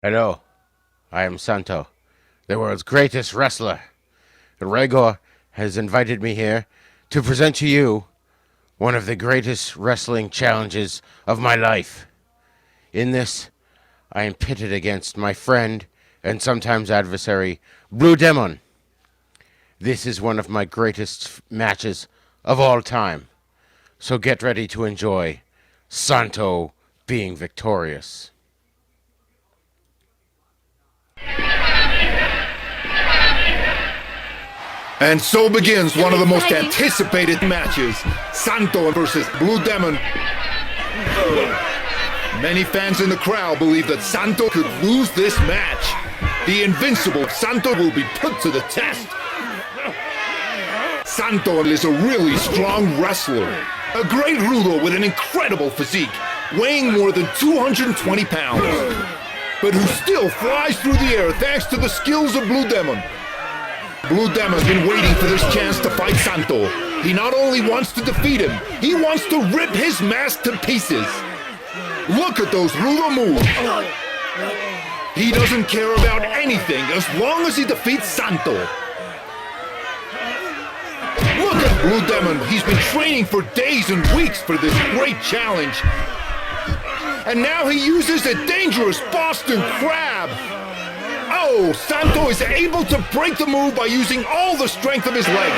Hello, I am Santo, the world's greatest wrestler. Regor has invited me here to present to you one of the greatest wrestling challenges of my life. In this, I am pitted against my friend and sometimes adversary, Blue Demon. This is one of my greatest matches of all time, so get ready to enjoy Santo being victorious. And so begins one of the most anticipated matches, Santo versus Blue Demon. Many fans in the crowd believe that Santo could lose this match. The invincible Santo will be put to the test. Santo is a really strong wrestler, a great rudo with an incredible physique, weighing more than 220 pounds, but who still flies through the air thanks to the skills of Blue Demon. Blue Demon's been waiting for this chance to fight Santo. He not only wants to defeat him, he wants to rip his mask to pieces. Look at those rudo moves. He doesn't care about anything as long as he defeats Santo. Look at Blue Demon. He's been training for days and weeks for this great challenge. And now he uses a dangerous Boston Crab. Oh, Santo is able to break the move by using all the strength of his legs.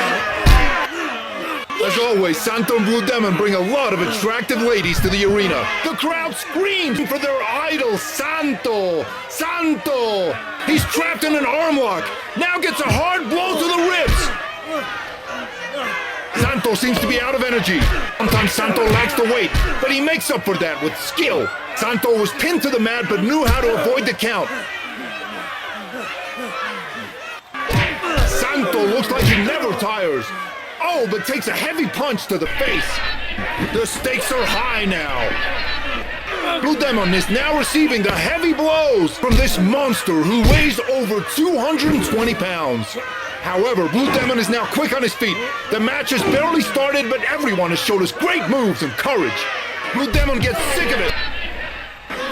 As always, Santo and Blue Demon bring a lot of attractive ladies to the arena. The crowd screams for their idol, Santo! Santo! He's trapped in an arm lock. Now gets a hard blow to the ribs. Santo seems to be out of energy. Sometimes Santo lacks the weight, but he makes up for that with skill. Santo was pinned to the mat but knew how to avoid the count. Santo looks like he never tires. Oh, but takes a heavy punch to the face. The stakes are high now. Blue Demon is now receiving the heavy blows from this monster who weighs over 220 pounds. However, Blue Demon is now quick on his feet. The match has barely started, but everyone has showed us great moves and courage. Blue Demon gets sick of it.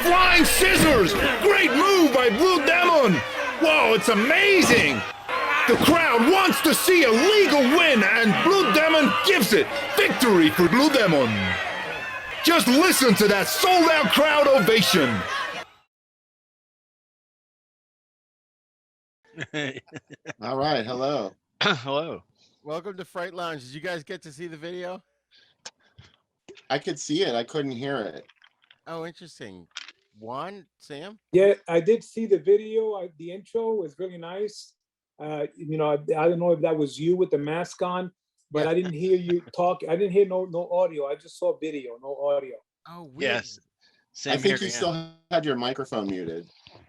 Flying scissors! Great move by Blue Demon! Whoa, it's amazing! The crowd wants to see a legal win, and Blue Demon gives it. Victory for Blue Demon. Just listen to that sold-out crowd ovation. All right, hello. Hello. Welcome to Fright Lounge. Did you guys get to see the video? I could see it. I couldn't hear it. Oh, interesting. Juan, Sam? Yeah, I did see the video. The intro was really nice. I don't know if that was you with the mask on, but Yeah. I didn't hear you talk. I didn't hear no audio. I just saw video, no audio. Oh, weird. Yes. Same I think here, you yeah. still had your microphone muted,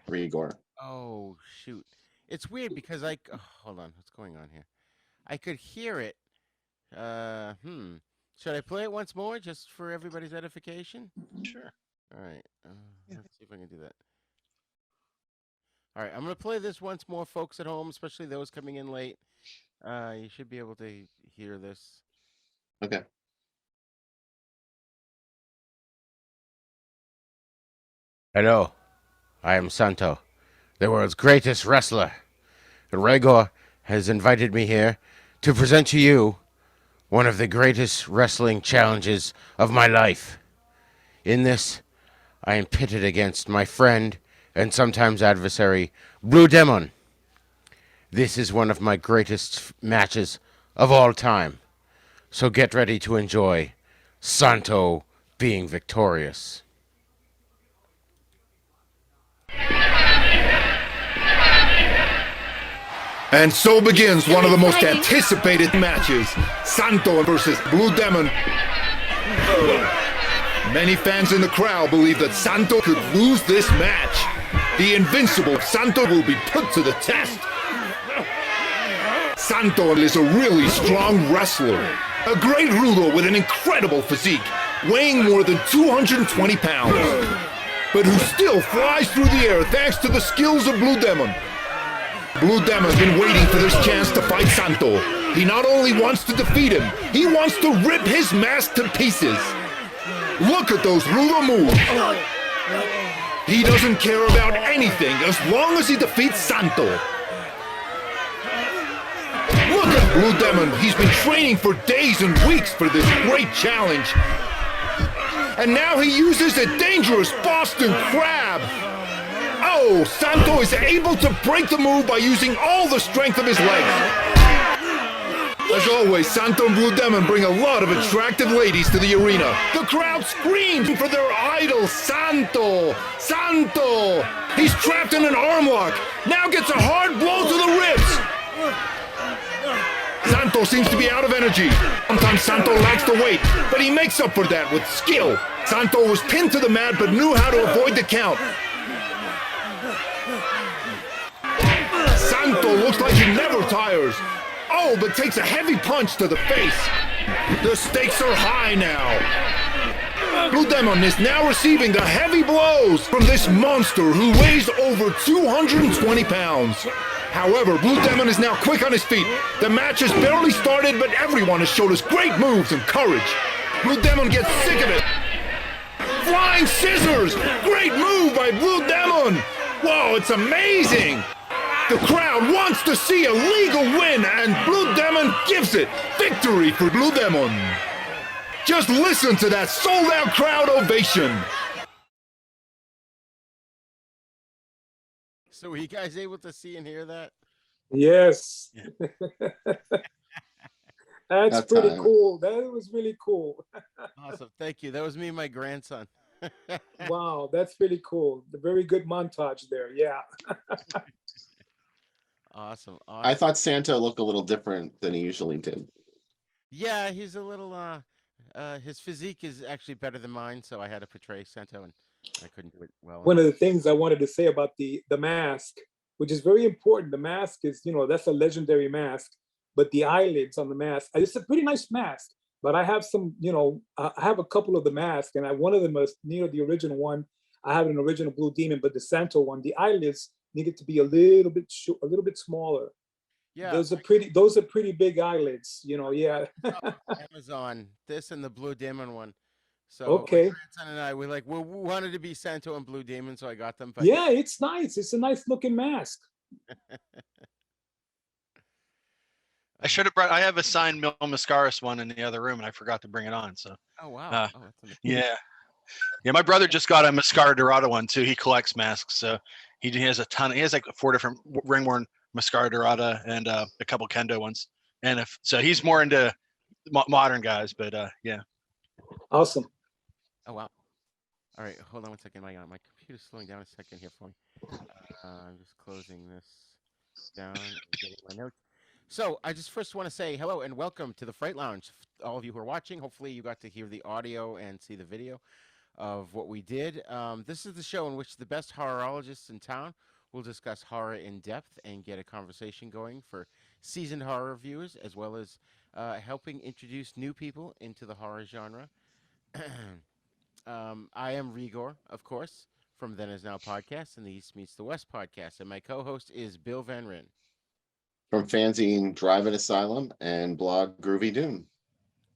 Rigor. Oh, shoot. It's weird because hold on. What's going on here? I could hear it. Should I play it once more just for everybody's edification? Sure. All right. Yeah. Let's see if I can do that. All right. I'm going to play this once more, folks at home, especially those coming in late. You should be able to hear this. Okay. Hello, I am Santo, the world's greatest wrestler. Regor has invited me here to present to you one of the greatest wrestling challenges of my life. In this, I am pitted against my friend and sometimes adversary, Blue Demon. This is one of my greatest matches of all time, so get ready to enjoy Santo being victorious. And so begins one of the most anticipated matches, Santo versus Blue Demon. Many fans in the crowd believe that Santo could lose this match. The invincible Santo will be put to the test. Santo is a really strong wrestler, a great rudo with an incredible physique, weighing more than 220 pounds, but who still flies through the air thanks to the skills of Blue Demon. Blue Demon's been waiting for this chance to fight Santo. He not only wants to defeat him, he wants to rip his mask to pieces. Look at those rudo moves. He doesn't care about anything as long as he defeats Santo. Look at Blue Demon. He's been training for days and weeks for this great challenge. And now he uses a dangerous Boston Crab. Oh, Santo is able to break the move by using all the strength of his legs. As always, Santo and Blue Demon bring a lot of attractive ladies to the arena. The crowd screams for their idol, Santo! Santo! He's trapped in an arm lock. Now gets a hard blow to the ribs. Santo seems to be out of energy. Sometimes Santo lacks the weight, but he makes up for that with skill. Santo was pinned to the mat but knew how to avoid the count. Santo looks like he never tires. Oh, but takes a heavy punch to the face. The stakes are high now. Blue Demon is now receiving the heavy blows from this monster who weighs over 220 pounds. However, Blue Demon is now quick on his feet. The match has barely started, but everyone has showed us great moves and courage. Blue Demon gets sick of it. Flying scissors! Great move by Blue Demon! Whoa, it's amazing! The crowd wants to see a legal win, and Blue Demon gives it. Victory for Blue Demon. Just listen to that sold-out crowd ovation. So were you guys able to see and hear that? Yes. Yeah. That's That pretty time. cool. That was really cool. Awesome. Thank you. That was me and my grandson. Wow, that's really cool. The very good montage there. Yeah. Awesome. I Awesome. thought Santa looked a little different than he usually did. Yeah, he's a little his physique is actually better than mine, so I had to portray Sento and I couldn't do it well One enough. of the things I wanted to say about the mask, which is very important. The mask is, that's a legendary mask, but the eyelids on the mask, it's a pretty nice mask. But I have some, I have a couple of the masks, and one of them is, the original one. I have an original Blue Demon, but the Santo one, the eyelids needed to be a little bit smaller. Yeah, Those are pretty big eyelids, yeah. Amazon, this and the Blue Demon one. So Okay. my grandson and I, we wanted to be Santo and Blue Demon, so I got them. But Yeah, it's nice. It's a nice looking mask. I should have brought. I have a signed Mil Mascaris one in the other room, and I forgot to bring it on. So oh wow, Uh, oh, that's amazing. yeah. My brother just got a Mascara Dorada one too. He collects masks, so he has a ton. He has like 4 different ring worn Mascara Dorada and a couple Kendo ones. And so he's more into modern guys, but yeah. Awesome. Oh wow. All right, hold on one second. My computer's slowing down a second here for me. I'm just closing this down and getting my notes. So I just first want to say hello and welcome to the Fright Lounge. All of you who are watching, hopefully you got to hear the audio and see the video of what we did. This is the show in which the best horrorologists in town will discuss horror in depth and get a conversation going for seasoned horror viewers, as well as helping introduce new people into the horror genre. I am Rigor, of course, from Then Is Now podcast and the East Meets the West podcast, and my co-host is Bill Van Ryn. From fanzine Drive-In Asylum and blog Groovy Doom.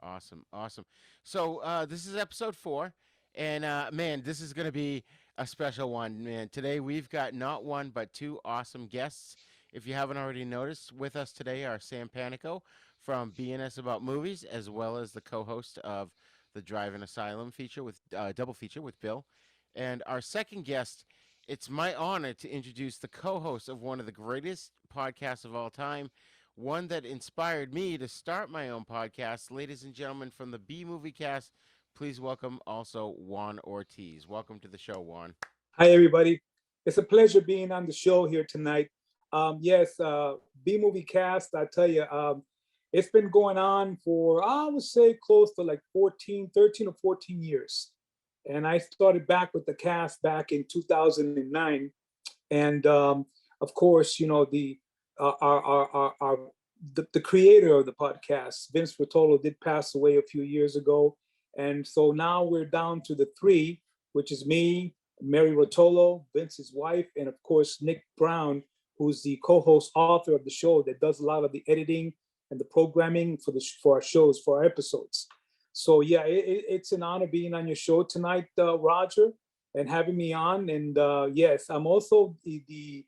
Awesome, awesome. So this is episode 4, and man, this is going to be a special one, man. Today we've got not one but 2 awesome guests. If you haven't already noticed, with us today are Sam Panico from BNS About Movies, as well as the co-host of the Drive-In Asylum feature with double feature with Bill. And our second guest, it's my honor to introduce the co-host of one of the greatest podcasts of all time, one that inspired me to start my own podcast. Ladies and gentlemen, from the B Movie Cast, please welcome also Juan Ortiz. Welcome to the show, Juan. Hi, everybody. It's a pleasure being on the show here tonight. Yes, B Movie Cast, I tell you, it's been going on for, I would say, close to like 13 or 14 years. And I started back with the cast back in 2009. And of course, the creator of the podcast, Vince Rotolo, did pass away a few years ago. And so now we're down to the 3, which is me, Mary Rotolo, Vince's wife, and of course, Nick Brown, who's the co-host author of the show that does a lot of the editing and the programming for our shows, for our episodes. So yeah, it's an honor being on your show tonight, Roger. and having me on. And yes, I'm also the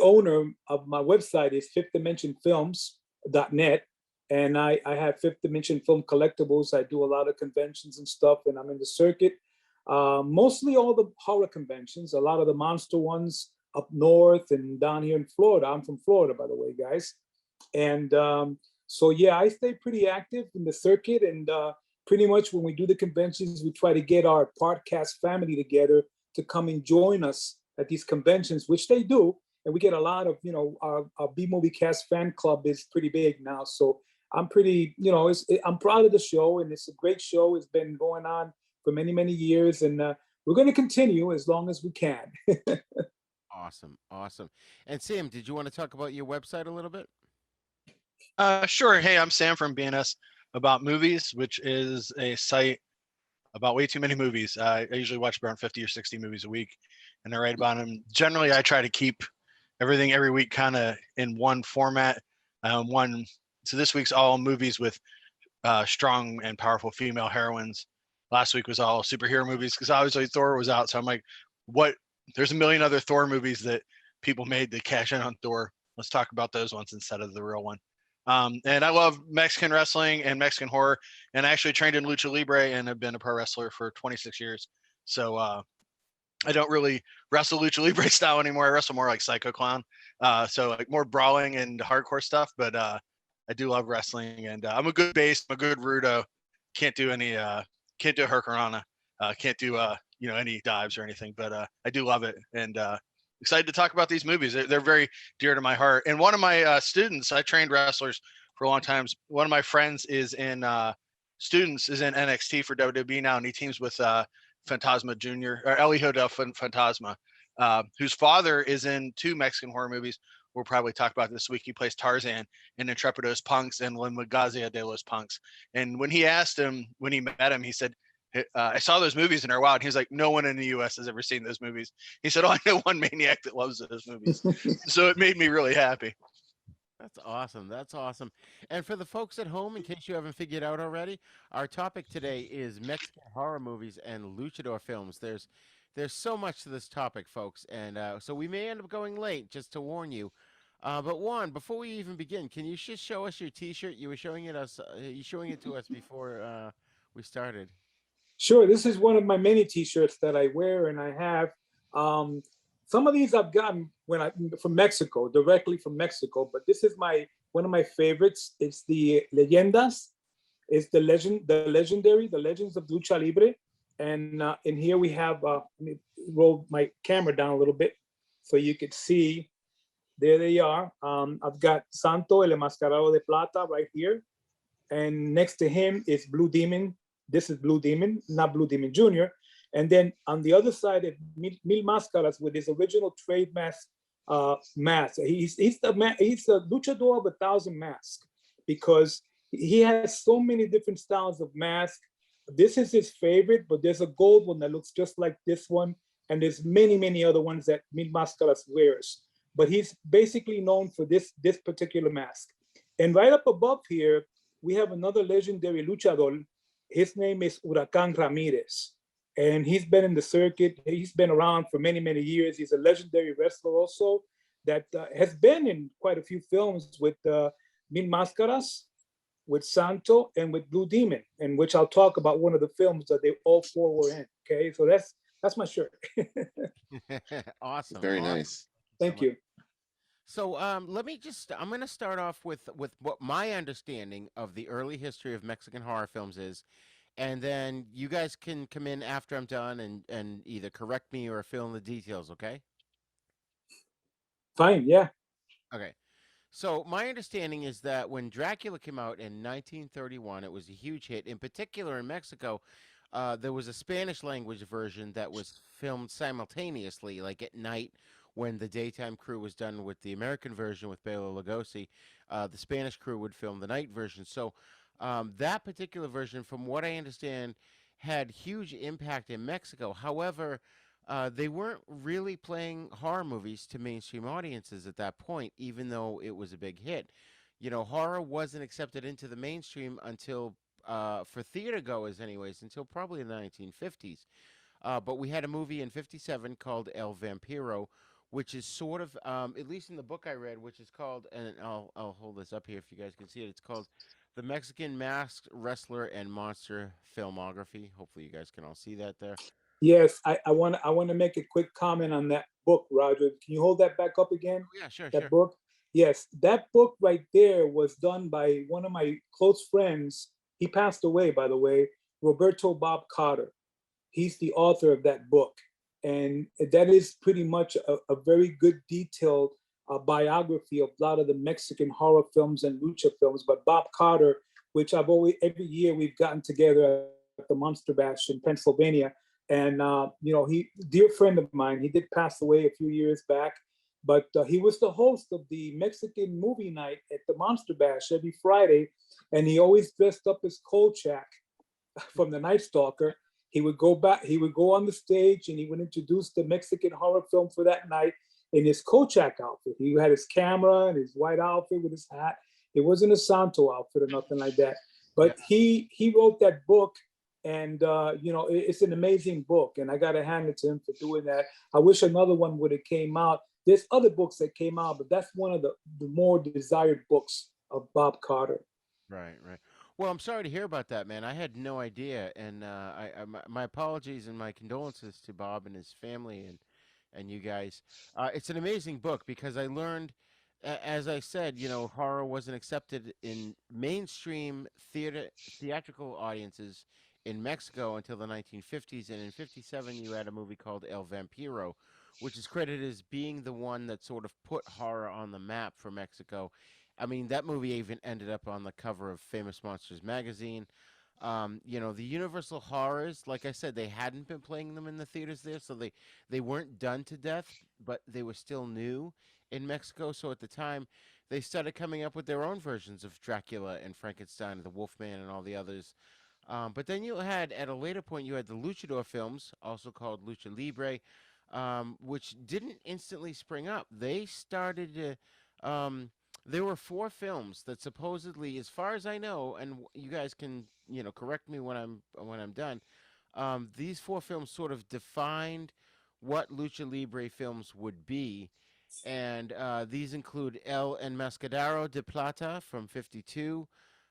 owner of my website is fifthdimensionfilms.net. And I have Fifth Dimension Film Collectibles. I do a lot of conventions and stuff, and I'm in the circuit. Mostly all the horror conventions, a lot of the monster ones up north and down here in Florida. I'm from Florida, by the way, guys. And so, yeah, I stay pretty active in the circuit. And pretty much when we do the conventions, we try to get our podcast family together to come and join us at these conventions, which they do. And we get a lot of, our B Movie Cast fan club is pretty big now. So I'm pretty, I'm proud of the show, and it's a great show. It's been going on for many, many years, and we're going to continue as long as we can. Awesome, awesome. And Sam, did you want to talk about your website a little bit? Sure. Hey, I'm Sam from BNS About Movies, which is a site about way too many movies. I usually watch around 50 or 60 movies a week, and I write about them. Generally, I try to keep everything every week kind of in one format. So this week's all movies with strong and powerful female heroines. Last week was all superhero movies because obviously Thor was out. So I'm like, what? There's a million other Thor movies that people made to cash in on Thor. Let's talk about those ones instead of the real one. And I love Mexican wrestling and Mexican horror. And I actually trained in Lucha Libre and have been a pro wrestler for 26 years. So I don't really wrestle Lucha Libre style anymore. I wrestle more like Psycho Clown. So like more brawling and hardcore stuff. But I do love wrestling, and I'm a good base. I'm a good rudo. Can't do any. Can't do a hurricanrana. Can't do any dives or anything. But I do love it, and excited to talk about these movies. They're very dear to my heart. And one of my students, I trained wrestlers for a long time. One of my friends is in students is in NXT for WWE now, and he teams with Fantasma Jr. or El Hijo del Fantasma, whose father is in 2 Mexican horror movies. We'll probably talk about this week. He plays Tarzan in Intrepidos Punks and La Magazia de los Punks. And when he asked him, when he met him, he said, I saw those movies and they're wild. He was like, no one in the U.S. has ever seen those movies. He said, oh, I know one maniac that loves those movies. So it made me really happy. That's awesome. That's awesome. And for the folks at home, in case you haven't figured out already, our topic today is Mexican horror movies and luchador films. There's so much to this topic, folks, and so we may end up going late, just to warn you. But Juan, before we even begin, can you just show us your T-shirt? You were showing it us. You showing it to us before we started. Sure, this is one of my many T-shirts that I wear, and I have. Some of these I've gotten from Mexico, directly from Mexico. But this is one of my favorites. It's the Leyendas. It's the legendary, the Legends of Lucha Libre. And in here we have. Let me roll my camera down a little bit so you could see. There they are. I've got Santo el Enmascarado de Plata right here, and next to him is Blue Demon. This is Blue Demon, not Blue Demon Jr. And then on the other side is Mil Máscaras with his original trade mask. He's the luchador of 1,000 masks because he has so many different styles of mask. This is his favorite, but there's a gold one that looks just like this one, and there's many, many other ones that Mil Máscaras wears. But he's basically known for this particular mask. And right up above here, we have another legendary luchador. His name is Huracan Ramirez. And he's been in the circuit. He's been around for many, many years. He's a legendary wrestler also that has been in quite a few films with Mil Máscaras, with Santo, and with Blue Demon, in which I'll talk about one of the films that they all 4 were in. Okay, so that's my shirt. Awesome. Very awesome. nice. Thank you. So I'm going to start off with what my understanding of the early history of Mexican horror films is, and then you guys can come in after I'm done and either correct me or fill in the details, okay? Fine, yeah. Okay. So my understanding is that when Dracula came out in 1931, it was a huge hit. In particular, in Mexico, there was a Spanish language version that was filmed simultaneously, like at night when the daytime crew was done with the American version with Bela Lugosi. The Spanish crew would film the night version. So that particular version, from what I understand, had huge impact in Mexico. However, they weren't really playing horror movies to mainstream audiences at that point, even though it was a big hit. You know, horror wasn't accepted into the mainstream until, for theater goers anyways, until probably the 1950s. But we had a movie in '57 called El Vampiro, which is sort of, at least in the book I read, which is called, and I'll hold this up here if you guys can see it. It's called The Mexican Masked Wrestler and Monster Filmography. Hopefully, you guys can all see that there. Yes, I want to make a quick comment on that book, Roger. Can you hold that back up again? Oh, yeah, sure, That sure. book? Yes, that book right there was done by one of my close friends. He passed away, by the way, Roberto Bob Carter. He's the author of that book. And that is pretty much a very good detailed biography of a lot of the Mexican horror films and lucha films. But Bob Carter, which I've always, every year we've gotten together at the Monster Bash in Pennsylvania. And, he, dear friend of mine, he did pass away a few years back, but he was the host of the Mexican movie night at the Monster Bash every Friday. And he always dressed up as Kolchak from the Night Stalker. He would go back, he would go on the stage and he would introduce the Mexican horror film for that night in his Kolchak outfit. He had his camera and his white outfit with his hat. It wasn't a Santo outfit or nothing like that. But he wrote that book, and it's an amazing book, and I got to hand it to him for doing that. I wish another one would have came out. There's other books that came out, but that's one of the more desired books of Bob Carter. Right, right. Well, I'm sorry to hear about that, man. I had no idea, and my apologies and my condolences to Bob and his family and you guys. It's an amazing book because I learned, as I said, horror wasn't accepted in mainstream theatrical audiences in Mexico until the 1950s, and in '57 you had a movie called El Vampiro, which is credited as being the one that sort of put horror on the map for Mexico. I mean, that movie even ended up on the cover of Famous Monsters magazine. The Universal horrors, like I said, they hadn't been playing them in the theaters there, so they weren't done to death, but they were still new in Mexico. So at the time, they started coming up with their own versions of Dracula and Frankenstein and the Wolfman and all the others. But then you had, at a later point, you had the Luchador films, also called Lucha Libre, which didn't instantly spring up. They started to. There were four films that supposedly, as far as I know, and you guys can, correct me when I'm done. These four films sort of defined what lucha libre films would be, and these include El Enmascarado de Plata from '52,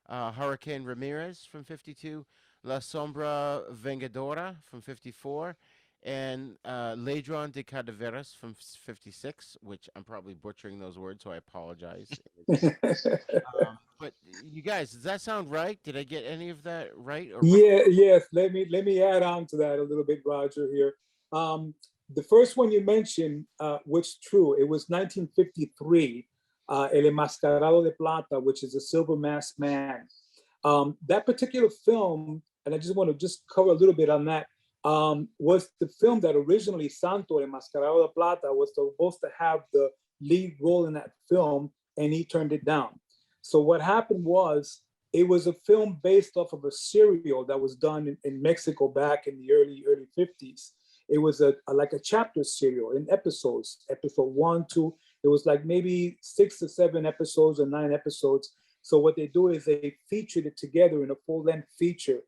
Hurricane Ramirez from '52, La Sombra Vengadora from '54, and Ladron de Cadaveras from '56, which I'm probably butchering those words, so I apologize in advance. But you guys, does that sound right? Did I get any of that right or wrong? Yeah, yes. Let me add on to that a little bit, Roger. Here, the first one you mentioned was true. It was 1953, El Enmascarado de Plata, which is a silver masked man. That particular film, and I just want to just cover a little bit on that, was the film that originally Santo Enmascarado de Plata was supposed to have the lead role in that film, and he turned it down. So what happened was it was a film based off of a serial that was done in Mexico back in the early 50s. It was like a chapter serial in episodes, episode 1, 2. It was like maybe 6 or 7 episodes or 9 episodes. So what they do is they featured it together in a full-length feature.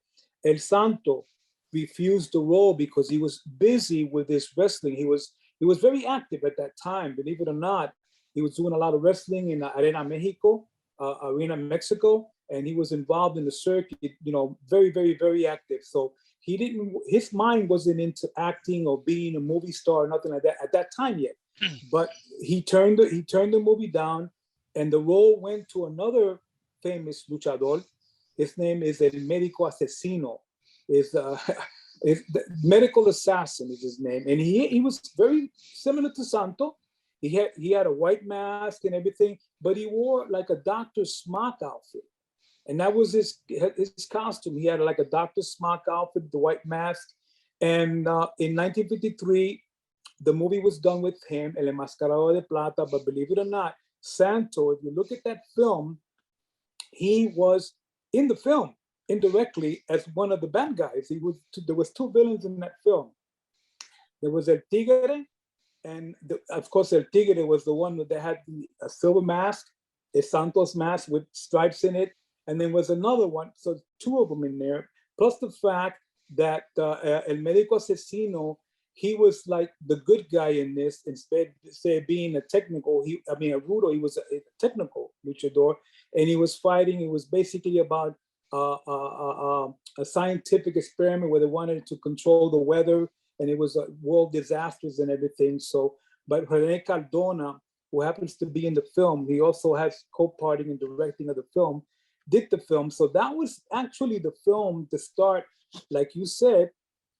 El Santo refused the role because he was busy with his wrestling. He was very active at that time, believe it or not. He was doing a lot of wrestling in Arena Mexico, Arena Mexico, and he was involved in the circuit, very, very, very active. So his mind wasn't into acting or being a movie star or nothing like that at that time yet. But he turned the movie down, and the role went to another famous luchador. His name is El Médico Asesino. Is the medical assassin is his name, and he was very similar to Santo. He had a white mask and everything, but he wore like a doctor's smock outfit, and that was his costume. He had like a doctor's smock outfit, the white mask, and in 1953, the movie was done with him, El Enmascarado de Plata. But believe it or not, Santo, if you look at that film, he was in the film indirectly as one of the bad guys. There was 2 villains in that film. There was El Tigre, and of course El Tigre was the one that had a silver mask, a Santos mask with stripes in it, and then was another one. So 2 of them in there, plus the fact that El Médico Asesino, he was like the good guy in this. Instead, say being a technical, a rudo, he was a technical luchador, and he was fighting. It was basically about a scientific experiment where they wanted to control the weather, and it was world disasters and everything. So, but Rene Cardona, who happens to be in the film, he also has co-parting and directing of the film, did the film. So that was actually the film to start, like you said,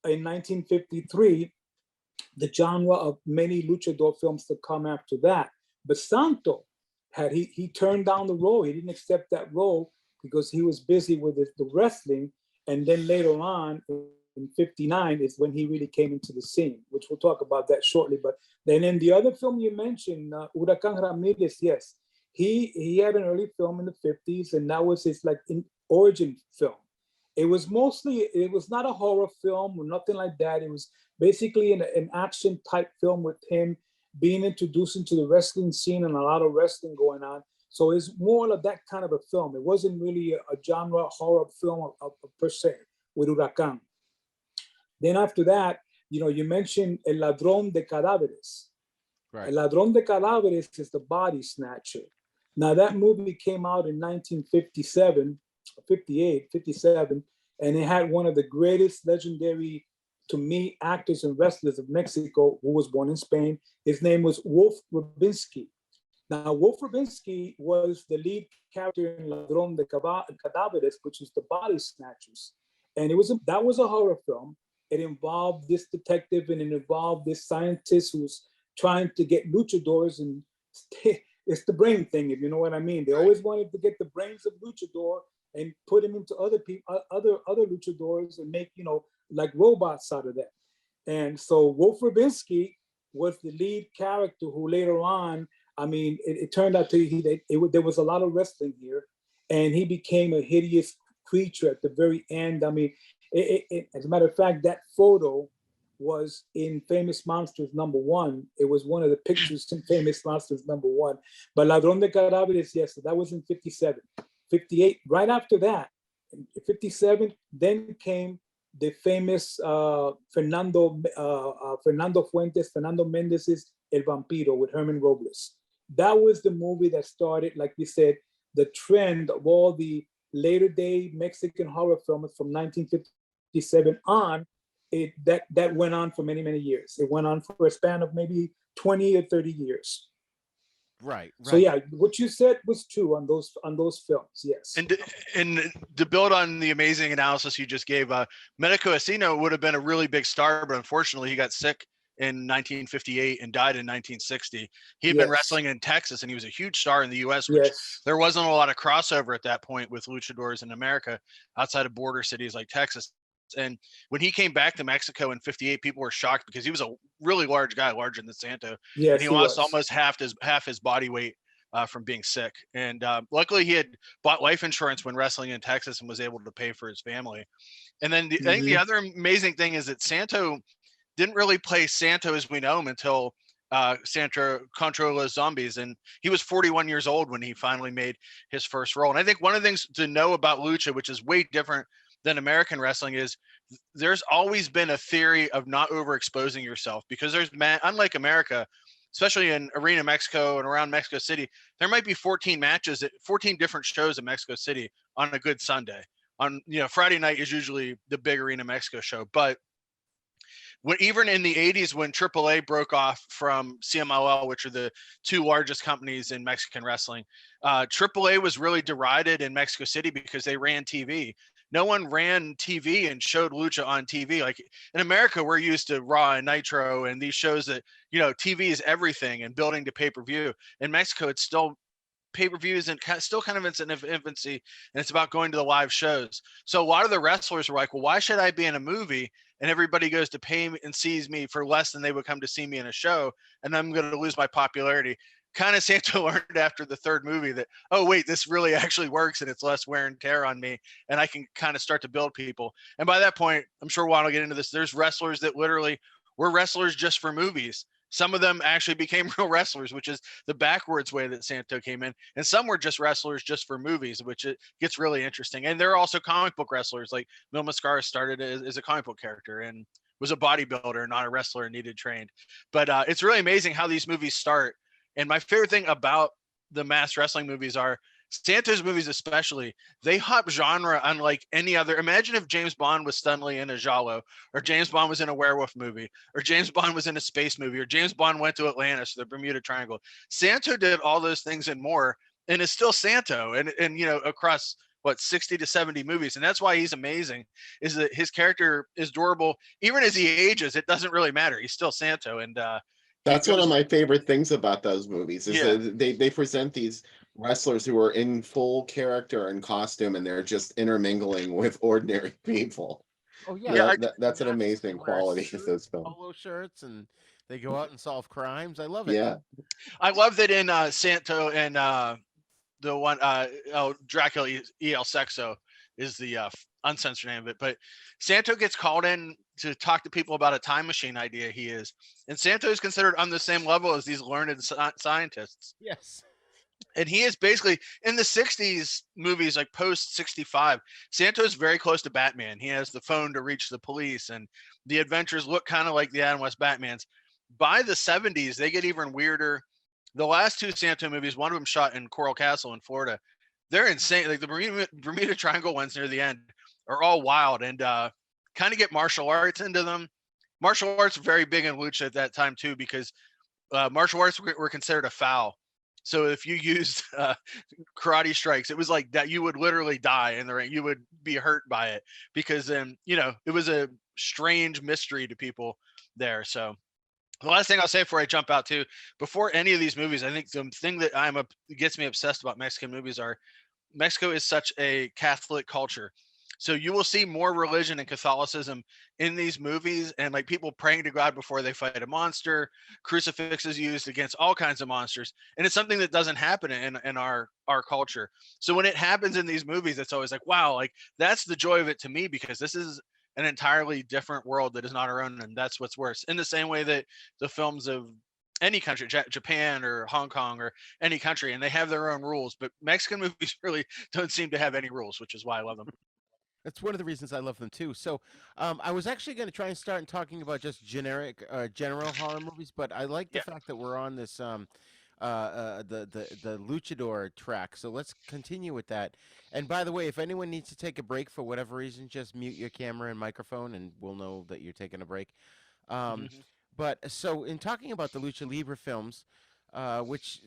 in 1953, the genre of many luchador films to come after that. But Santo he turned down the role. He didn't accept that role because he was busy with the wrestling. And then later on, in 59 is when he really came into the scene, which we'll talk about that shortly. But then in the other film you mentioned, Huracan Ramirez, yes, he had an early film in the 50s, and that was his like origin film. It was not a horror film or nothing like that. It was basically an action type film with him being introduced into the wrestling scene and a lot of wrestling going on. So it's more of that kind of a film. It wasn't really a genre horror film per se with Huracan. Then after that, you mentioned El Ladrón de Cadáveres. Right. El Ladrón de Cadáveres is the body snatcher. Now that movie came out in 1957, 58, 57, and it had one of the greatest legendary, to me, actors and wrestlers of Mexico, who was born in Spain. His name was Wolf Rubinsky. Now, Wolf Rubinsky was the lead character in Ladrón de Cadáveres, which is the body snatchers. And that was a horror film. It involved this detective and it involved this scientist who's trying to get luchadors, and it's the brain thing, if you know what I mean. They always wanted to get the brains of luchador and put them into other people, other luchadors, and make like robots out of them. And so Wolf Rubinsky was the lead character who later on, it turned out there was a lot of wrestling here, and he became a hideous creature at the very end. As a matter of fact, that photo was in Famous Monsters #1. It was one of the pictures in Famous Monsters #1. But Ladrón de Cadáveres, yes, that was in 57. 58, right after that, in 57, then came the famous Fernando Mendez's El Vampiro with Herman Robles. That was the movie that started, like we said, the trend of all the later day Mexican horror films from 1957 on. That went on for many, many years. It went on for a span of maybe 20 or 30 years. Right. So yeah, what you said was true on those films. Yes. And to build on the amazing analysis you just gave, Medico Asesino would have been a really big star, but unfortunately he got sick in 1958 and died in 1960. He had been wrestling in Texas, and he was a huge star in the U.S., which there wasn't a lot of crossover at that point with luchadors in America outside of border cities like Texas. And when he came back to Mexico in 58, people were shocked because he was a really large guy, larger than Santo. Yes, and he lost almost half his body weight from being sick. And luckily he had bought life insurance when wrestling in Texas and was able to pay for his family. And then I think the other amazing thing is that Santo didn't really play Santo as we know him until Santo Contra Los Zombies. And he was 41 years old when he finally made his first role. And I think one of the things to know about Lucha, which is way different than American wrestling, is there's always been a theory of not overexposing yourself, because unlike America, especially in Arena Mexico and around Mexico City, there might be 14 matches at 14 different shows in Mexico City on a good Sunday. On Friday night is usually the big Arena Mexico show. But even in the 80s, when AAA broke off from CMLL, which are the two largest companies in Mexican wrestling, AAA was really derided in Mexico City because they ran TV. No one ran TV and showed Lucha on TV. Like in America, we're used to Raw and Nitro and these shows that, TV is everything and building to pay-per-view. In Mexico, it's still pay-per-views and still kind of in its infancy, and it's about going to the live shows. So a lot of the wrestlers were like, well, why should I be in a movie and everybody goes to pay and sees me for less than they would come to see me in a show, and I'm going to lose my popularity? Kind of Santo learned after the third movie that, oh wait, this really actually works and it's less wear and tear on me, and I can kind of start to build people. And by that point, I'm sure Juan will get into this, there's wrestlers that literally were wrestlers just for movies, Some of them actually became real wrestlers, which is the backwards way that Santo came in. And some were just wrestlers just for movies, which it gets really interesting. And there are also comic book wrestlers. Like Mil Mascara started as a comic book character and was a bodybuilder, not a wrestler, and needed trained. But it's really amazing how these movies start. And my favorite thing about the mass wrestling movies are Santo's movies, especially, they hop genre unlike any other. Imagine if James Bond was suddenly in a Giallo, or James Bond was in a werewolf movie, or James Bond was in a space movie, or James Bond went to Atlantis, the Bermuda Triangle. Santo did all those things and more, and is still Santo, and you know, across what 60 to 70 movies, and that's why he's amazing. Is that his character is durable even as he ages? It doesn't really matter. He's still Santo, and That's one of my favorite things about those movies is that they present these wrestlers who are in full character and costume, and they're just intermingling with ordinary people. Oh yeah, That's an amazing quality of those films. Polo shirts, and they go out and solve crimes. I love it. Yeah, I love that in Santo and the one Dracula El Sexo is the uncensored name of it, but Santo gets called in to talk to people about a time machine idea he is, and Santo is considered on the same level as these learned scientists. Yes. And he is basically in the 60s movies, like post 65, Santo is very close to Batman. He has the phone to reach the police, and the adventures look kind of like the Adam West Batmans. By the 70s, they get even weirder. The last two Santo movies, one of them shot in Coral Castle in Florida, they're insane. Like the Bermuda Triangle ones near the end are all wild and kind of get martial arts into them. Martial arts were very big in Lucha at that time too, because martial arts were considered a foul. So if you used karate strikes, it was like that you would literally die in the ring. You would be hurt by it because you know, it was a strange mystery to people there. So the last thing I'll say before I jump out too, before any of these movies, I think the thing that gets me obsessed about Mexican movies are Mexico is such a Catholic culture. So you will see more religion and Catholicism in these movies, and like people praying to God before they fight a monster, crucifixes used against all kinds of monsters. And it's something that doesn't happen in our culture. So when it happens in these movies, it's always like, wow, like that's the joy of it to me, because this is an entirely different world that is not our own. And that's what's worse. In the same way that the films of any country, Japan or Hong Kong or any country, and they have their own rules, but Mexican movies really don't seem to have any rules, which is why I love them. That's one of the reasons I love them too. So, I was actually going to try and start talking about just general horror movies, but I like the fact that we're on this the Luchador track. So let's continue with that. And by the way, if anyone needs to take a break for whatever reason, just mute your camera and microphone, and we'll know that you're taking a break. But so in talking about the Lucha Libre films, which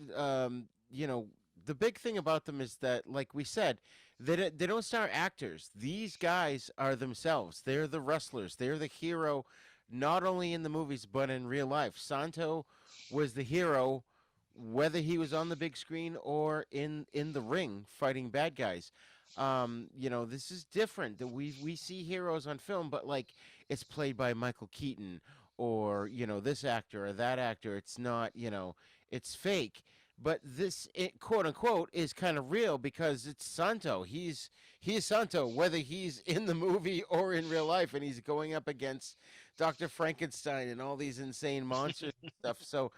you know, the big thing about them is that, like we said, they don't star actors. These guys are themselves. They're the wrestlers. They're the hero, not only in the movies but in real life. Santo was the hero, whether he was on the big screen or in the ring fighting bad guys. You know, this is different. That we see heroes on film, but like it's played by Michael Keaton or, you know, this actor or that actor. It's not, you know, it's fake. But this, quote unquote, is kind of real because it's Santo. He's Santo, whether he's in the movie or in real life, and he's going up against Dr. Frankenstein and all these insane monsters and stuff. So,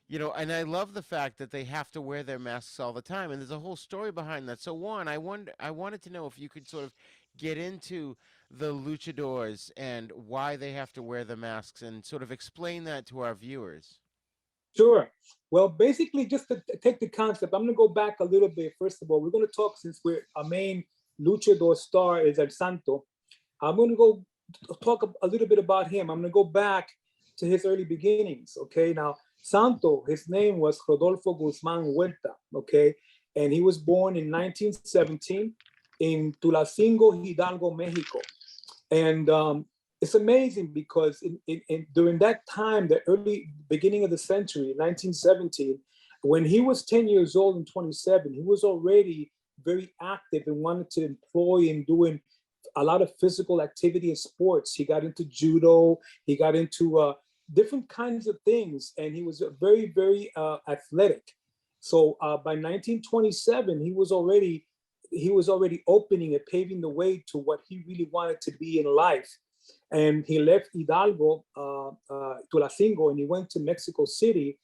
you know, and I love the fact that they have to wear their masks all the time, and there's a whole story behind that. So, Juan, I wanted to know if you could sort of get into the luchadors and why they have to wear the masks, and sort of explain that to our viewers. Sure. Well, basically, just to take the concept, I'm going to go back a little bit. First of all, we're going to talk, since our main luchador star is El Santo. I'm going to go talk a little bit about him. I'm going to go back to his early beginnings. Okay. Now, Santo, his name was Rodolfo Guzman Huerta. Okay. And he was born in 1917 in Tulancingo, Hidalgo, Mexico. And it's amazing because during that time, the early beginning of the century, 1917, when he was 10 years old and 27, he was already very active and wanted to employ in doing a lot of physical activity and sports. He got into judo, he got into different kinds of things, and he was very, very athletic. So by 1927, he was already opening and paving the way to what he really wanted to be in life. And he left Hidalgo, Tulancingo, and he went to Mexico City.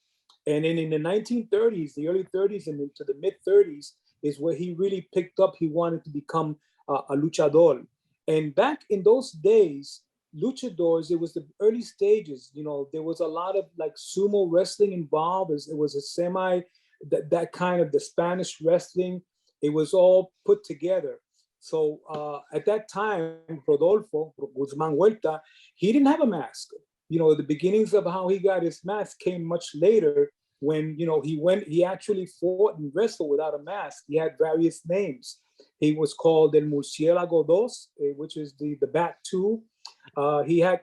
And then in the 1930s, the early 30s and into the mid 30s is where he really picked up. He wanted to become a luchador. And back in those days, luchadors, it was the early stages. You know, there was a lot of like sumo wrestling involved. It was a semi, that kind of the Spanish wrestling. It was all put together. So at that time, Rodolfo Guzman Huerta, he didn't have a mask. You know, the beginnings of how he got his mask came much later when, you know, he actually fought and wrestled without a mask. He had various names. He was called El Murciélago Dos, which is the Bat 2. He had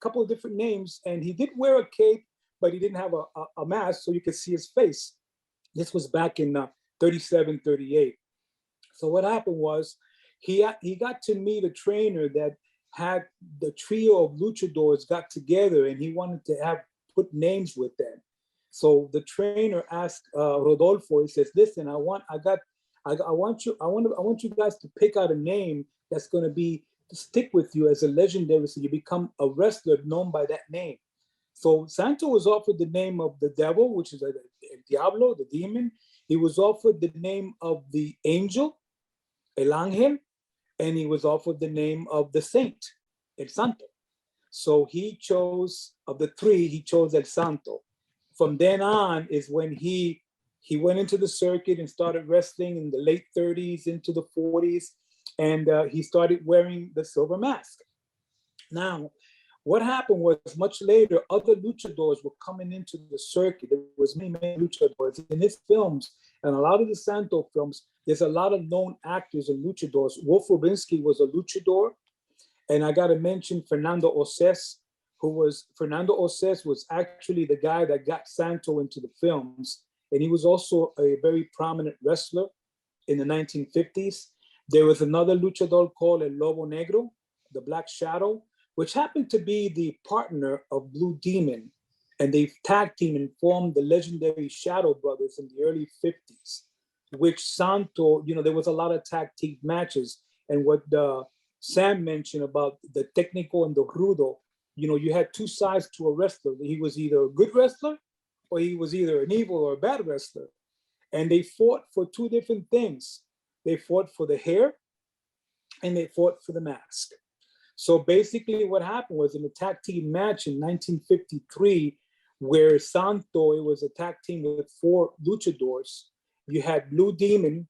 couple of different names, and he did wear a cape, but he didn't have a mask so you could see his face. This was back in 37, 38. So what happened was he got to meet a trainer that had the trio of luchadors got together, and he wanted to put names with them. So the trainer asked Rodolfo, he says, listen, I want you guys to pick out a name that's going to stick with you as a legendary, so you become a wrestler known by that name. So Santo was offered the name of the devil, which is El Diablo, the demon. He was offered the name of the angel, El Ángel, and he was offered the name of the saint, El Santo. So he chose, of the three, he chose El Santo. From then on is when he went into the circuit and started wrestling in the late 30s into the 40s, and he started wearing the silver mask. Now, what happened was much later, other luchadors were coming into the circuit. There was many luchadors. In his films, and a lot of the Santo films, there's a lot of known actors and luchadors. Wolf Rubinsky was a luchador. And I got to mention Fernando Oces, Fernando Oces was actually the guy that got Santo into the films. And he was also a very prominent wrestler in the 1950s. There was another luchador called El Lobo Negro, the Black Shadow, which happened to be the partner of Blue Demon. And they tag team and formed the legendary Shadow Brothers in the early 50s, which Santo, you know, there was a lot of tag team matches. And what Sam mentioned about the technical and the rudo, you know, you had two sides to a wrestler. He was either a good wrestler or he was either an evil or a bad wrestler. And they fought for two different things. They fought for the hair and they fought for the mask. So basically what happened was in a tag team match in 1953, where Santo, it was a tag team with 4 luchadors. You had Blue Demon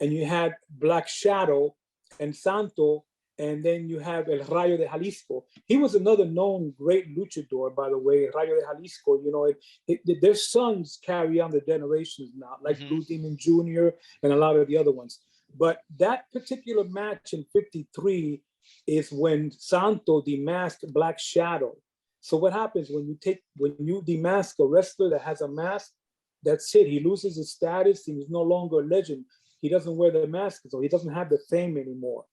and you had Black Shadow and Santo, and then you have El Rayo de Jalisco. He was another known great luchador, by the way, Rayo de Jalisco. You know, their sons carry on the generations now, like Blue Demon Jr. and a lot of the other ones. But that particular match in 53 is when Santo demasked Black Shadow. So what happens when you demask a wrestler that has a mask, that's it. He loses his status. He's no longer a legend. He doesn't wear the mask, so he doesn't have the fame anymore,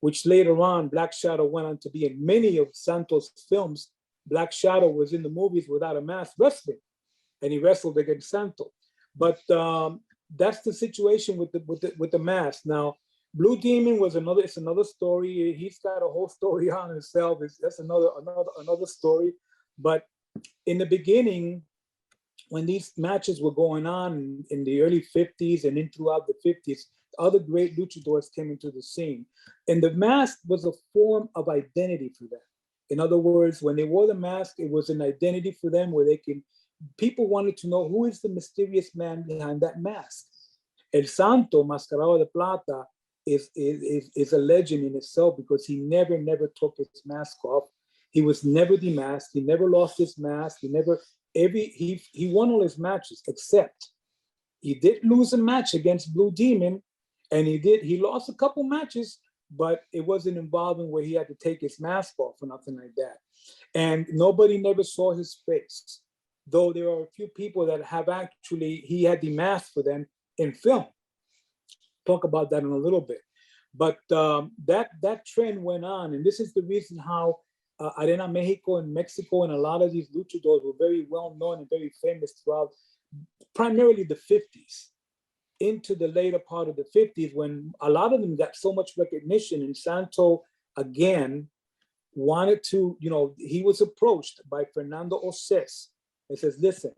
which later on, Black Shadow went on to be in many of Santos' films. Black Shadow was in the movies without a mask wrestling, and he wrestled against Santo. But that's the situation with the mask. Now, Blue Demon was it's another story. He's got a whole story on himself. That's another story. But in the beginning, when these matches were going on in the early 50s and in throughout the 50s, other great luchadors came into the scene. And the mask was a form of identity for them. In other words, when they wore the mask, it was an identity for them where people wanted to know who is the mysterious man behind that mask. El Santo, Mascarado de Plata, is a legend in itself because he never took his mask off. He was never demasked. He never lost his mask. He won all his matches, except he did lose a match against Blue Demon, and he lost a couple matches, but it wasn't involving where he had to take his mask off or nothing like that. And nobody never saw his face, though there are a few people that have he had demasked for them in film. Talk about that in a little bit. But that trend went on, and this is the reason how Arena Mexico and Mexico and a lot of these luchadors were very well known and very famous throughout primarily the 50s into the later part of the 50s, when a lot of them got so much recognition. And Santo, again, wanted to, he was approached by Fernando Oces and says, listen,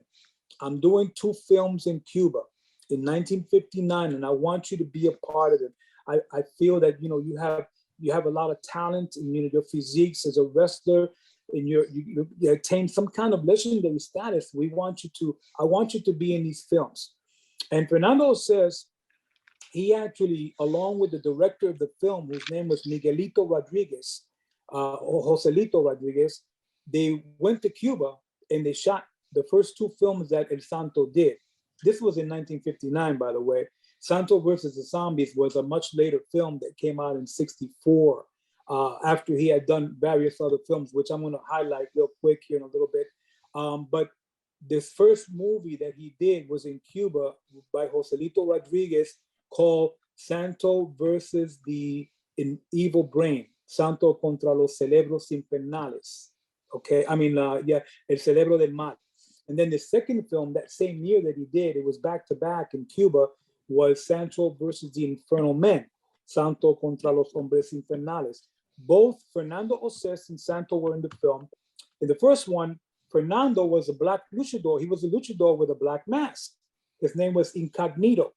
I'm doing 2 films in Cuba in 1959, and I want you to be a part of it. I feel that, you have a lot of talent, and your physiques as a wrestler, and you attain some kind of legendary status. I want you to be in these films. And Fernando says he actually, along with the director of the film, whose name was Miguelito Rodriguez, or Joselito Rodriguez, they went to Cuba and they shot the first 2 films that El Santo did. This was in 1959, by the way. Santo versus the Zombies was a much later film that came out in '64, after he had done various other films, which I'm going to highlight real quick here in a little bit. But this first movie that he did was in Cuba by Joselito Rodriguez, called Santo versus the Evil Brain, Santo contra los cerebros infernales. Okay, I mean, El Cerebro del Mal. And then the second film that same year that he did, it was back to back in Cuba, was Santo versus the Infernal Men, Santo contra los Hombres Infernales. Both Fernando Oces and Santo were in the film. In the first one, Fernando was a black luchador. He was a luchador with a black mask. His name was Incognito.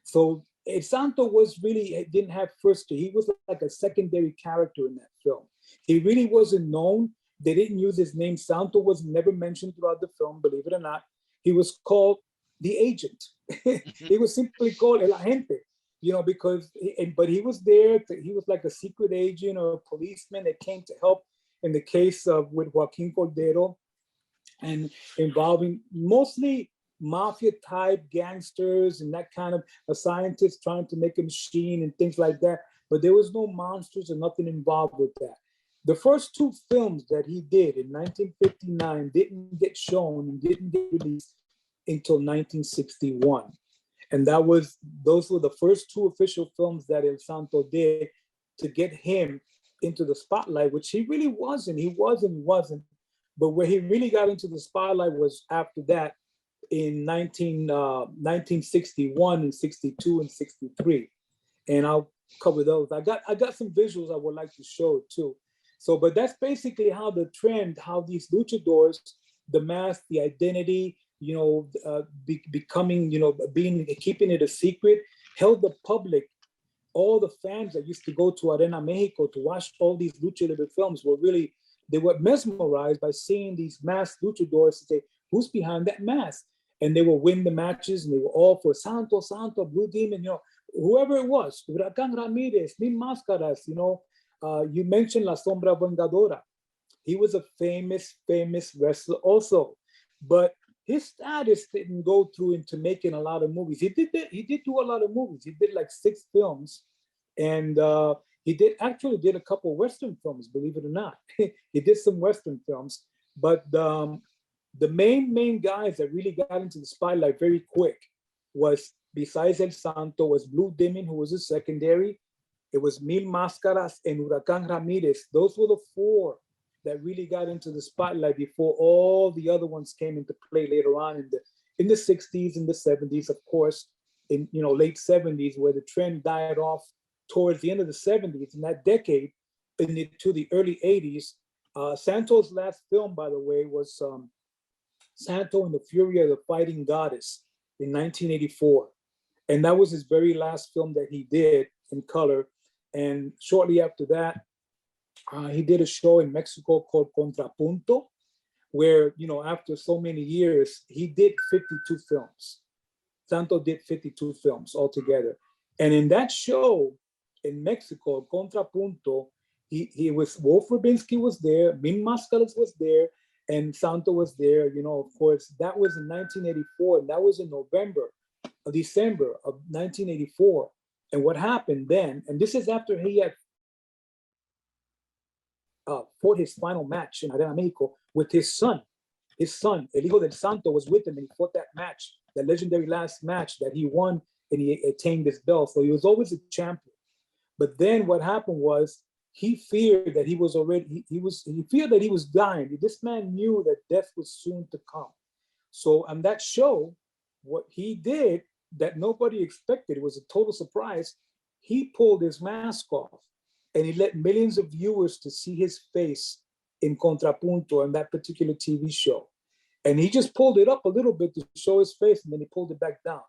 So El Santo didn't have he was like a secondary character in that film. He really wasn't known. They didn't use his name. Santo was never mentioned throughout the film, believe it or not. He was called the agent. He was simply called El Agente, but he was there. He was like a secret agent or a policeman that came to help in the case with Joaquin Cordero, and involving mostly mafia type gangsters and that kind of a scientist trying to make a machine and things like that. But there was no monsters or nothing involved with that. The first 2 films that he did in 1959 didn't get shown and didn't get released until 1961. And those were the first 2 official films that El Santo did to get him into the spotlight, which he really wasn't. He wasn't. But where he really got into the spotlight was after that, in 1961 and 62 and 63. And I'll cover those. I got some visuals I would like to show too. So, but that's basically how these luchadors, the mask, the identity, becoming, keeping it a secret, held the public, all the fans that used to go to Arena Mexico to watch all these lucha libre films they were mesmerized by seeing these masked luchadors and say, who's behind that mask? And they will win the matches, and they were all for Santo, Blue Demon, whoever it was, Huracán Ramirez, Mil Máscaras, you mentioned La Sombra Vengadora. He was a famous wrestler also, but his status didn't go through into making a lot of movies. He did do a lot of movies. He did like 6 films, and he did a couple Western films, believe it or not. He did some Western films, but the main guys that really got into the spotlight very quick was, besides El Santo, was Blue Demon, who was a secondary. It was Mil Máscaras and Huracán Ramirez. Those were the 4 that really got into the spotlight before all the other ones came into play later on in the 60s and the 70s, of course, in late 70s, where the trend died off towards the end of the 70s, in that decade, to the early 80s. Santo's last film, by the way, was Santo and the Fury of the Fighting Goddess in 1984. And that was his very last film that he did in color. And shortly after that, he did a show in Mexico called Contrapunto, where, after so many years, he did 52 films. Santo did 52 films altogether. And in that show in Mexico, Contrapunto, he was, Wolf Rubinsky was there, Min Mascaras was there, and Santo was there, of course. That was in 1984, and that was in December of 1984. And what happened then, and this is after he had fought his final match in Arena Mexico with his son. His son, El Hijo del Santo, was with him, and he fought that match, that legendary last match that he won, and he attained this belt. So he was always a champion. But then what happened was, he feared that he was dying. This man knew that death was soon to come. So on that show, what he did that nobody expected, it was a total surprise, he pulled his mask off. and he led millions of viewers to see his face in Contrapunto on that particular TV show. And he just pulled it up a little bit to show his face, and then he pulled it back down.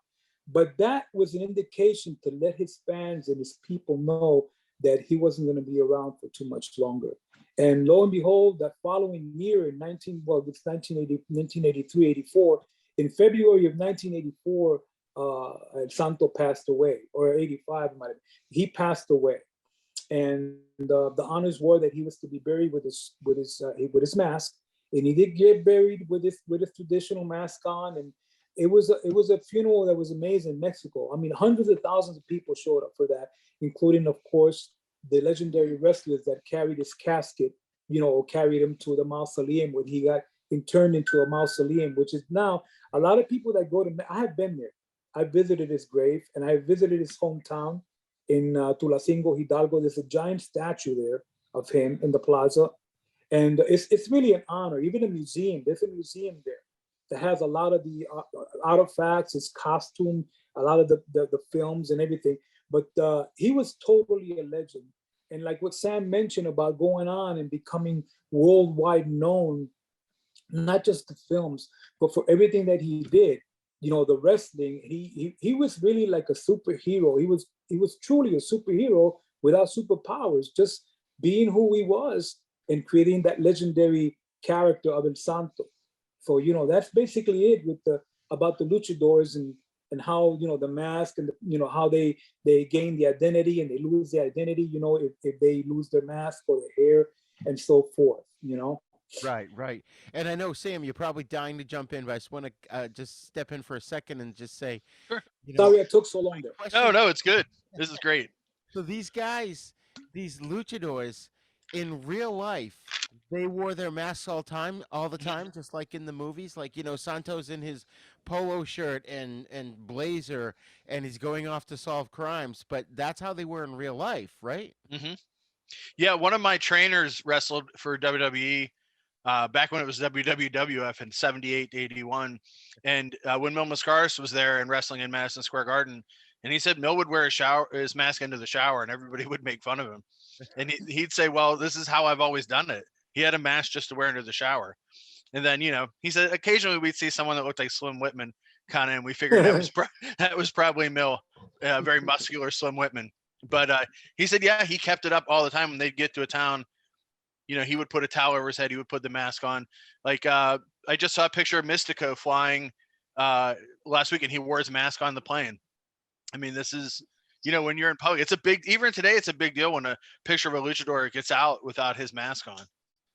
But that was an indication to let his fans and his people know that he wasn't going to be around for too much longer. And lo and behold, that following year in 1983, 84, in February of 1984, Santo passed away, or 85, he passed away. And the honors were that he was to be buried with his mask, and he did get buried with his traditional mask on. And it was a funeral that was amazing in Mexico. I mean, hundreds of thousands of people showed up for that, including, of course, the legendary wrestlers that carried his casket, or carried him to the mausoleum when he got interned into a mausoleum, which is now a lot of people that go to. I have been there. I visited his grave, and I visited his hometown in Tulancingo, Hidalgo. There's a giant statue there of him in the plaza, and it's really an honor. Even a museum. There's a museum there that has a lot of the artifacts, his costume, a lot of the films and everything. But he was totally a legend. And like what Sam mentioned about going on and becoming worldwide known, not just the films, but for everything that he did, the wrestling, he was really like a superhero. He was truly a superhero without superpowers, just being who he was and creating that legendary character of El Santo. So, that's basically it about the luchadors and how, the mask and, how they gain the identity and they lose the identity, if they lose their mask or their hair and so forth, Right. And I know, Sam, you're probably dying to jump in, but I just want to just step in for a second and just say, Sure. Sorry I took so long there. No, it's good. This is great. So these guys, these luchadors, in real life, they wore their masks all the time, just like in the movies. Like, Santo's in his polo shirt and blazer, and he's going off to solve crimes. But that's how they were in real life, right? Mm-hmm. Yeah, one of my trainers wrestled for WWE back when it was WWF in 78 to 81. And when Mil Mascaras was there and wrestling in Madison Square Garden, and he said Mil would wear his mask into the shower and everybody would make fun of him. And he'd say, well, this is how I've always done it. He had a mask just to wear into the shower. And then, he said occasionally we'd see someone that looked like Slim Whitman kind of, and we figured that was probably Mil, very muscular Slim Whitman. But he said, yeah, he kept it up all the time when they'd get to a town. He would put a towel over his head. He would put the mask on. Like I just saw a picture of Mystico flying last week, and he wore his mask on the plane. I mean, this is, when you're in public, even today, it's a big deal when a picture of a luchador gets out without his mask on.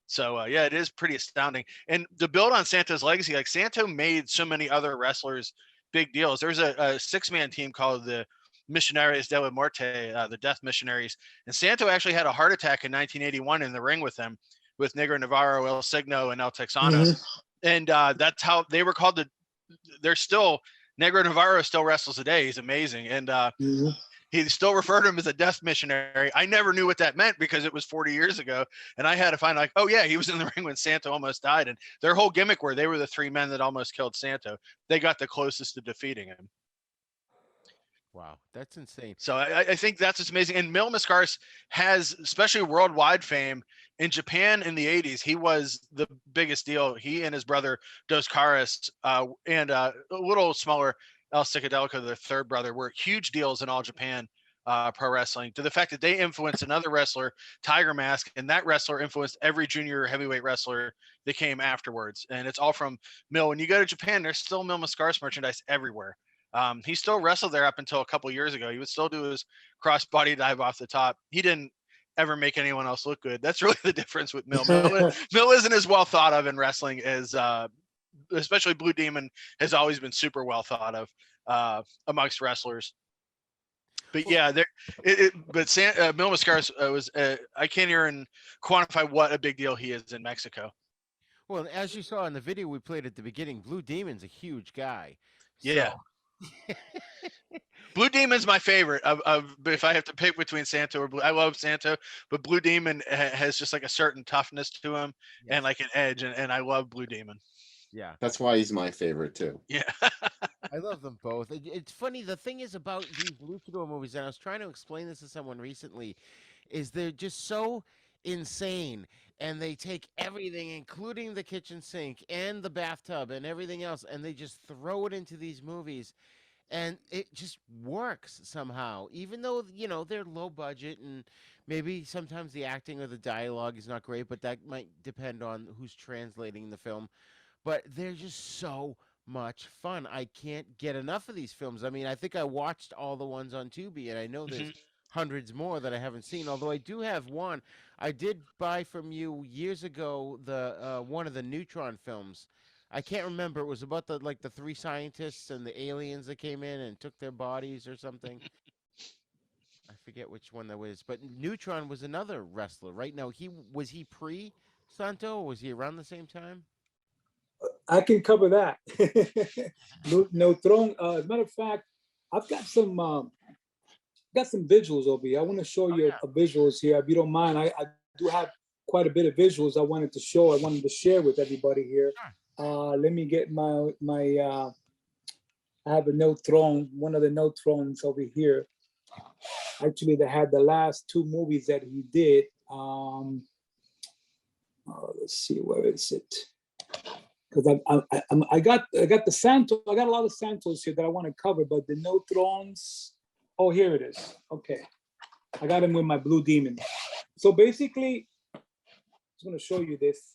So yeah, it is pretty astounding. And to build on Santo's legacy, like Santo made so many other wrestlers big deals. There's a 6-man team called the Missionaries de la Muerte, the Death Missionaries. And Santo actually had a heart attack in 1981 in the ring with them, with Negro Navarro, El Signo, and El Texano. Mm-hmm. And that's how they were called. They're still, Negro Navarro still wrestles today. He's amazing. And mm-hmm. He still referred to him as a death missionary. I never knew what that meant because it was 40 years ago. And I had to find oh yeah, he was in the ring when Santo almost died. And their whole gimmick were they were the 3 men that almost killed Santo. They got the closest to defeating him. Wow, that's insane. So I think that's what's amazing. And Mil Mascaras has, especially worldwide fame, in Japan in the 80s, he was the biggest deal. He and his brother Dos Caras and a little smaller El Psicodelico, their third brother, were huge deals in all Japan pro wrestling, to the fact that they influenced another wrestler, Tiger Mask, and that wrestler influenced every junior heavyweight wrestler that came afterwards. And it's all from Mil. When you go to Japan, there's still Mil Mascaras merchandise everywhere. He still wrestled there up until a couple years ago. He would still do his cross body dive off the top. He didn't ever make anyone else look good. That's really the difference with Mil. Mil isn't as well thought of in wrestling as especially Blue Demon has always been super well thought of amongst wrestlers. But yeah, Mil Mascaras was I can't even quantify what a big deal he is in Mexico. Well, as you saw in the video we played at the beginning, Blue Demon's a huge guy. Yeah. Blue Demon's my favorite of if I have to pick between Santo or Blue. I love Santo, but Blue Demon has just like a certain toughness to him, yes, and like an edge, and I love Blue Demon. Yeah, that's why he's my favorite too. Yeah. I love them both. It's funny, the thing is about these luchador movies, and I was trying to explain this to someone recently, is they're just so insane, and they take everything, including the kitchen sink and the bathtub and everything else, and they just throw it into these movies, and it just works somehow, even though they're low budget, and maybe sometimes the acting or the dialogue is not great, but that might depend on who's translating the film. But they're just so much fun. I can't get enough of these films. I mean, I think I watched all the ones on Tubi, and I know Mhm. there's hundreds more that I haven't seen. Although I do have one. I did buy from you years ago the one of the Neutron films. I can't remember. It was about the three scientists and the aliens that came in and took their bodies or something. I forget which one that was. But Neutron was another wrestler, right? Now he pre Santo, or was he around the same time? I can cover that. Neutron. As a matter of fact, I've got some visuals over here. I want to show Oh you yeah. a visuals here, if you don't mind. I do have quite a bit of visuals I wanted to show. I wanted to share with everybody here. Sure. Let me get my. I have a Neutron, one of the Neutrons over here. Actually, they had the last two movies that he did. Let's see, where is it? Because I got the Santos. I got a lot of Santos here that I want to cover, but the Neutrons. Oh, here it is. Okay, I got him with my Blue Demon. So basically, I'm just going to show you this.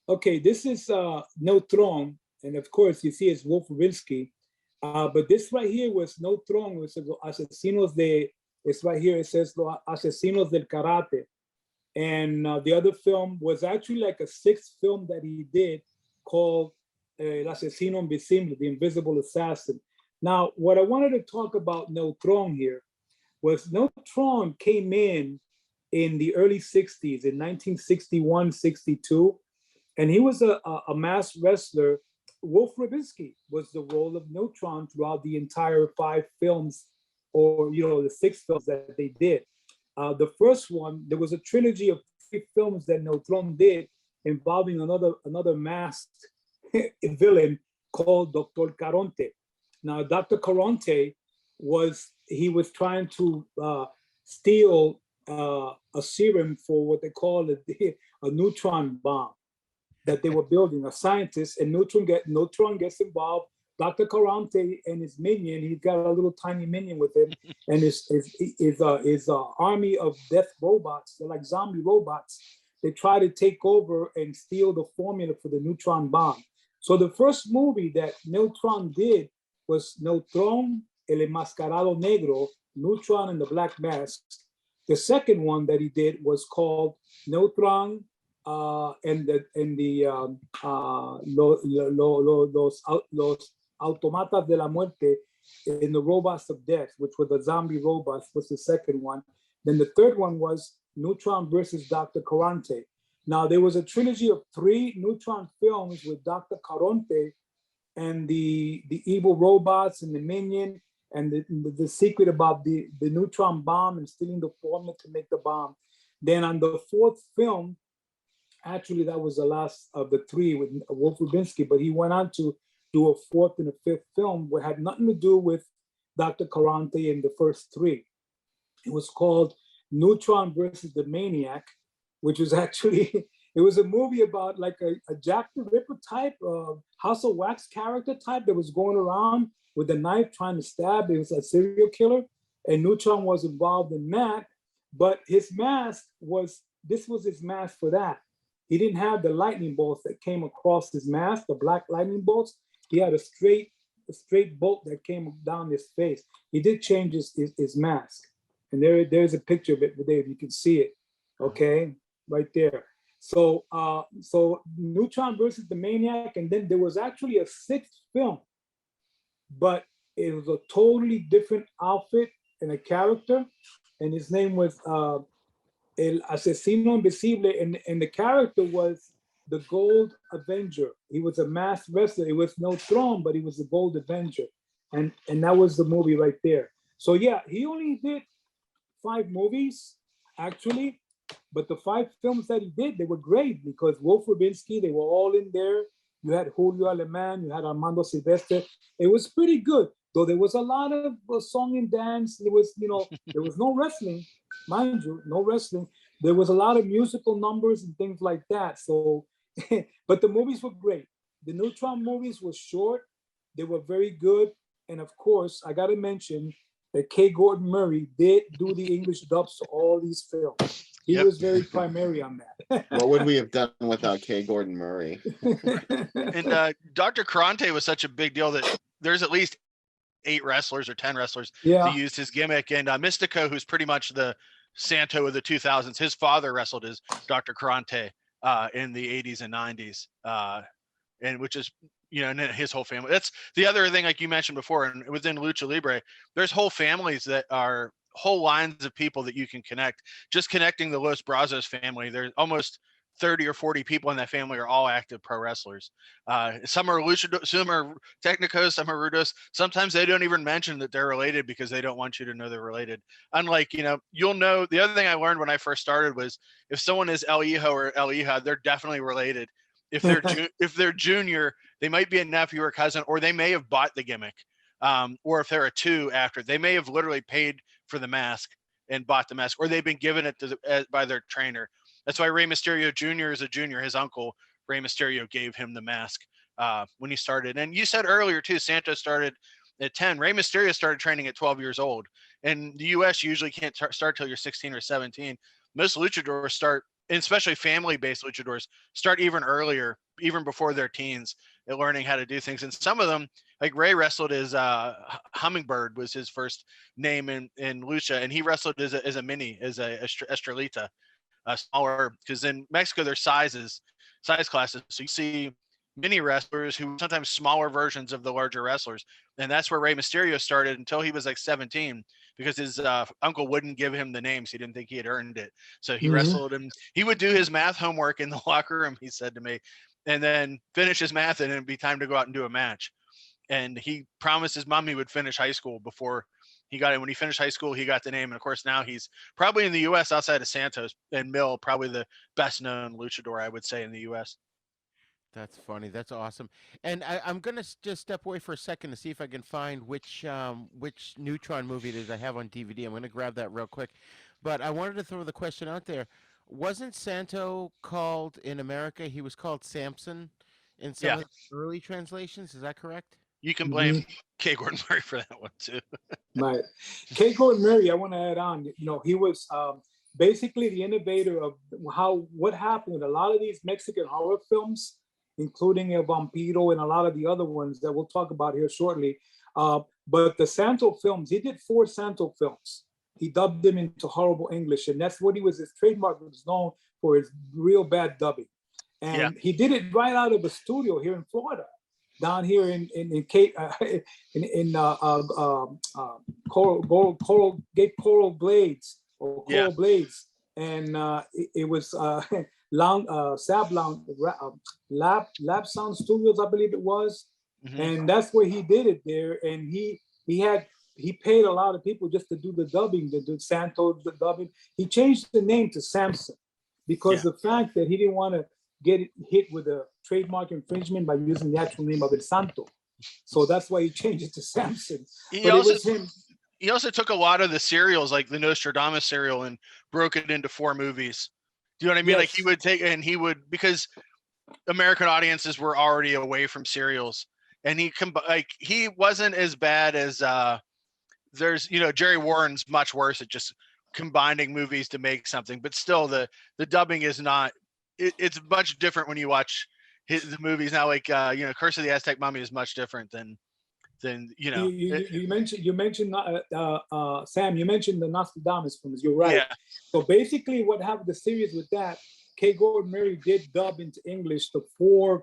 Okay, this is Neutron, and of course you see it's Wolf Rubinsky. But this right here was Neutron, was los asesinos de. It's right here. It says los asesinos del karate. And the other film was actually like a sixth film that he did called El Asesino Invisible, The Invisible Assassin. Now, what I wanted to talk about Neutron here was Neutron came in the early 60s, in 1961, 62, and he was a masked wrestler. Wolf Rubinsky was the role of Neutron throughout the entire five films, or the six films that they did. The first one, there was a trilogy of three films that Neutron did involving another masked villain called Dr. Caronte. Now, Dr. Caronte was trying to steal a serum for what they call a neutron bomb that they were building. A scientist, and Neutron gets involved. Dr. Caronte and his minion, he's got a little tiny minion with him, and his army of death robots. They're like zombie robots. They try to take over and steal the formula for the neutron bomb. So the first movie that Neutron did was Neutron El Enmascarado Negro, Neutron and the Black Mask. The second one that he did was called Neutron los Automatas de la Muerte, in the Robots of Death, which were the zombie robots, was the second one. Then the third one was Neutron versus Dr. Caronte. Now, there was a trilogy of three Neutron films with Dr. Caronte and the evil robots and the minion, and the secret about the neutron bomb and stealing the formula to make the bomb. Then on the fourth film, actually that was the last of the three with Wolf Rubinsky, but he went on to do a fourth and a fifth film that had nothing to do with Dr. Caronte in the first three. It was called Neutron versus the Maniac, which was actually, it was a movie about like a Jack the Ripper type, House of Wax character type that was going around with a knife trying to stab. It was a serial killer, and Neutron was involved in that. But his mask this was his mask for that. He didn't have the lightning bolts that came across his mask, the black lightning bolts. He had a straight bolt that came down his face. He did change his mask. And there's a picture of it there, if you can see it. Okay, right there. So Neutron versus the Maniac, and then there was actually a sixth film, but it was a totally different outfit and a character, and his name was El Asesino Invisible, and the character was the Gold Avenger. He was a masked wrestler. It was no throne, but he was the Gold Avenger, and that was the movie right there. So yeah, he only did 5 movies actually, but the 5 films that he did, they were great because Wolf Rubinsky, they were all in there. You had Julio Aleman, you had Armando Silvestre. It was pretty good. though there was a lot of song and dance. There was, there was no wrestling, mind you, no wrestling. There was a lot of musical numbers and things like that. So, but the movies were great. The Neutron movies were short. They were very good. And of course, I got to mention that K. Gordon Murray did do the English dubs to all these films. He was very primary on that. What would we have done without K. Gordon Murray? And Dr. Karate was such a big deal that there's at least 8 wrestlers or 10 wrestlers Yeah. that used his gimmick. And Mystico, who's pretty much the Santo of the 2000s, his father wrestled as Dr. Karate in the 80s and 90s, and which is, and his whole family. That's the other thing, like you mentioned before, and within Lucha Libre, there's whole families that are whole lines of people that you can connect. Just connecting the Los Brazos family, there's almost 30 or 40 people in that family are all active pro wrestlers. Some are luchador, some are technicos, some are rudos. Sometimes they don't even mention that they're related because they don't want you to know they're related. Unlike, you'll know, the other thing I learned when I first started was if someone is El Hijo or El Hija, they're definitely related. If they're junior, they might be a nephew or cousin, or they may have bought the gimmick. Or if they're a 2 after, they may have literally paid for the mask and bought the mask, or they've been given it by their trainer. That's why Rey Mysterio Jr. is a junior. His uncle, Rey Mysterio, gave him the mask when he started. And you said earlier, too, Santos started at 10. Rey Mysterio started training at 12 years old. In the U.S., you usually can't start till you're 16 or 17. Most luchadors start, and especially family-based luchadors, start even earlier, even before their teens, at learning how to do things. And some of them, like Ray wrestled as Hummingbird was his first name in lucha, and he wrestled as a mini, as a Estrelita, smaller, because in Mexico there's size classes. So you see mini wrestlers who sometimes smaller versions of the larger wrestlers, and that's where Rey Mysterio started until he was like 17, because his uncle wouldn't give him the names. He didn't think he had earned it. So he wrestled him. He would do his math homework in the locker room, he said to me, and then finish his math, and it'd be time to go out and do a match. And he promised his mom he would finish high school before he got it. When he finished high school, he got the name. And of course, now he's probably in the U.S. outside of Santos and Mill, probably the best known luchador, I would say, in the U.S. That's funny. That's awesome. And I'm gonna just step away for a second to see if I can find which Neutron movie it is I have on DVD. I'm gonna grab that real quick. But I wanted to throw the question out there. Wasn't Santo called in America? He was called Samson in some of the early translations. Is that correct? You can blame K. Gordon Murray for that one too. Right. K. Gordon Murray, I want to add on, he was basically the innovator of what happened with a lot of these Mexican horror films, including El Vampiro and a lot of the other ones that we'll talk about here shortly. But the Santo films, he did 4 Santo films. He dubbed them into horrible English, and that's what his trademark was known for, his real bad dubbing. And he did it right out of a studio here in Florida, down here in Coral Glades or Coral Blades, and it was Lab Sound Studios, I believe it was, and that's where he did it there. And he paid a lot of people just to do the dubbing, to do Santo the dubbing. He changed the name to Samson because the fact that he didn't want to get hit with a trademark infringement by using the actual name of El Santo. So that's why he changed it to Samson. It was him. He also took a lot of the serials, like the Nostradamus serial, and broke it into 4 movies. Do you know what I mean? Yes. Like he would take, and he would, because American audiences were already away from serials, and he wasn't as bad as there's, Jerry Warren's much worse at just combining movies to make something, but still the dubbing is not, it's much different when you watch the movies now. Like Curse of the Aztec Mummy is much different than You mentioned Sam. You mentioned the Nostradamus films. You're right. Yeah. So basically, what happened the series with that, K. Gordon Murray did dub into English the 4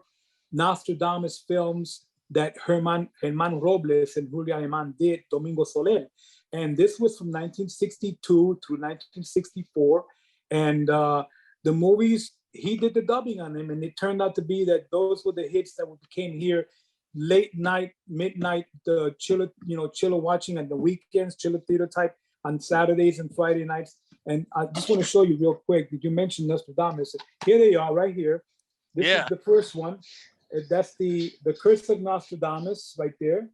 Nostradamus films that Herman Robles and Julio Aleman did, Domingo Soler, and this was from 1962 through 1964, and the movies, he did the dubbing on them, and it turned out to be that those were the hits that became here late night, midnight, chiller watching at the weekends, chiller theater type on Saturdays and Friday nights. And I just want to show you real quick. Did you mention Nostradamus? Here they are, right here. This is the first one. That's the Curse of Nostradamus right there.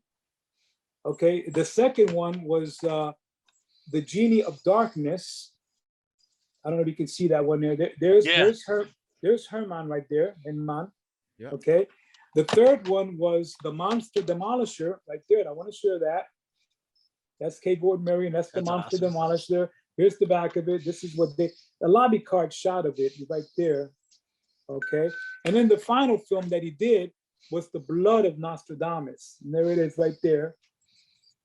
Okay, the second one was the Genie of Darkness. I don't know if you can see that one there. There's Herman right there, Herman. Yeah. Okay. The third one was the Monster Demolisher right there. I want to share that. That's K. Gordon Murray, and that's the Monster awesome. Demolisher. Here's the back of it. This is what a lobby card shot of it right there. Okay. And then the final film that he did was The Blood of Nostradamus. And there it is right there.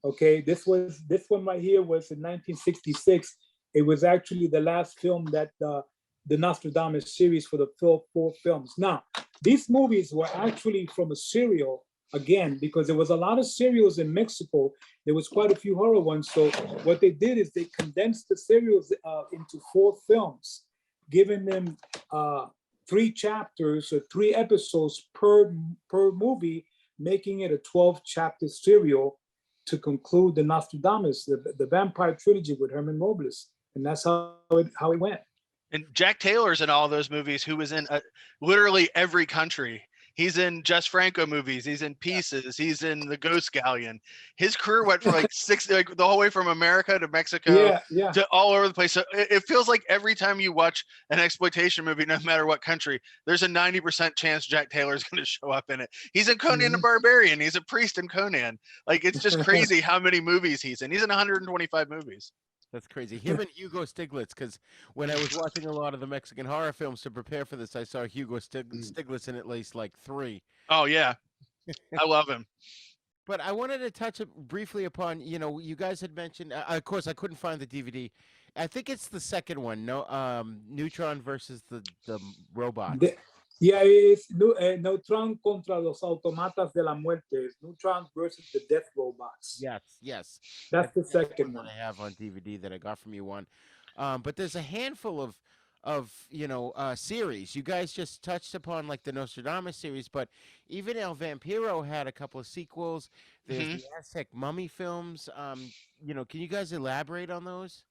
Okay. This one right here was in 1966. It was actually the last film that the Nostradamus series for the 4 films. Now, these movies were actually from a serial, again, because there was a lot of serials in Mexico. There was quite a few horror ones. So what they did is they condensed the serials into 4 films, giving them 3 chapters or 3 episodes per movie, making it a 12-chapter serial to conclude the Nostradamus, the vampire trilogy with Herman Robles. And that's how it went. And Jack Taylor's in all those movies, who was in literally every country. He's in Jess Franco movies. He's in Pieces. He's in The Ghost Galleon. His career went for like the whole way from America to Mexico to all over the place. So it feels like every time you watch an exploitation movie, no matter what country, there's a 90% chance Jack Taylor's going to show up in it. He's in Conan the Barbarian. He's a priest in Conan. Like, it's just crazy how many movies he's in. He's in 125 movies. That's crazy. Him and Hugo Stiglitz, because when I was watching a lot of the Mexican horror films to prepare for this, I saw Hugo Stiglitz in at least like 3. Oh, yeah. I love him. But I wanted to touch briefly upon, you guys had mentioned, of course, I couldn't find the DVD. I think it's the second one, Neutron versus the robots. It's Neutron contra los automatas de la muerte. It's Neutron versus the death robots. Yes. That's the second one that I have on DVD that I got from you one. But there's a handful of series. You guys just touched upon like the Nostradamus series, but even El Vampiro had a couple of sequels. There's the Aztec mummy films. Can you guys elaborate on those?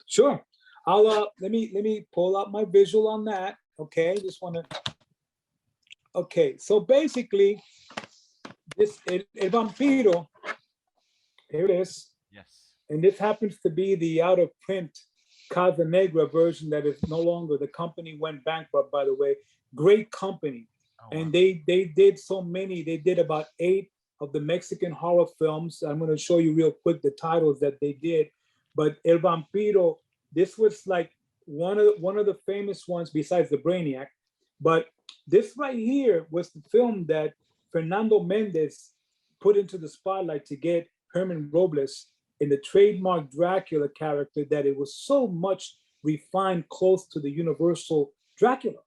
Sure. I'll let me pull up my visual on that. Okay, just want to. Okay, so basically, this El Vampiro. Here it is. Yes. And this happens to be the out of print Casa Negra version that is no longer. The company went bankrupt, by the way. Great company. Oh, wow. And they did so many. They did about 8 of the Mexican horror films. I'm going to show you real quick the titles that they did. But El Vampiro, this was like one of the famous ones besides the Brainiac. But this right here was the film that Fernando Mendez put into the spotlight to get Herman Robles in the trademark Dracula character, that it was so much refined, close to the Universal Dracula.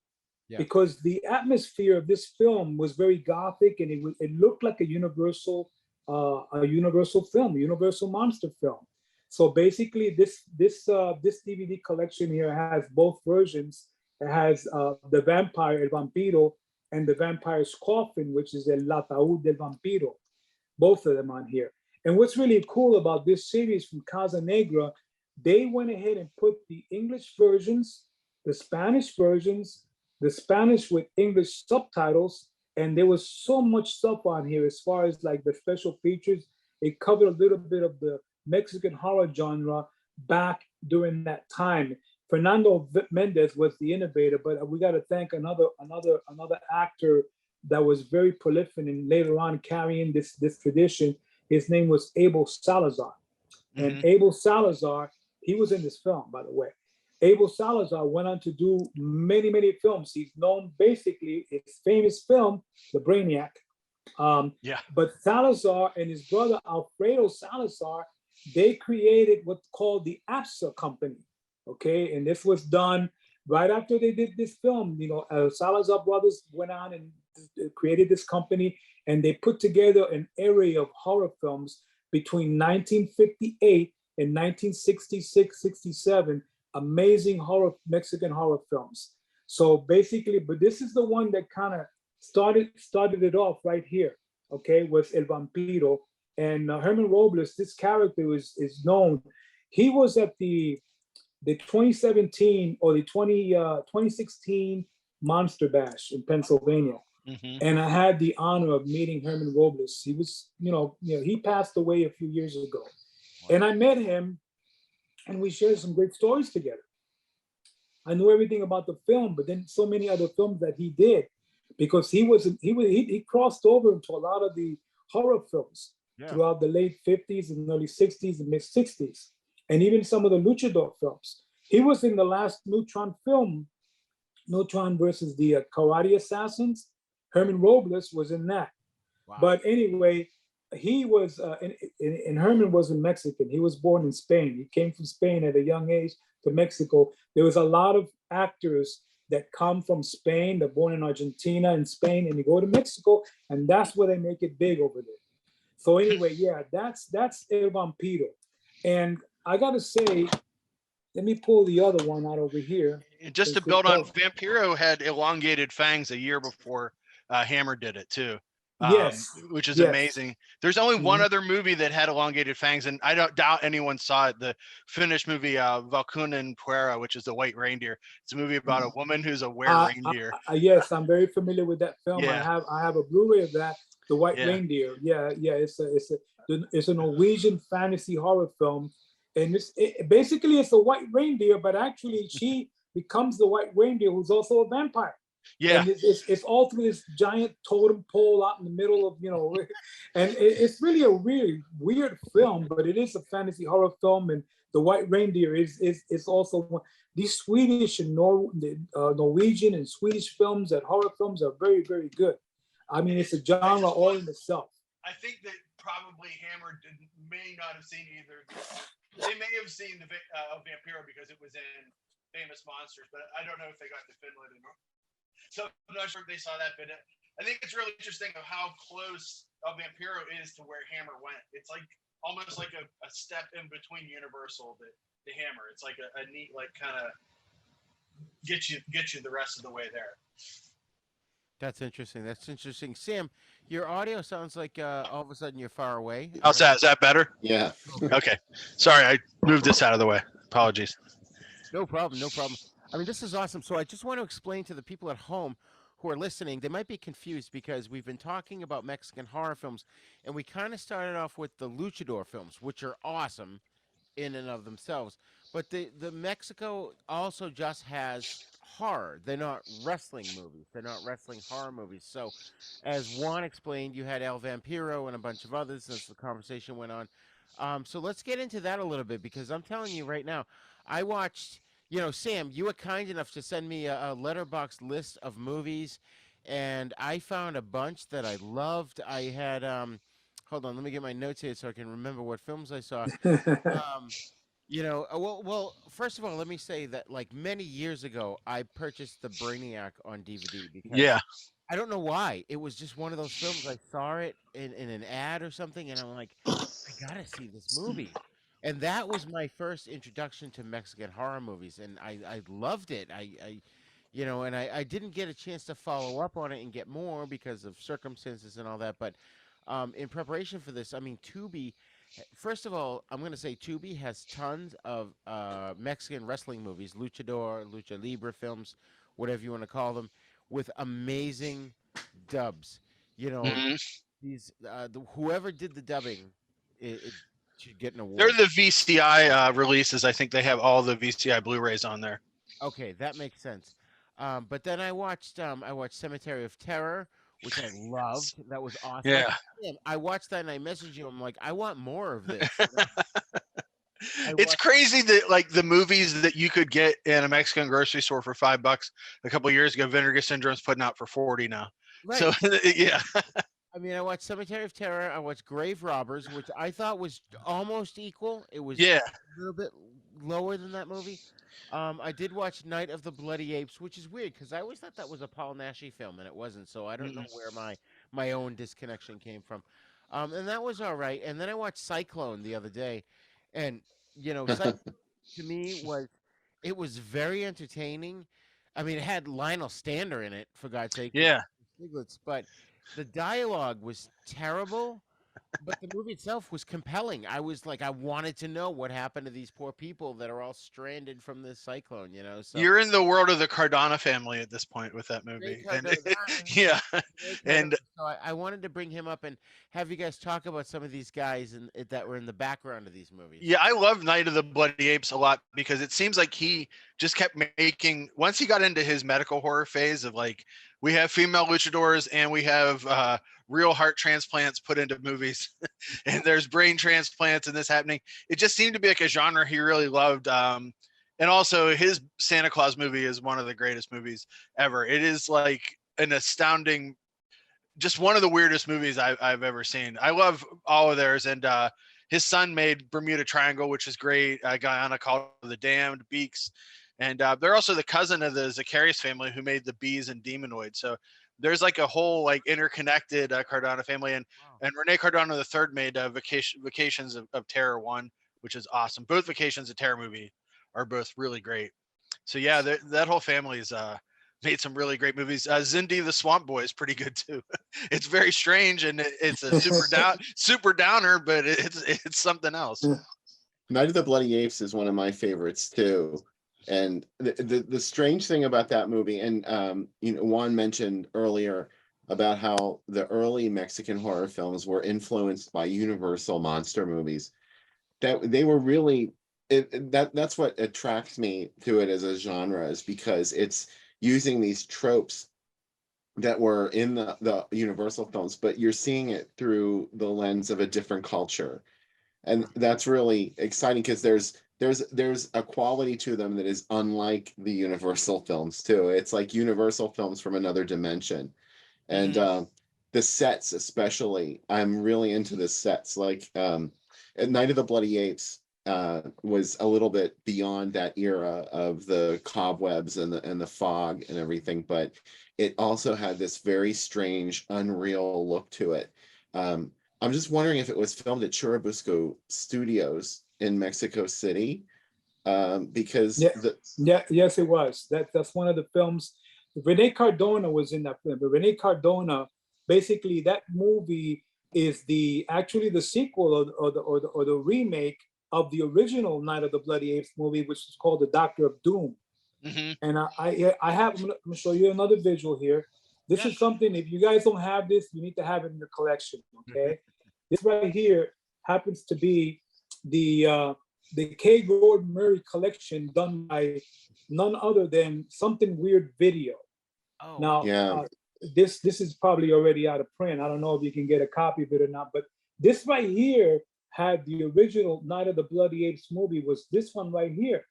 Yeah. Because the atmosphere of this film was very gothic, and it looked like a Universal film, a Universal monster film. So basically, this DVD collection here has both versions. It has the vampire, El Vampiro, and the vampire's coffin, which is El Ataúd del Vampiro. Both of them on here. And what's really cool about this series from Casa Negra, they went ahead and put the English versions, the Spanish versions, the Spanish with English subtitles, and there was so much stuff on here as far as like the special features. It covered a little bit of the Mexican horror genre back during that time. Fernando Mendez was the innovator, but we got to thank another actor that was very prolific and later on carrying this tradition. His name was Abel Salazar. And Abel Salazar, he was in this film, by the way. Abel Salazar went on to do many, many films. He's known basically his famous film, The Brainiac. But Salazar and his brother Alfredo Salazar, they created what's called the APSA company. Okay, and this was done right after they did this film. Salazar brothers went on and created this company, and they put together an array of horror films between 1958 and 1966, 67. Amazing Mexican horror films. So basically, but this is the one that kind of started it off right here. Okay, was El Vampiro. And Herman Robles, this character is known. He was at the 2017 or the 2016 Monster Bash in Pennsylvania. Hmm. and I had the honor of meeting Herman Robles. He was, he passed away a few years ago, and I met him, and we shared some great stories together. I knew everything about the film, but then so many other films that he did, because he crossed over into a lot of the horror films Yeah. throughout the late 50s and early 60s and mid 60s, and even some of the Luchador films. He was in the last Neutron film, Neutron versus the Karate Assassins. Herman Robles was in that. Wow. But anyway, he was, and Herman wasn't Mexican. He was born in Spain. He came from Spain at a young age to Mexico. There was a lot of actors that come from Spain, they're born in Argentina and Spain, and they go to Mexico, and that's where they make it big over there. So anyway, yeah, that's El Vampiro. And I gotta say, let me pull the other one out over here. Just to build on, Vampiro had elongated fangs a year before Hammer did it too. Yes. Which is Yes. amazing. There's only one Mhm. other movie that had elongated fangs, and I don't doubt anyone saw it. The Finnish movie Valkoinen Puera, which is the White Reindeer. It's a movie about a woman who's a reindeer. Yes, I'm very familiar with that film. Yeah. I have a Blu-ray of that, The White Yeah. Reindeer. Yeah, yeah. It's a Norwegian fantasy horror film, and basically it's a white reindeer, but actually she becomes the white reindeer who's also a vampire. Yeah. And it's all through this giant totem pole out in the middle of, and it's really a really weird film, but it is a fantasy horror film. And The White Reindeer is also one. These Swedish and Norwegian and Swedish films and horror films are very, very good. I mean, it's a genre all in itself. I think that probably Hammer may not have seen either. They may have seen the Vampiro because it was in Famous Monsters, but I don't know if they got to Finland or. So I'm not sure if they saw that, but I think it's really interesting of how close El Vampiro is to where Hammer went. It's like almost like a step in between Universal to Hammer. It's like a neat, like, kind of get you the rest of the way there. That's interesting. That's interesting. Sam, your audio sounds like all of a sudden you're far away. How's that? Is that better? Yeah. Okay. Sorry, I moved this out of the way. Apologies. No problem. No problem. I mean, this is awesome. So I just want to explain to the people at home who are listening, they might be confused because we've been talking about Mexican horror films, and we kind of started off with the Luchador films, which are awesome in and of themselves. But the Mexico also just has horror. They're not wrestling movies. They're not wrestling horror movies. So, as Juan explained, you had El Vampiro and a bunch of others as the conversation went on. So let's get into that a little bit because I'm telling you right now, I watched. Sam, you were kind enough to send me a letterbox list of movies, and I found a bunch that I loved. I had hold on, let me get my notes here so I can remember what films I saw. Well, first of all, let me say that like many years ago, I purchased the Brainiac on DVD because I don't know why. It was just one of those films. I saw it in an ad or something, and I'm like, I gotta see this movie. And that was my first introduction to Mexican horror movies, and I loved it. I didn't get a chance to follow up on it and get more because of circumstances and all that. But in preparation for this, I mean, Tubi. First of all, I'm going to say Tubi has tons of Mexican wrestling movies, luchador, lucha libre films, whatever you want to call them, with amazing dubs. These whoever did the dubbing, it should get an award. They're the VCI releases. I think they have all the VCI Blu-rays on there. Okay, that makes sense. But then I watched Cemetery of Terror, which I loved. That was awesome. Yeah. I watched that and I messaged you. I'm like, I want more of this. It's crazy that like the movies that you could get in a Mexican grocery store for $5 a couple of years ago, Vinegar Syndrome's putting out for 40 now. Right. So yeah. I mean, I watched Cemetery of Terror. I watched Grave Robbers, which I thought was almost equal. It was a little bit lower than that movie. I did watch Night of the Bloody Apes, which is weird because I always thought that was a Paul Naschy film, and it wasn't. So I don't know where my own disconnection came from. And that was all right. And then I watched Cyclone the other day, and Cyclone to me was very entertaining. I mean, it had Lionel Stander in it, for God's sake. Yeah. But the dialogue was terrible. But the movie itself was compelling. I was like, I wanted to know what happened to these poor people that are all stranded from this cyclone. So You're in the world of the Cardona family at this point with that Ray movie, and Cardona, yeah, Ray Cardona. and So I wanted to bring him up and have you guys talk about some of these guys that were in the background of these movies. yeah, I love Night of the Bloody Apes a lot because it seems like he just kept making. Once he got into his medical horror phase of like, we have female luchadors and we have real heart transplants put into movies, and there's brain transplants and this happening. It just seemed to be like a genre he really loved. And also, his Santa Claus movie is one of the greatest movies ever. It is like an astounding, just one of the weirdest movies I've ever seen. I love all of theirs, and his son made Bermuda Triangle, which is great. Guyana called The Damned, Beaks, and they're also the cousin of the Zacharias family who made the Bees and Demonoid. So there's like a whole like interconnected Cardona family, and Wow. and Rene Cardona the third made Vacations of Terror 1, which is awesome. Both Vacations of Terror movie are both really great. So yeah, that whole family's made some really great movies. Zindi the Swamp Boy is pretty good too. It's very strange and it's a super downer, but it's something else. Night of the Bloody Apes is one of my favorites too. And the strange thing about that movie, and Juan mentioned earlier about how the early Mexican horror films were influenced by Universal monster movies. That they were really that's what attracts me to it as a genre, is because it's using these tropes that were in the Universal films, but you're seeing it through the lens of a different culture. And that's really exciting because there's a quality to them that is unlike the Universal films too. It's like Universal films from another dimension. And the sets especially, I'm really into the sets. Like at Night of the Bloody Apes was a little bit beyond that era of the cobwebs and the fog and everything, but it also had this very strange, unreal look to it. I'm just wondering if it was filmed at Churubusco Studios in Mexico City, because yes, it was. That's one of the films. Rene Cardona was in that film. But Rene Cardona, basically, that movie is actually the sequel or the remake of the original Night of the Bloody Apes movie, which is called The Doctor of Doom. Mm-hmm. And I have, I'm gonna show you another visual here. This is something, if you guys don't have this, you need to have it in your collection, okay? This right here happens to be the K. Gordon Murray collection done by none other than Something Weird Video. Oh, now, yeah. This is probably already out of print. I don't know if you can get a copy of it or not, but this right here had the original Night of the Bloody Apes movie, was this one right here,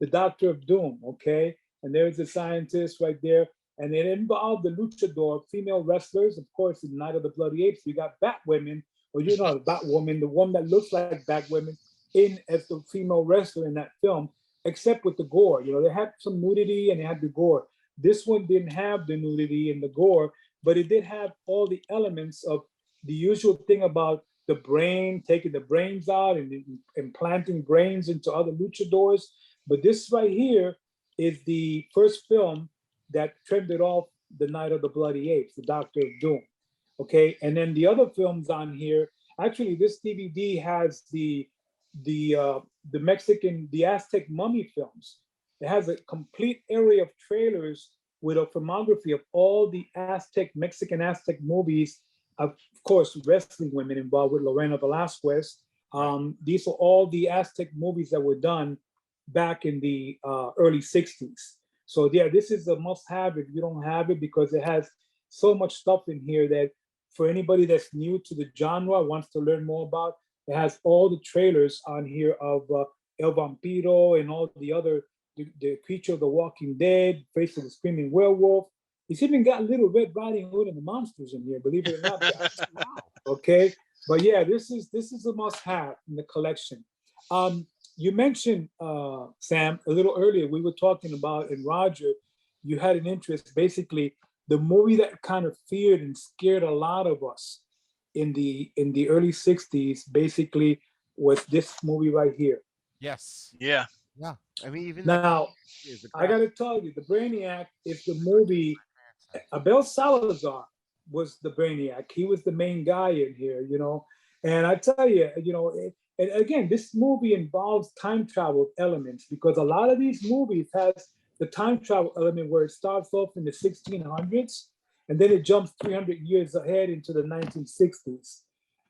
The Doctor of Doom, okay? And there's the scientist right there. And it involved the luchador, female wrestlers. Of course, in Night of the Bloody Apes, we got Batwomen, or the Batwoman, the one that looks like Batwomen, in as the female wrestler in that film, except with the gore. They had some nudity and they had the gore. This one didn't have the nudity and the gore, but it did have all the elements of the usual thing about the brain, taking the brains out and implanting brains into other luchadors. But this right here is the first film that trended off the Night of the Bloody Apes, The Doctor of Doom. Okay, and then the other films on here, actually this DVD has the Aztec mummy films. It has a complete area of trailers with a filmography of all the Mexican Aztec movies. Of course, wrestling women involved with Lorena Velasquez. These are all the Aztec movies that were done back in the early 60s. So yeah, this is a must-have if you don't have it, because it has so much stuff in here that for anybody that's new to the genre, wants to learn more about, it has all the trailers on here of El Vampiro and all the other, the Creature of the Walking Dead, Face of the Screaming Werewolf. It's even got Little Red Riding Hood and the Monsters in here, believe it or not. wow. Okay, but yeah, this is a must-have in the collection. You mentioned, Sam, a little earlier, we were talking about, and Roger, you had an interest, basically, the movie that kind of feared and scared a lot of us in the early 60s, basically, was this movie right here. Yes. Yeah. Yeah. I mean, even now, I got to tell you, the Brainiac is the movie. Abel Salazar was the Brainiac. He was the main guy in here, And I tell you, and again, this movie involves time travel elements because a lot of these movies has the time travel element where it starts off in the 1600s and then it jumps 300 years ahead into the 1960s.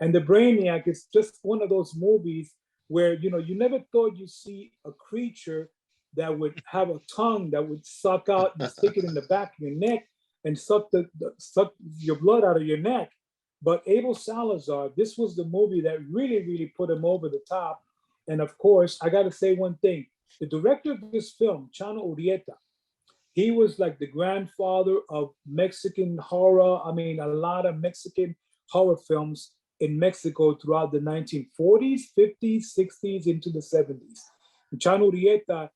And The Brainiac is just one of those movies where you never thought you'd see a creature that would have a tongue that would suck out and stick it in the back of your neck and suck your blood out of your neck. But Abel Salazar, this was the movie that really, really put him over the top. And of course, I got to say one thing. The director of this film, Chano Urieta, he was like the grandfather of Mexican horror. I mean, a lot of Mexican horror films in Mexico throughout the 1940s, 50s, 60s, into the 70s. And Chano Urieta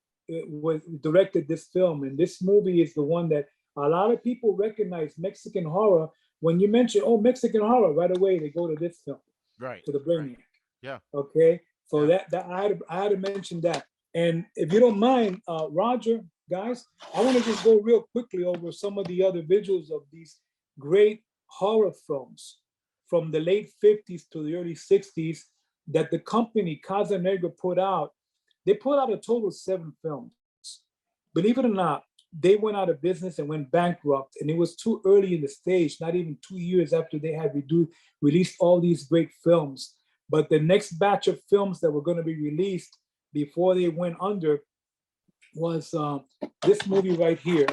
directed this film. And this movie is the one that a lot of people recognize Mexican horror. When you mention, Mexican horror, right away they go to this film, Right. to The Brainiac. Right. Yeah. Okay. So Yeah. that I had to mention that. And if you don't mind, Roger, guys, I want to just go real quickly over some of the other visuals of these great horror films from the late 50s to the early 60s that the company Casa Negra put out. They put out a total of 7 films. Believe it or not, they went out of business and went bankrupt, and it was too early in the stage, not even 2 years after they had released all these great films. But the next batch of films that were going to be released before they went under was this movie right here,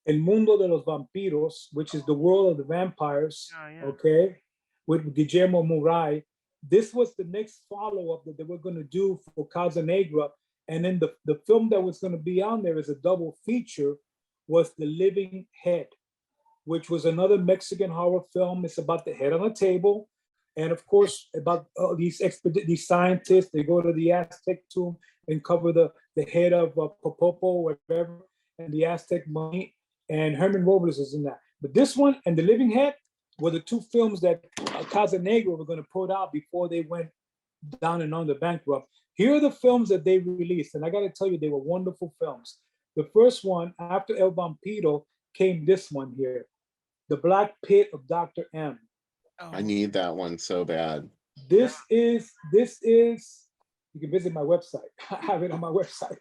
El Mundo de los Vampiros, which is the world of the vampires, okay, with Guillermo Muray. This was the next follow-up that they were going to do for Casa Negra. And then the film that was going to be on there as a double feature was The Living Head, which was another Mexican horror film. It's about the head on a table. And of course, about these scientists, they go to the Aztec tomb and cover the head of Popopo, whatever, and the Aztec mummy. And Herman Robles is in that. But this one and The Living Head were the 2 films that Casa Negra were going to put out before they went down and under bankrupt. Here are the films that they released, and I got to tell you, they were wonderful films. The first one, after El Vampiro, came this one here, The Black Pit of Dr. M. I need that one so bad. This is, you can visit my website. I have it on my website.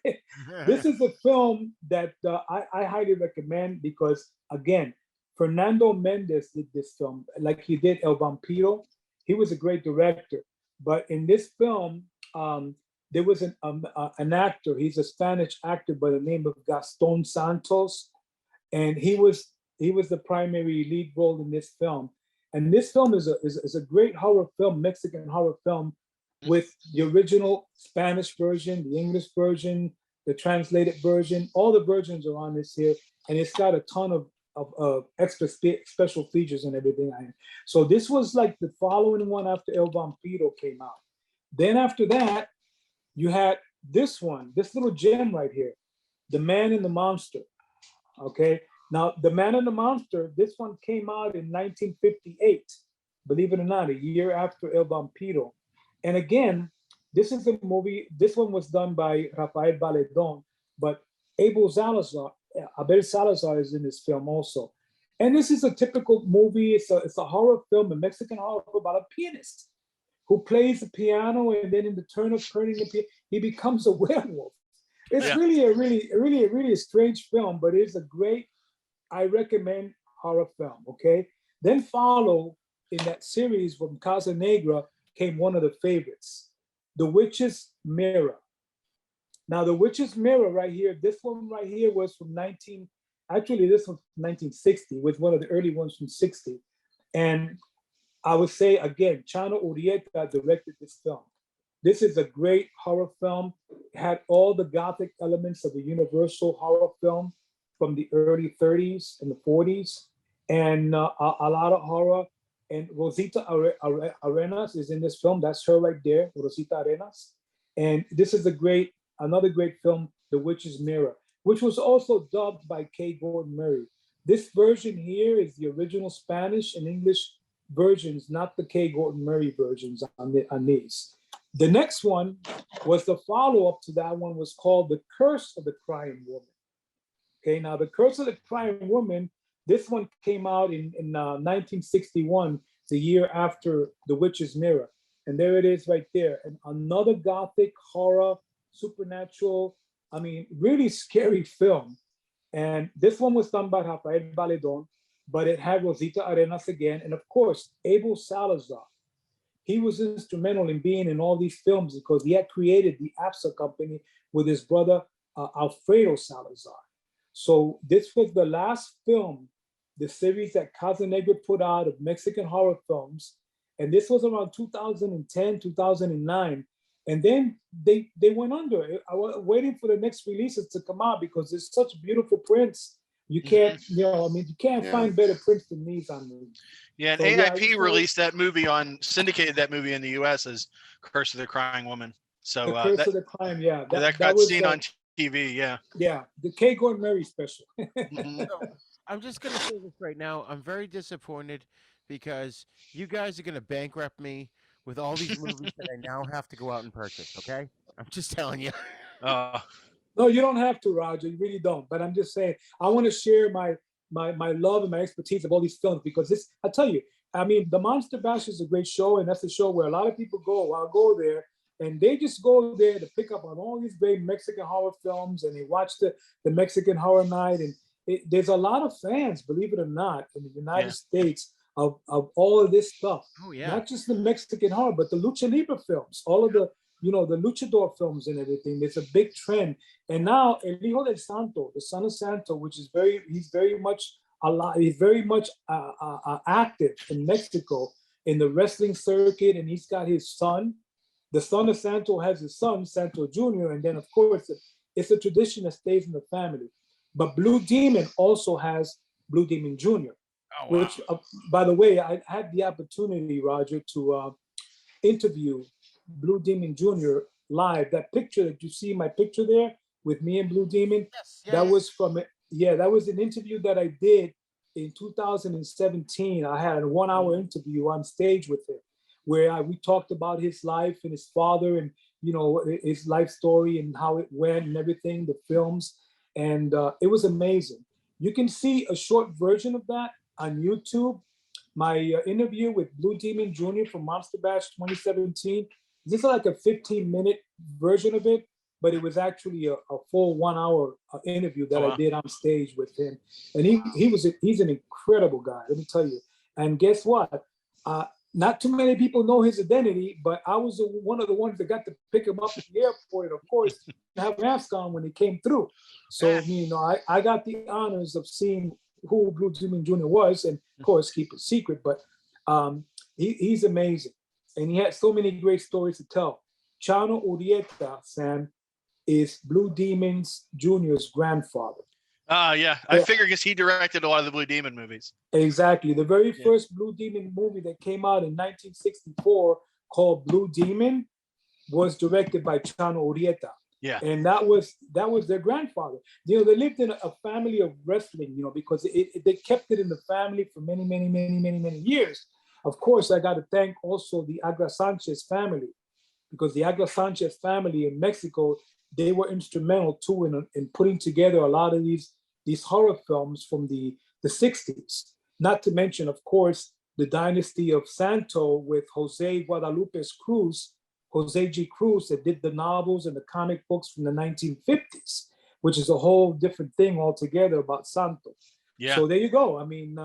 This is a film that I highly recommend because, again, Fernando Mendes did this film, like he did El Vampiro. He was a great director. But in this film, there was an actor. He's a Spanish actor by the name of Gaston Santos, and he was the primary lead role in this film. And this film is a great horror film, Mexican horror film, with the original Spanish version, the English version, the translated version. All the versions are on this here, and it's got a ton of extra special features and everything. So this was like the following one after El Vampiro came out. Then after that, you had this one, this little gem right here, The Man and the Monster. Okay, now The Man and the Monster, this one came out in 1958, believe it or not, a year after El Vampiro. And again, this is a movie, this one was done by Rafael Valedon, but Abel Salazar is in this film also. And this is a typical movie, it's a horror film, a Mexican horror film about a pianist who plays the piano, and then in the turn of turning the piano, he becomes a werewolf. It's really a strange film, but it's a great, I recommend, horror film, okay? Then follow in that series from Casa Negra came one of the favorites, The Witch's Mirror. Now, The Witch's Mirror right here, this one right here was from this was 1960, was one of the early ones from 60. And I would say, again, Chano Urieta directed this film. This is a great horror film. It had all the Gothic elements of a universal horror film from the early 30s and the 40s, and a lot of horror. And Rosita Arenas is in this film. That's her right there, Rosita Arenas. And this is another great film, The Witch's Mirror, which was also dubbed by K. Gordon Murray. This version here is the original Spanish and English versions, not the K. Gordon Murray versions on these. The next one was the follow-up to that one, was called The Curse of the Crying Woman. Okay, now The Curse of the Crying Woman, this one came out in 1961, the year after The Witch's Mirror. And there it is right there. And another gothic horror, supernatural, I mean, really scary film. And this one was done by Rafael Valedon, but it had Rosita Arenas again. And of course, Abel Salazar. He was instrumental in being in all these films because he had created the APSA company with his brother, Alfredo Salazar. So this was the last film, the series that Casanegra put out of Mexican horror films. And this was around 2010, 2009. And then they went under. I was waiting for the next releases to come out because there's such beautiful prints. You can't, you know, I mean, you can't find better prints than these on movies. Yeah, and So, AIP released that movie syndicated that movie in the US as Curse of the Crying Woman. So The Curse of the Crime, yeah. that got was, seen on TV, yeah. Yeah, the K. Gordon Murray special. Mhm. So, I'm just gonna say this right now. I'm very disappointed because you guys are gonna bankrupt me with all these movies that I now have to go out and purchase. Okay, I'm just telling you. No, you don't have to, Roger. You really don't. But I'm just saying, I want to share my love and my expertise of all these films because this, I tell you, I mean, the Monster Bash is a great show, and that's a show where a lot of people go. I'll go there, and they just go there to pick up on all these great Mexican horror films, and they watch the Mexican Horror Night, and there's a lot of fans, believe it or not, in the United States of all of this stuff. Oh yeah. Not just the Mexican horror, but the Lucha Libre films, all of the, you know, the Luchador films and everything. There's a big trend. And now El Hijo del Santo, the son of Santo, which is he's very much alive. He's very much active in Mexico in the wrestling circuit. And he's got his son. The son of Santo has his son, Santo Jr. And then, of course, it's a tradition that stays in the family. But Blue Demon also has Blue Demon Jr., which, by the way, I had the opportunity, Roger, to interview Blue Demon Jr. live. That picture that you see, my picture there with me and Blue Demon, that was from, that was an interview that I did in 2017. I had a 1-hour interview on stage with him where we talked about his life and his father and, you know, his life story and how it went and everything, the films. And it was amazing. You can see a short version of that on YouTube. My interview with Blue Demon Jr. from Monster Bash 2017. This is like a 15-minute version of it, but it was actually a full 1-hour interview that I did on stage with him. And he's an incredible guy, let me tell you. And guess what? Not too many people know his identity, but I was one of the ones that got to pick him up at the airport, and of course, have a mask on when he came through. So, you know, I got the honors of seeing who Blue Demon Jr. was, and of course, keep it secret, but he's amazing. And he had so many great stories to tell. Chano Urieta, Sam, is Blue Demon Jr.'s grandfather. Yeah, I figure because he directed a lot of the Blue Demon movies. Exactly. The very first Blue Demon movie that came out in 1964 called Blue Demon was directed by Chano Urieta. Yeah. And that was their grandfather. You know, they lived in a family of wrestling, you know, because they kept it in the family for many, many, many, many, many years. Of course, I got to thank also the Agra Sanchez family, because the Agra Sanchez family in Mexico, they were instrumental too in putting together a lot of these horror films from the 60s. Not to mention, of course, the dynasty of Santo with Jose G. Cruz, that did the novels and the comic books from the 1950s, which is a whole different thing altogether about Santo. Yeah. So there you go. I mean,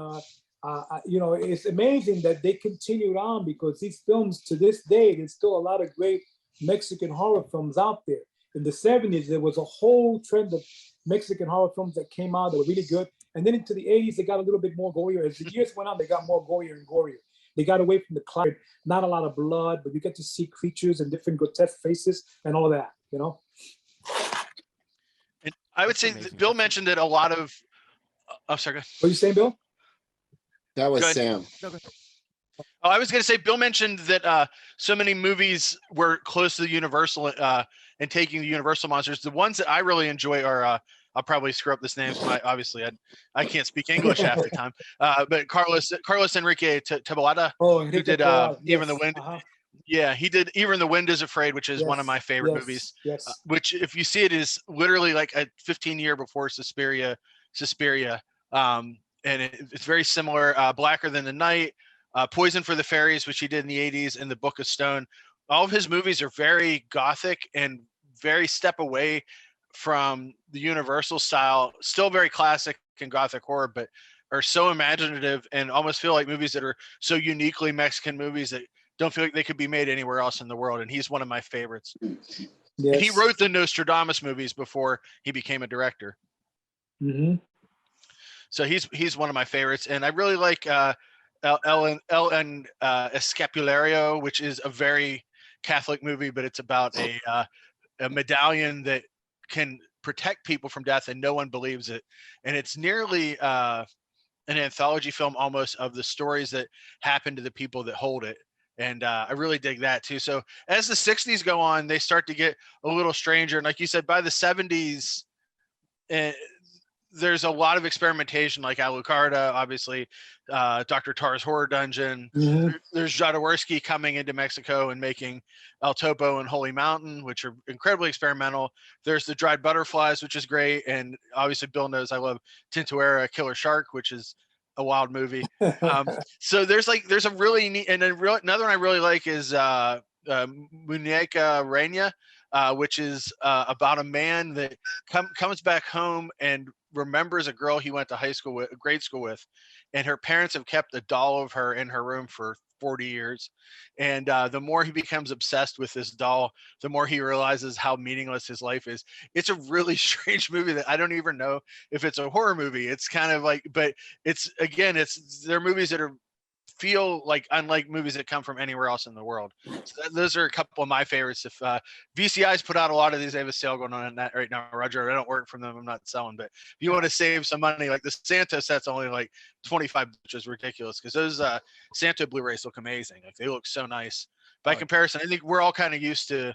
you know, it's amazing that they continued on, because these films to this day, there's still a lot of great Mexican horror films out there. In the 70s, there was a whole trend of Mexican horror films that came out that were really good. And then into the 80s, they got a little bit more gorier. As the years went on, they got more gorier and gorier. They got away from the cloud, not a lot of blood, but you get to see creatures and different grotesque faces and all that, you know? And I would say that Bill mentioned that a lot of, sorry, go ahead. What are you saying, Bill? That was Sam. Oh, I was going to say, Bill mentioned that so many movies were close to the Universal and taking the Universal monsters. The ones that I really enjoy are, I'll probably screw up this name. Obviously, I can't speak English half the time. But Carlos Enrique Taboada, who did Even the Wind. Yeah, he did Even the Wind is Afraid, which is one of my favorite movies. Yes. Which, if you see it, is literally like a 15-year before Suspiria. And it's very similar. Blacker Than the Night. Poison for the Fairies, which he did in the 80s, and The Book of Stone. All of his movies are very gothic and very step away from the Universal style, still very classic and gothic horror, but are so imaginative and almost feel like movies that are so uniquely Mexican movies that don't feel like they could be made anywhere else in the world. And he's one of my favorites. Yes. And he wrote the Nostradamus movies before he became a director. Mm-hmm. So he's one of my favorites. And I really like El Escapulario, which is a very Catholic movie, but it's about a medallion that can protect people from death and no one believes it. And it's nearly an anthology film almost of the stories that happen to the people that hold it. And I really dig that too. So as the 60s go on, they start to get a little stranger. And like you said, by the 70s, there's a lot of experimentation, like Alucarda, obviously, Dr. Tar's Horror Dungeon. Mm-hmm. There's Jodorowsky coming into Mexico and making El Topo and Holy Mountain, which are incredibly experimental. There's The Dried Butterflies, which is great. And obviously Bill knows I love Tintuera, Killer Shark, which is a wild movie. So there's a really neat, and another one I really like is Muñeca Reina, which is about a man that comes back home and remembers a girl he went to grade school with, and her parents have kept a doll of her in her room for 40 years. And the more he becomes obsessed with this doll, the more he realizes how meaningless his life is. It's a really strange movie that I don't even know if it's a horror movie. It's kind of like, but they're movies that feel like unlike movies that come from anywhere else in the world. So those are a couple of my favorites. If VCI's put out a lot of these, they have a sale going on that right now, Roger. I don't work from them, I'm not selling, but if you want to save some money, like the Santa set's only like 25, which is ridiculous, because those Santa Blu-rays look amazing. Like they look so nice. By comparison, I think we're all kind of used to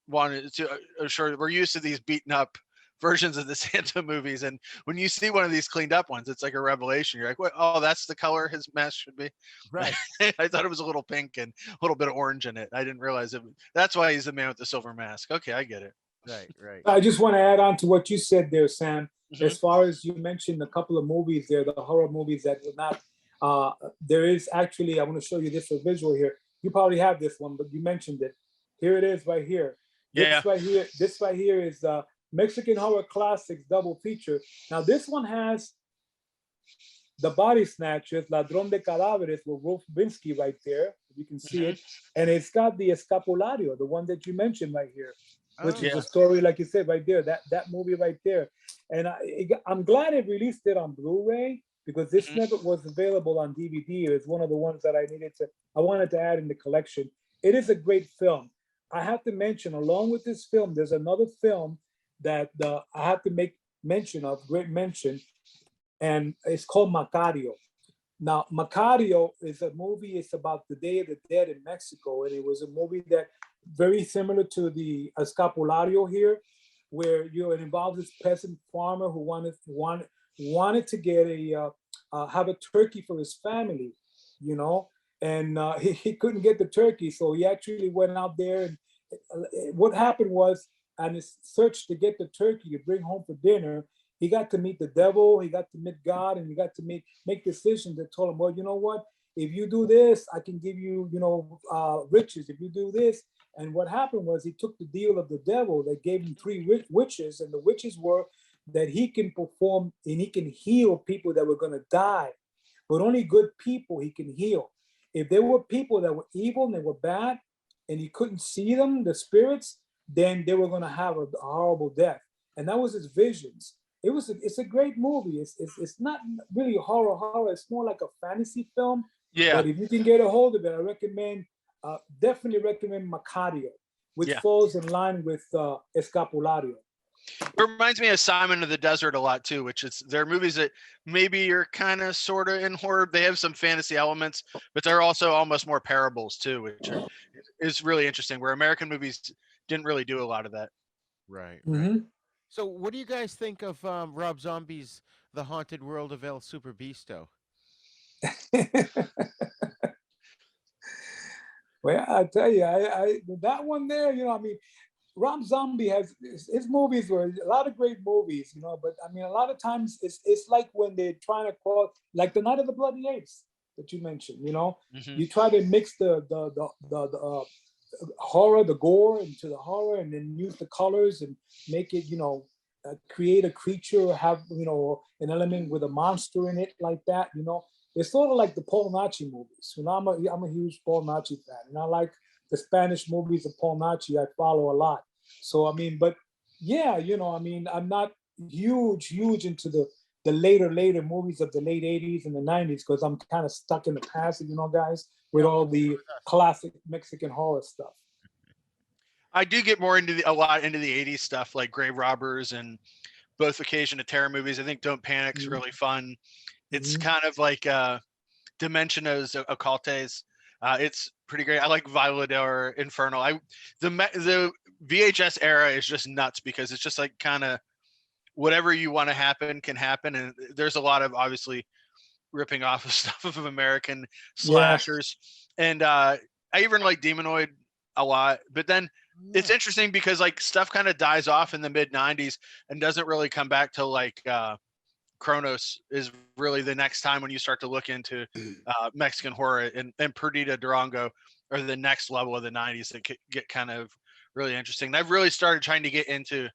we're used to these beaten up versions of the Santa movies, and when you see one of these cleaned up ones, it's like a revelation. You're like, what? Oh, that's the color his mask should be. Right. I thought it was a little pink and a little bit of orange in it. I didn't realize it. That's why he's the man with the silver mask. Okay, I get it. Right. I just want to add on to what you said there, Sam. Mm-hmm. As far as you mentioned a couple of movies there, the horror movies that were not, there is actually, I want to show you this visual here. You probably have this one, but you mentioned it. Here it is right here. Yeah. This right here is Mexican Horror Classics double feature. Now this one has The Body Snatchers, Ladrón de Cadáveres with Wolf Binsky right there. You can see it. And it's got the Escapulario, the one that you mentioned right here, which is a story, like you said, right there, that movie right there. And I'm glad it released it on Blu-ray, because this never was available on DVD. It's one of the ones that I wanted to add in the collection. It is a great film. I have to mention, along with this film, there's another film that I have to make great mention, and it's called Macario. Now, Macario is a movie, it's about the Day of the Dead in Mexico, and it was a movie that very similar to the Escapulario here, where it involves this peasant farmer who wanted to get have a turkey for his family, and he couldn't get the turkey, so he actually went out there, and what happened was, and his search to get the turkey to bring home for dinner, he got to meet the devil, he got to meet God, and he got to make decisions that told him, well, you know what? If you do this, I can give you, riches. If you do this. And what happened was he took the deal of the devil that gave him 3 witches, and the witches were that he can perform and he can heal people that were going to die, but only good people he can heal. If there were people that were evil and they were bad, and he couldn't see them, the spirits, then they were going to have a horrible death. And that was his visions. It's a great movie. It's not really horror. It's more like a fantasy film. Yeah. But if you can get a hold of it, I definitely recommend Macario, which falls in line with Escapulario. It reminds me of Simon of the Desert a lot too, they're movies that maybe are kind of sort of in horror. They have some fantasy elements, but they're also almost more parables too, which is really interesting, where American movies didn't really do a lot of that. Right. Mm-hmm. So what do you guys think of Rob Zombie's The Haunted World of El Super Bisto? Well, I tell you, I that one there, Rob Zombie has his movies were a lot of great movies, but I mean, a lot of times it's like when they're trying to call, like the Night of the Bloody Apes. that you mentioned. You know, Hmm. you try to mix the horror, the gore into the horror, and then use the colors and make it, create a creature or have, an element with a monster in it like that. It's sort of like the Paul Nachi movies. I'm a huge Paul Nachi fan, and I like the Spanish movies of Paul Nachi. I follow a lot. So I mean, but yeah, I'm not huge into the later movies of the late 80s and the 90s because I'm kind of stuck in the past, guys, with all the classic Mexican horror stuff. I do get more into a lot into the '80s stuff, like Grave Robbers and both Occasion of Terror movies. I think Don't Panic's Mhm. really fun. It's Mhm. kind of like Dimensiones Occultes. It's pretty great. I like Violador Infernal. The VHS era is just nuts because it's just like kind of whatever you want to happen can happen, and there's a lot of obviously ripping off of stuff of American Yeah. slashers, and I even like Demonoid a lot. But then it's interesting because like stuff kind of dies off in the mid '90s and doesn't really come back till like Kronos is really the next time when you start to look into Mexican horror, and Perdita Durango are the next level of the '90s that get kind of really interesting. And I've really started trying to get into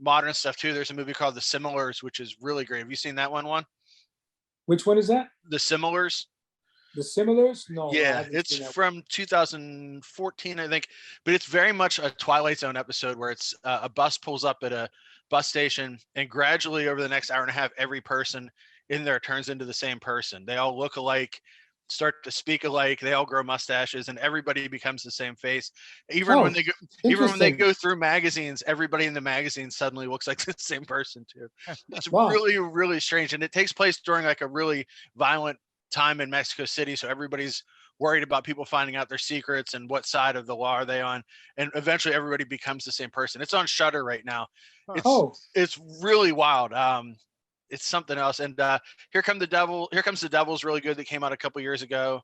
modern stuff too. There's a movie called The Similars, which is really great. Have you seen that one? Which one is that? The Similars. The Similars? No, I Yeah, haven't it's seen that. from 2014, I think, but it's very much a Twilight Zone episode where it's a bus pulls up at a bus station, and gradually over the next hour and a half, every person in there turns into the same person. They all look alike, start to speak alike. They all grow mustaches, and everybody becomes the same face. Even when Oh, they go, even when they interesting. go through magazines, everybody in the magazine suddenly looks like the same person too. It's Wow. really, really strange, and it takes place during like a really violent time in Mexico City, so everybody's worried about people finding out their secrets and what side of the law are they on, and eventually everybody becomes the same person. It's on Shutter right now. it's Oh, it's really wild. It's something else. And Here Comes the Devil's really good, that came out a couple years ago.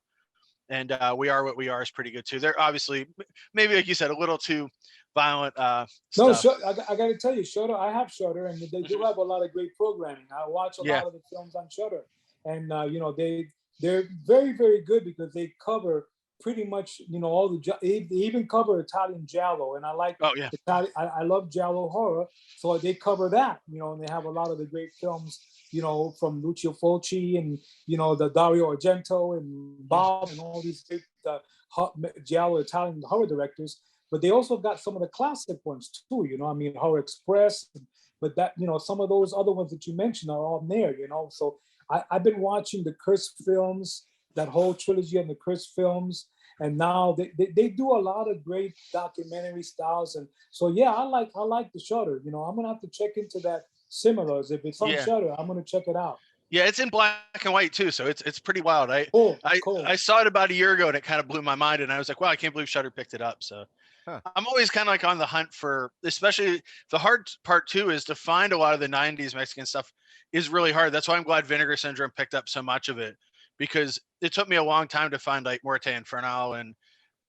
And We Are What We Are is pretty good too. They're obviously maybe, like you said, a little too violent no, stuff. I got to tell you, Shutter, I have Shutter, and they do Mhm. have a lot of great programming. I watch a Yeah. lot of the films on Shutter, and they're very, very good because they cover pretty much, all they even cover Italian giallo, and I like Oh yeah. Italian. I love giallo horror, so they cover that, and they have a lot of the great films, from Lucio Fulci and the Dario Argento and Bob and all these great giallo Italian horror directors. But they also got some of the classic ones too. I mean, Horror Express, but that some of those other ones that you mentioned are all there. So I've been watching the Curse films, that whole trilogy on the Curse films, and now they do a lot of great documentary styles. And so yeah, I like the Shutter. I'm gonna have to check into that Similars. If it's on Yeah. Shutter, I'm gonna check it out. Yeah, it's in black and white too, so it's pretty wild. I Cool, I cool. I saw it about a year ago, and it kind of blew my mind, and I was like, wow, I can't believe Shutter picked it up. So Huh. I'm always kind of like on the hunt for, especially the hard part too is to find a lot of the '90s Mexican stuff is really hard. That's why I'm glad Vinegar Syndrome picked up so much of it, because it took me a long time to find like Muerte Infernal, and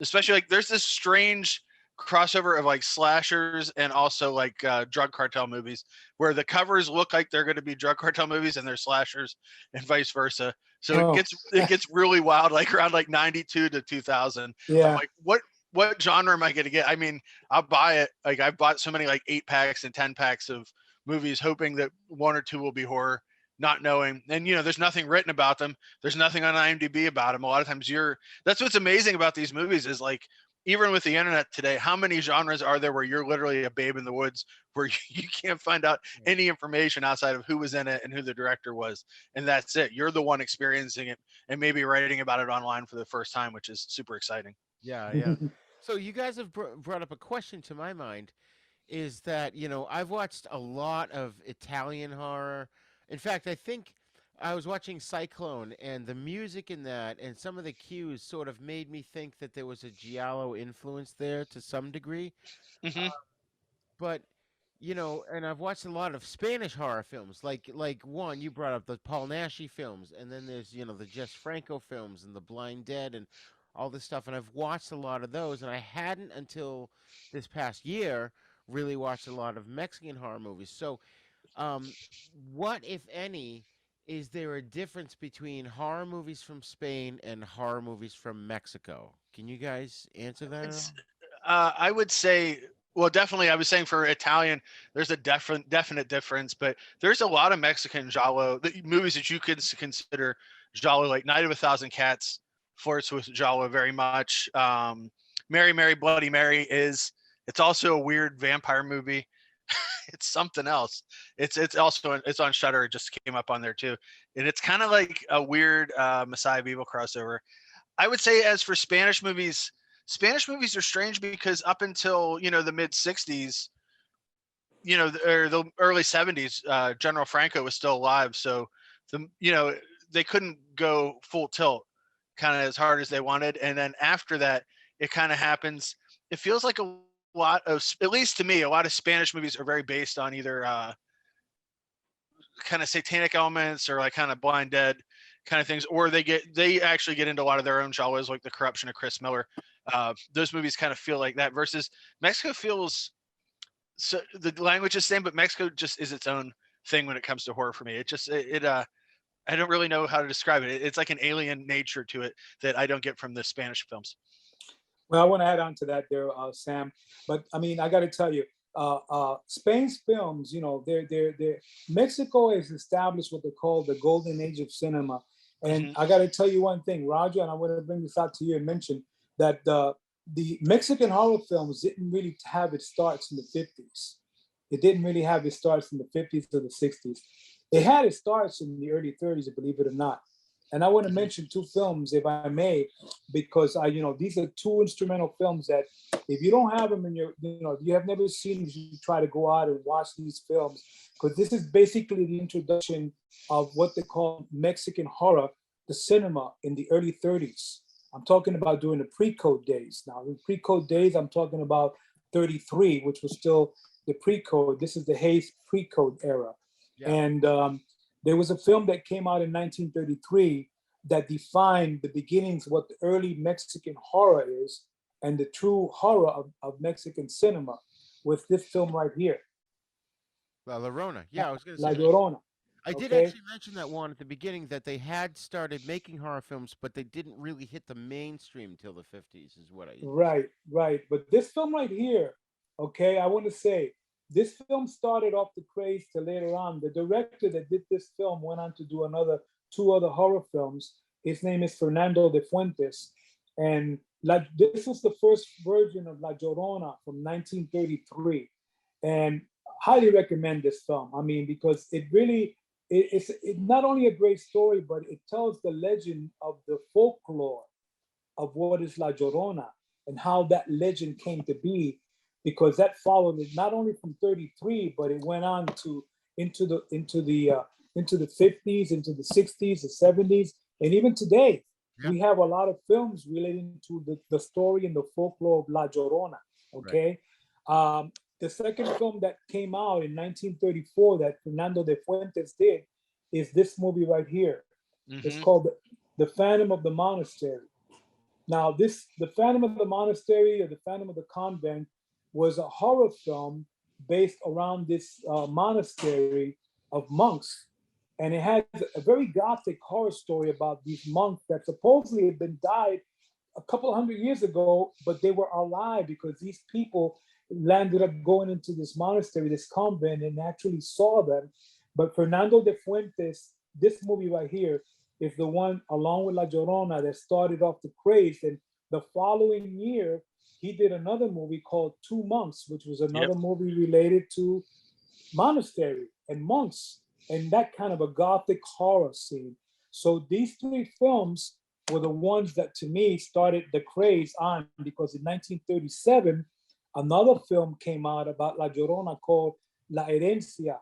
especially like there's this strange crossover of like slashers and also like drug cartel movies where the covers look like they're going to be drug cartel movies and they're slashers, and vice versa. So it Oh, gets really wild, like around like 92 to 2000. I'm yeah. like, what genre am I going to get? I mean, I'll buy it. Like I've bought so many like 8 packs and 10 packs of movies hoping that one or two will be horror, not knowing. And there's nothing written about them. There's nothing on IMDb about them. A lot of times that's what's amazing about these movies is like, even with the internet today, how many genres are there where you're literally a babe in the woods, where you can't find out any information outside of who was in it and who the director was, and that's it. You're the one experiencing it and maybe writing about it online for the first time, which is super exciting. Yeah, yeah. So you guys have brought up a question to my mind, is that, I've watched a lot of Italian horror. In fact, I think I was watching Cyclone, and the music in that and some of the cues sort of made me think that there was a giallo influence there to some degree. Hmm. But and I've watched a lot of Spanish horror films, like one you brought up, the Paul Naschy films, and then there's the Jess Franco films and the Blind Dead and all this stuff, and I've watched a lot of those, and I hadn't until this past year really watched a lot of Mexican horror movies. So, um, what, if any, is there a difference between horror movies from Spain and horror movies from Mexico? Can you guys answer that at It's all? I would say, well, definitely. I was saying for Italian, there's a definite difference, but there's a lot of Mexican giallo movies that you could consider giallo, like Night of a Thousand Cats flirts with giallo very much. Mary Mary Bloody Mary is. It's also a weird vampire movie. It's something else. It's also it's on Shutter. It just came up on there too, and it's kind of like a weird Messiah of Evil crossover. I would say as for Spanish movies are strange because up until the mid '60s, or the early '70s, General Franco was still alive, so they couldn't go full tilt, kind of as hard as they wanted, and then after that, it kind of happens. It feels like a lot of, at least to me, a lot of Spanish movies are very based on either kind of satanic elements or like kind of Blind Dead kind of things, or they actually get into a lot of their own genres, like The Corruption of Chris Miller. Those movies kind of feel like that. Versus Mexico feels, so the language is the same, but Mexico just is its own thing when it comes to horror for me. It just I don't really know how to describe it. It's like an alien nature to it that I don't get from the Spanish films. Well, I want to add on to that there, Sam. But I mean, I got to tell you, Spain's films, they're Mexico has established what they call the golden age of cinema. And I got to tell you one thing, Roger, and I want to bring this out to you and mention that the Mexican horror films didn't really have its starts in the 50s. It didn't really have its starts in the 50s or the 60s. It had its starts in the early 30s, believe it or not. And I want to mention two films, if I may, because these are two instrumental films that if you don't have them in your, you have never seen, you try to go out and watch these films, because this is basically the introduction of what they call Mexican horror, the cinema in the early 30s. I'm talking about during the pre-code days. Now, in pre-code days, I'm talking about 33, which was still the pre-code. This is the Hayes pre-code era. Yeah. And there was a film that came out in 1933 that defined the beginnings of what the early Mexican horror is and the true horror of Mexican cinema with this film right here. La Llorona. Yeah, I was going to La say. Llorona. I did actually mention that one at the beginning, that they had started making horror films, but they didn't really hit the mainstream till the 50s is what I... Right. But this film right here, I want to say, this film started off the craze till later on. The director that did this film went on to do two other horror films. His name is Fernando de Fuentes. And this was the first version of La Llorona from 1933. And highly recommend this film. I mean, because it really, it's not only a great story, but it tells the legend of the folklore of what is La Llorona and how that legend came to be, because that followed it not only from 33, but it went on to into the 50s, into the 60s, the 70s, and even today. Yeah. We have a lot of films relating to the story and the folklore of La Llorona. Okay. Right. The second film that came out in 1934 that Fernando de Fuentes did is this movie right here. Mm-hmm. It's called The Phantom of the Monastery. Now, The Phantom of the Monastery, or The Phantom of the Convent, was a horror film based around this monastery of monks. And it had a very gothic horror story about these monks that supposedly had been died a couple hundred years ago, but they were alive because these people landed up going into this monastery, this convent, and actually saw them. But Fernando de Fuentes, this movie right here, is the one, along with La Llorona, that started off the craze. And the following year, he did another movie called Two Monks, which was another movie related to monastery and monks and that kind of a gothic horror scene. So these three films were the ones that, to me, started the craze on, because in 1937, another film came out about La Llorona called La Herencia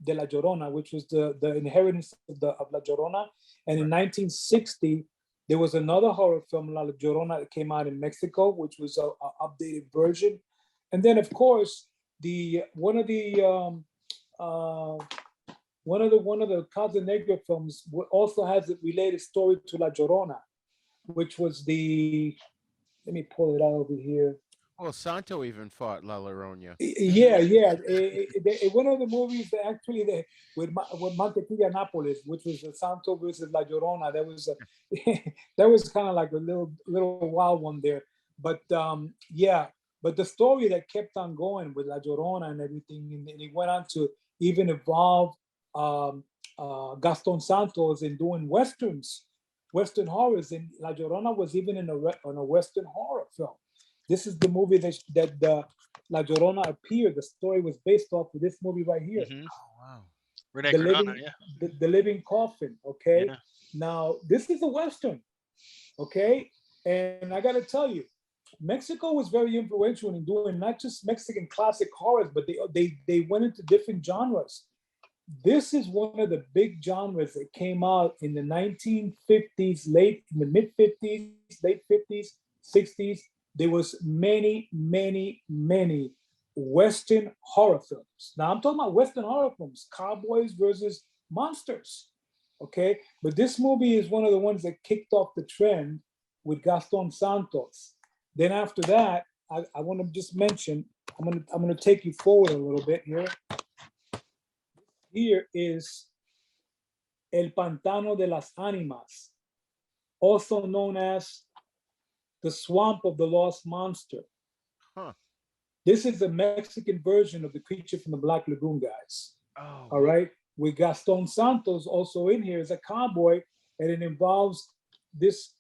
de La Llorona, which was the inheritance of La Llorona. And in 1960, there was another horror film, La Llorona, that came out in Mexico, which was an updated version. And then, of course, one of the Casa Negra films also has a related story to La Llorona, which was let me pull it out over here. Well, Santo even fought La Llorona. Yeah, yeah. One of the movies that actually with Mantequilla Nápoles, which was the Santo versus La Llorona, that was that was kind of like a little wild one there. But yeah, but the story that kept on going with La Llorona and everything, and it went on to even evolve um, Gaston Santos in doing westerns, western horrors, and La Llorona was even in on a western horror film. This is the movie that La Llorona appeared. The story was based off of this movie right here, Hmm. Oh wow. Rene the Cardano, living yeah, the living coffin. Okay, yeah. now this is a western. Okay, and I got to tell you, Mexico was very influential in doing not just Mexican classic horrors, but they went into different genres. This is one of the big genres that came out in the 1950s, late in the mid 50s, late 50s, 60s. There was many Western horror films. Now I'm talking about Western horror films, cowboys versus monsters. Okay, but this movie is one of the ones that kicked off the trend with Gaston Santos. Then after that, I want to just mention, I'm gonna take you forward a little bit here. Here is El Pantano de las Ánimas, also known as the Swamp of the Lost Monster. Huh. This is the Mexican version of the Creature from the Black Lagoon, guys. Oh. All right. With Gaston Santos also in here as a cowboy, and it involves this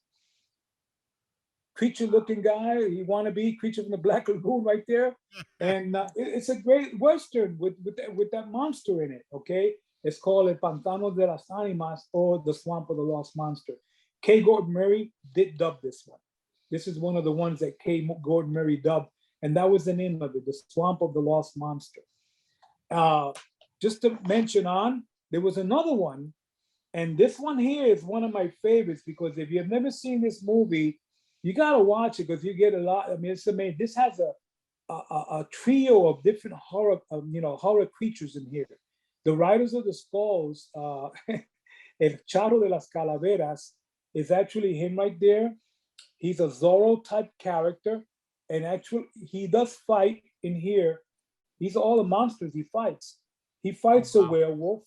creature-looking guy. He wannabe Creature from the Black Lagoon right there, and it's a great western with that monster in it. Okay, it's called El Pantano de las Ánimas, or the Swamp of the Lost Monster. K. Gordon Murray did dub this one. This is one of the ones that K. Gordon Murray dubbed, and that was the name of it, the Swamp of the Lost Monster. Uh, just to mention on, there was another one, and this one here is one of my favorites because if you've never seen this movie, you gotta watch it because you get a lot. I mean, it's amazing. This has a trio of different horror, horror creatures in here. The Riders of the Skulls, El Charro de las Calaveras, is actually him right there. He's a Zorro type character, and actually he does fight in here. These are all the monsters he fights. He fights a werewolf.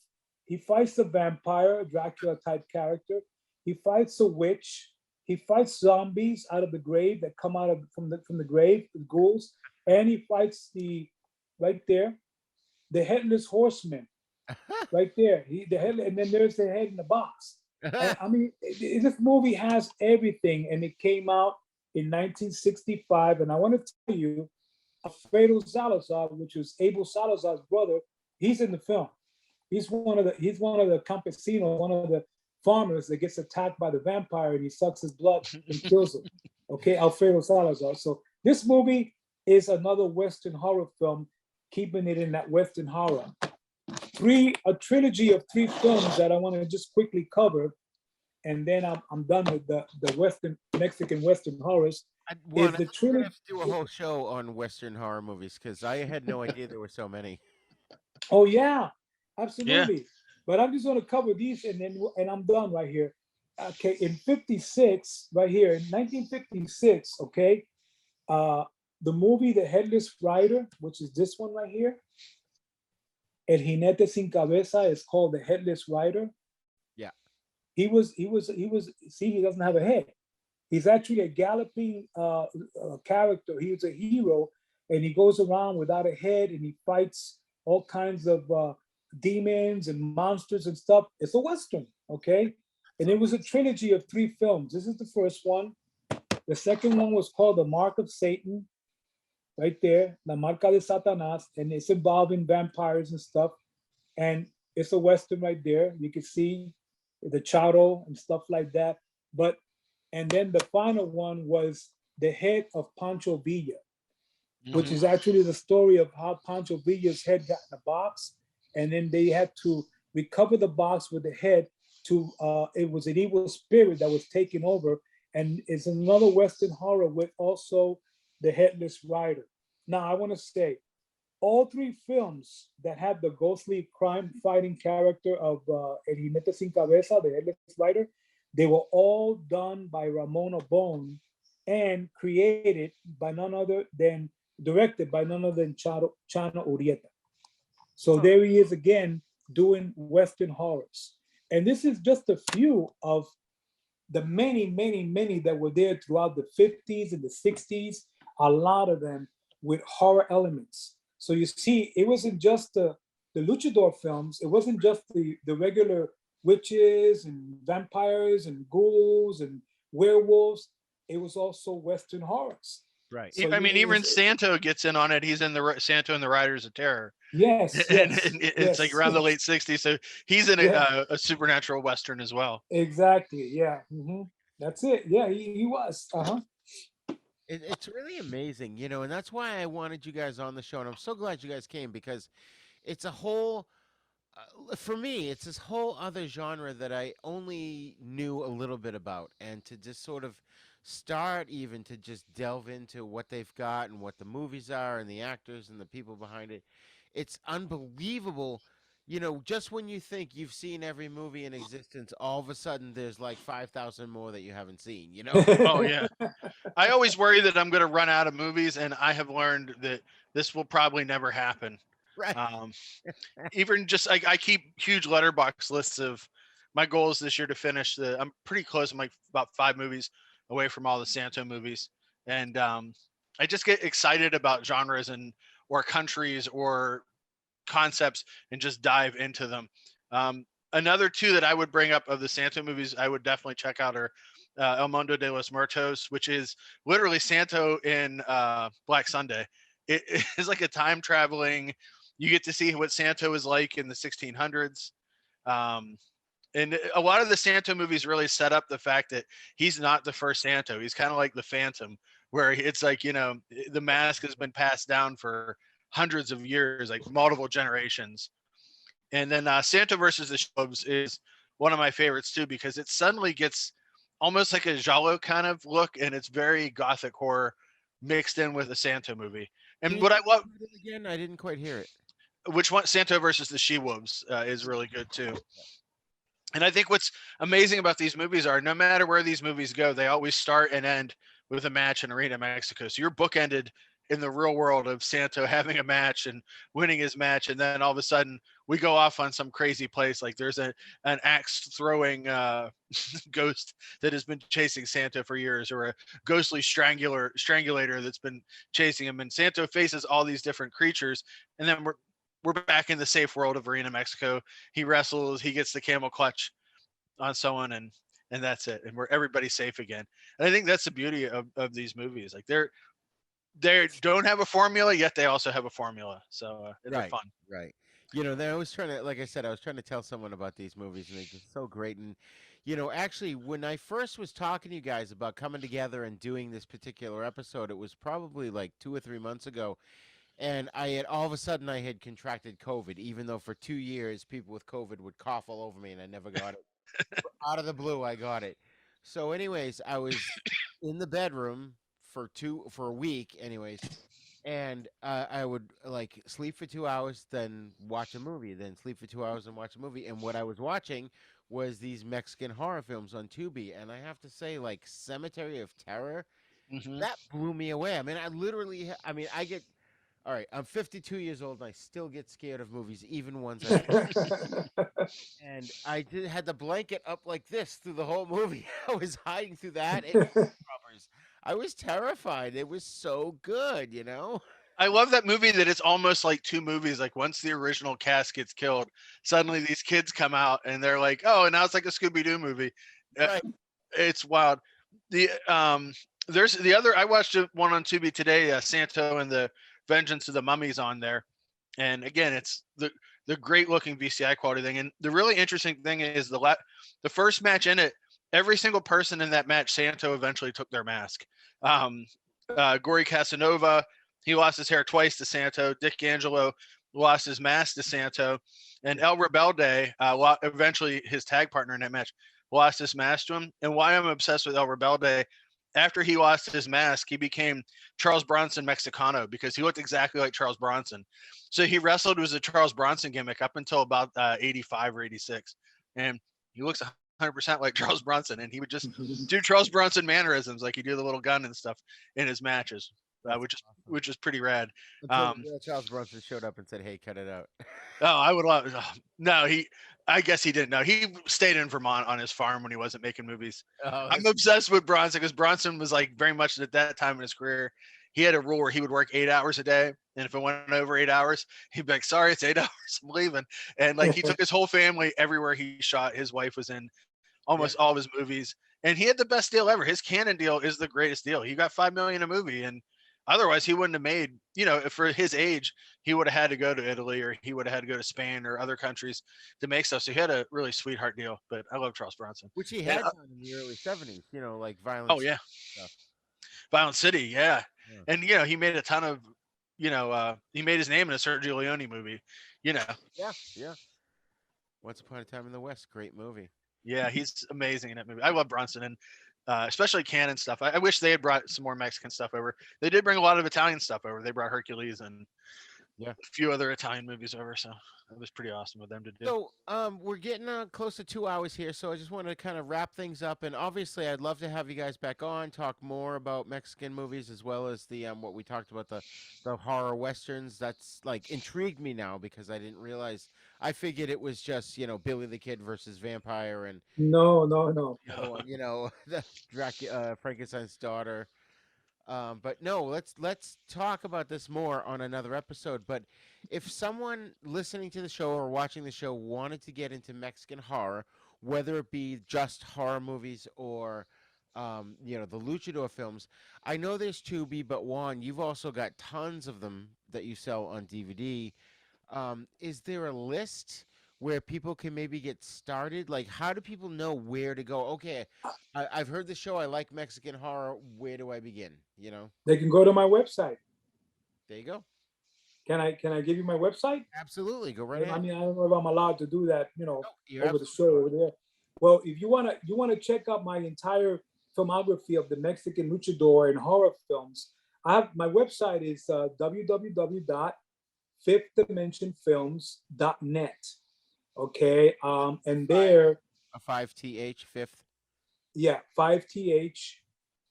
He fights a vampire, Dracula type character. He fights a witch. He fights zombies out of the grave that come out of from the grave, the ghouls, and he fights right there, the headless horseman, right there. The head, and then there's the head in the box. And I mean, this movie has everything, and it came out in 1965. And I want to tell you, Alfredo Salazar, which was Abel Salazar's brother, he's in the film. He's one of the campesinos, one of the farmers that gets attacked by the vampire, and he sucks his blood and kills him. Okay, Alfredo Salazar. So this movie is another Western horror film, keeping it in that Western horror. A trilogy of 3 films that I want to just quickly cover, and then I'm done with the Mexican Western horrors. I Is the think we're gonna trilogy? have to do a whole show on Western horror movies because I had no idea there were so many. Oh yeah, Yeah. absolutely. But I'm just going to cover these, and I'm done right here. Okay, in '56, right here in 1956. Okay, uh, the movie The Headless Rider, which is this one right here. El Jinete Sin Cabeza is called The Headless Rider. Yeah. He was. See, he doesn't have a head. He's actually a galloping character. He was a hero, and he goes around without a head, and he fights all kinds of demons and monsters and stuff. It's a Western, okay? And it was a trilogy of 3 films. This is the first one. The second one was called The Mark of Satan, right there, La Marca de Satanás, and it's involving vampires and stuff. And it's a Western right there. You can see the Charo and stuff like that. And then the final one was The Head of Pancho Villa, which Mhm. is actually the story of how Pancho Villa's head got in a box, and then they had to recover the box with the head. It was an evil spirit that was taken over, and it's another Western horror with also the Headless Rider. Now I want to say, all 3 films that had the ghostly crime-fighting character of El Jinete Sin Cabeza, the Headless Rider, they were all done by Ramon Abone, and created by none other than directed by none other than Chano Urieta. So there he is again doing Western horrors. And this is just a few of the many, many, many that were there throughout the 50s and the 60s, a lot of them with horror elements. So you see, it wasn't just the Luchador films, it wasn't just the regular witches and vampires and ghouls and werewolves, it was also Western horrors. Right. So I mean, it even was, Santo gets in on it. He's in the Santo and the Riders of Terror, yes, and, yes, and it's yes, like around the yes. late '60s. So he's in Yeah, a supernatural Western as well. exactly. Yeah. That's it. Yeah, he was. Uh-huh. It's really amazing, and that's why I wanted you guys on the show, and I'm so glad you guys came because it's a whole, for me, it's this whole other genre that I only knew a little bit about, and to just sort of start even to just delve into what they've got and what the movies are and the actors and the people behind it, it's unbelievable. Just when you think you've seen every movie in existence, all of a sudden there's like 5,000 more that you haven't seen. Oh yeah. I always worry that I'm going to run out of movies, and I have learned that this will probably never happen. Right. Um, Even just I keep huge letterbox lists of my goals this year to finish the. I'm pretty close. I'm like about 5 movies away from all the Santo movies, and I just get excited about genres and or countries or concepts and just dive into them. Another two that I would bring up of the Santo movies I would definitely check out are El Mundo de los Muertos, which is literally Santo in Black Sunday. It is like a time traveling. You get to see what Santo was like in the 1600s. Um, and a lot of the Santo movies really set up the fact that he's not the first Santo. He's kind of like the Phantom, where it's like, the mask has been passed down for hundreds of years, like multiple generations. And then Santa versus the Shubs is one of my favorites too, because it suddenly gets almost like a giallo kind of look, and it's very gothic horror mixed in with a Santa movie. Can And you what I love, say that again? I didn't quite hear it. which one, Santa versus the She-Wolves is really good too. And I think what's amazing about these movies are no matter where these movies go, they always start and end with a match in Arena, Mexico. So you're bookended in the real world of Santo having a match and winning his match, and then all of a sudden we go off on some crazy place. Like there's an axe throwing ghost that has been chasing Santo for years, or a ghostly strangulator that's been chasing him, and Santo faces all these different creatures, and then we're back in the safe world of Arena, Mexico. He wrestles, he gets the camel clutch on someone, and that's it, and everybody's safe again. And I think that's the beauty of these movies. Like they don't have a formula, yet they also have a formula, so they're Right, fun. right. They're always trying to, like I said, I was trying to tell someone about these movies, and they're just so great. And actually, when I first was talking to you guys about coming together and doing this particular episode, it was probably like 2 or 3 months ago, and all of a sudden I had contracted COVID, even though for 2 years people with COVID would cough all over me, and I never got it. Out of the blue, I got it. So, anyways, I was in the bedroom for a week, anyways, and I would like sleep for 2 hours, then watch a movie, then sleep for 2 hours and watch a movie. And what I was watching was these Mexican horror films on Tubi, and I have to say, like Cemetery of Terror, Hmm. that blew me away. I mean, I get. All right, I'm 52 years old and I still get scared of movies, even ones I and I had the blanket up like this through the whole movie. I was hiding through that and covers. I was terrified. It was so good. I love that movie that it's almost like two movies. Like once the original cast gets killed, suddenly these kids come out and they're like, oh, and now it's like a Scooby-Doo movie. Uh, Right. it's wild. The there's the other, I watched one on Tubi today, Santo and the Vengeance of the Mummies on there. And again, it's the great looking VCI quality thing. And the really interesting thing is the first match in it, every single person in that match, Santo eventually took their mask. Um, Gory Casanova, he lost his hair twice to Santo. Dick Angelo lost his mask to Santo, and El Rebelde, eventually his tag partner in that match, lost his mask to him. And why I'm obsessed with El Rebelde, after he lost his mask, he became Charles Bronson Mexicano because he looked exactly like Charles Bronson. So he wrestled with a Charles Bronson gimmick up until about 85 or 86. And he looks 100% like Charles Bronson, and he would just do Charles Bronson mannerisms, like he do the little gun and stuff in his matches, which is pretty rad. Until Charles Bronson showed up and said, "Hey, cut it out." Oh, I would love. No, I guess he didn't know. He stayed in Vermont on his farm when he wasn't making movies. I'm obsessed with Bronson because Bronson was like very much at that time in his career. He had a rule where he would work 8 hours a day, and if it went over 8 hours, he'd be like, "Sorry, it's 8 hours. I'm leaving." And like he took his whole family everywhere he shot. His wife was in almost all of his movies, and he had the best deal ever. His Canon deal is the greatest deal. He got $5 million a movie, and otherwise he wouldn't have made. For his age, he would have had to go to Italy or he would have had to go to Spain or other countries to make stuff. So he had a really sweetheart deal. But I love Charles Bronson, which he had done in the early '70s. Like Violence. Oh yeah, stuff. Violent City, yeah. And he made a ton of, he made his name in a Sergio Leone movie. Yeah. Once Upon a Time in the West, great movie. Yeah, he's amazing in that movie. I love Bronson, and especially Canon stuff. I wish they had brought some more Mexican stuff over. They did bring a lot of Italian stuff over. They brought Hercules and a few other Italian movies over. So it was pretty awesome of them to do. So we're getting close to 2 hours here. So I just want to kind of wrap things up. And obviously, I'd love to have you guys back on, talk more about Mexican movies as well as the what we talked about, the horror westerns. That's like intrigued me now because I didn't realize. I figured it was just Billy the Kid versus vampire and No. the Frankenstein's daughter. But no, let's talk about this more on another episode. But if someone listening to the show or watching the show wanted to get into Mexican horror, whether it be just horror movies or the Luchador films, I know there's Tubi, but Juan, you've also got tons of them that you sell on DVD. Is there a list where people can maybe get started? Like, how do people know where to go? Okay, I've heard the show. I like Mexican horror. Where do I begin? They can go to my website. There you go. Can I give you my website? Absolutely, go right ahead. I mean, I don't know if I'm allowed to do that, You're over the show over there. Well, if you wanna check out my entire filmography of the Mexican luchador and horror films, my website is www.fifthdimensionfilms.net. Okay, and there a 5th fifth. Yeah, 5th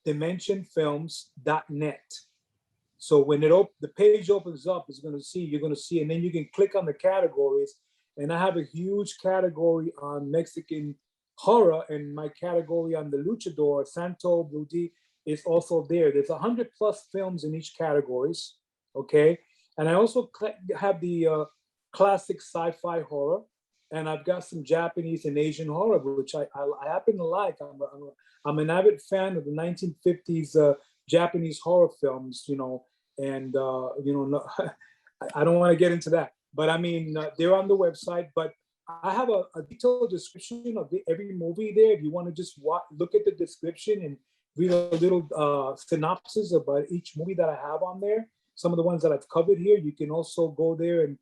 dimensionfilms.net. So when the page opens up, you're gonna see, and then you can click on the categories. And I have a huge category on Mexican horror, and my category on the luchador, Santo Bludi, is also there. There's 100+ films in each categories. Okay, and I also have the classic sci-fi horror, and I've got some Japanese and Asian horror, which I happen to like. I'm an avid fan of the 1950s Japanese horror films, and I don't want to get into that, but I mean, they're on the website, but I have a detailed description of every movie there. If you want to just look at the description and read a little synopsis about each movie that I have on there, some of the ones that I've covered here, you can also go there and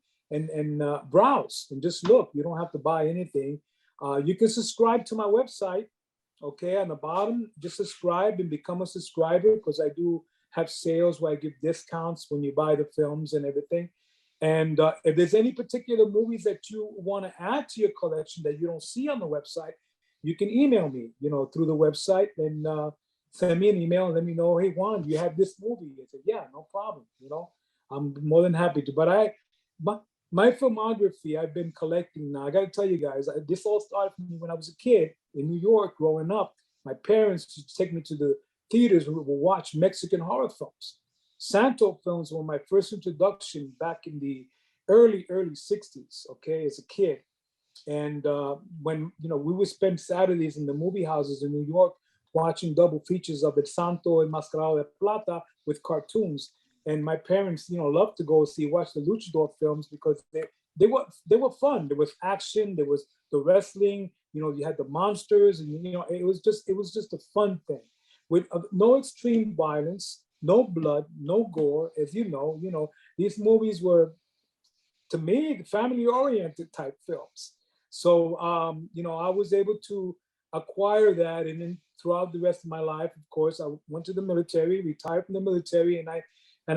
browse and just look. You don't have to buy anything. You can subscribe to my website. Okay, on the bottom, just subscribe and become a subscriber, because I do have sales where I give discounts when you buy the films and everything. And if there's any particular movies that you want to add to your collection that you don't see on the website, you can email me, through the website, and send me an email and let me know, hey, Juan, you have this movie. I said, yeah, no problem. I'm more than happy to. But my filmography, I've been collecting now. I got to tell you guys, this all started for me when I was a kid in New York growing up. My parents used to take me to the theaters and we would watch Mexican horror films. Santo films were my first introduction back in the early 60s, okay, as a kid. And when, we would spend Saturdays in the movie houses in New York watching double features of El Santo and Mascarado de Plata with cartoons. And my parents, loved to go watch the Luchador films because they were fun. There was action, there was the wrestling, you had the monsters, and it was just a fun thing with no extreme violence, no blood, no gore. As you know, these movies were, to me, family-oriented type films. So I was able to acquire that, and then throughout the rest of my life, of course, I went to the military, retired from the military, and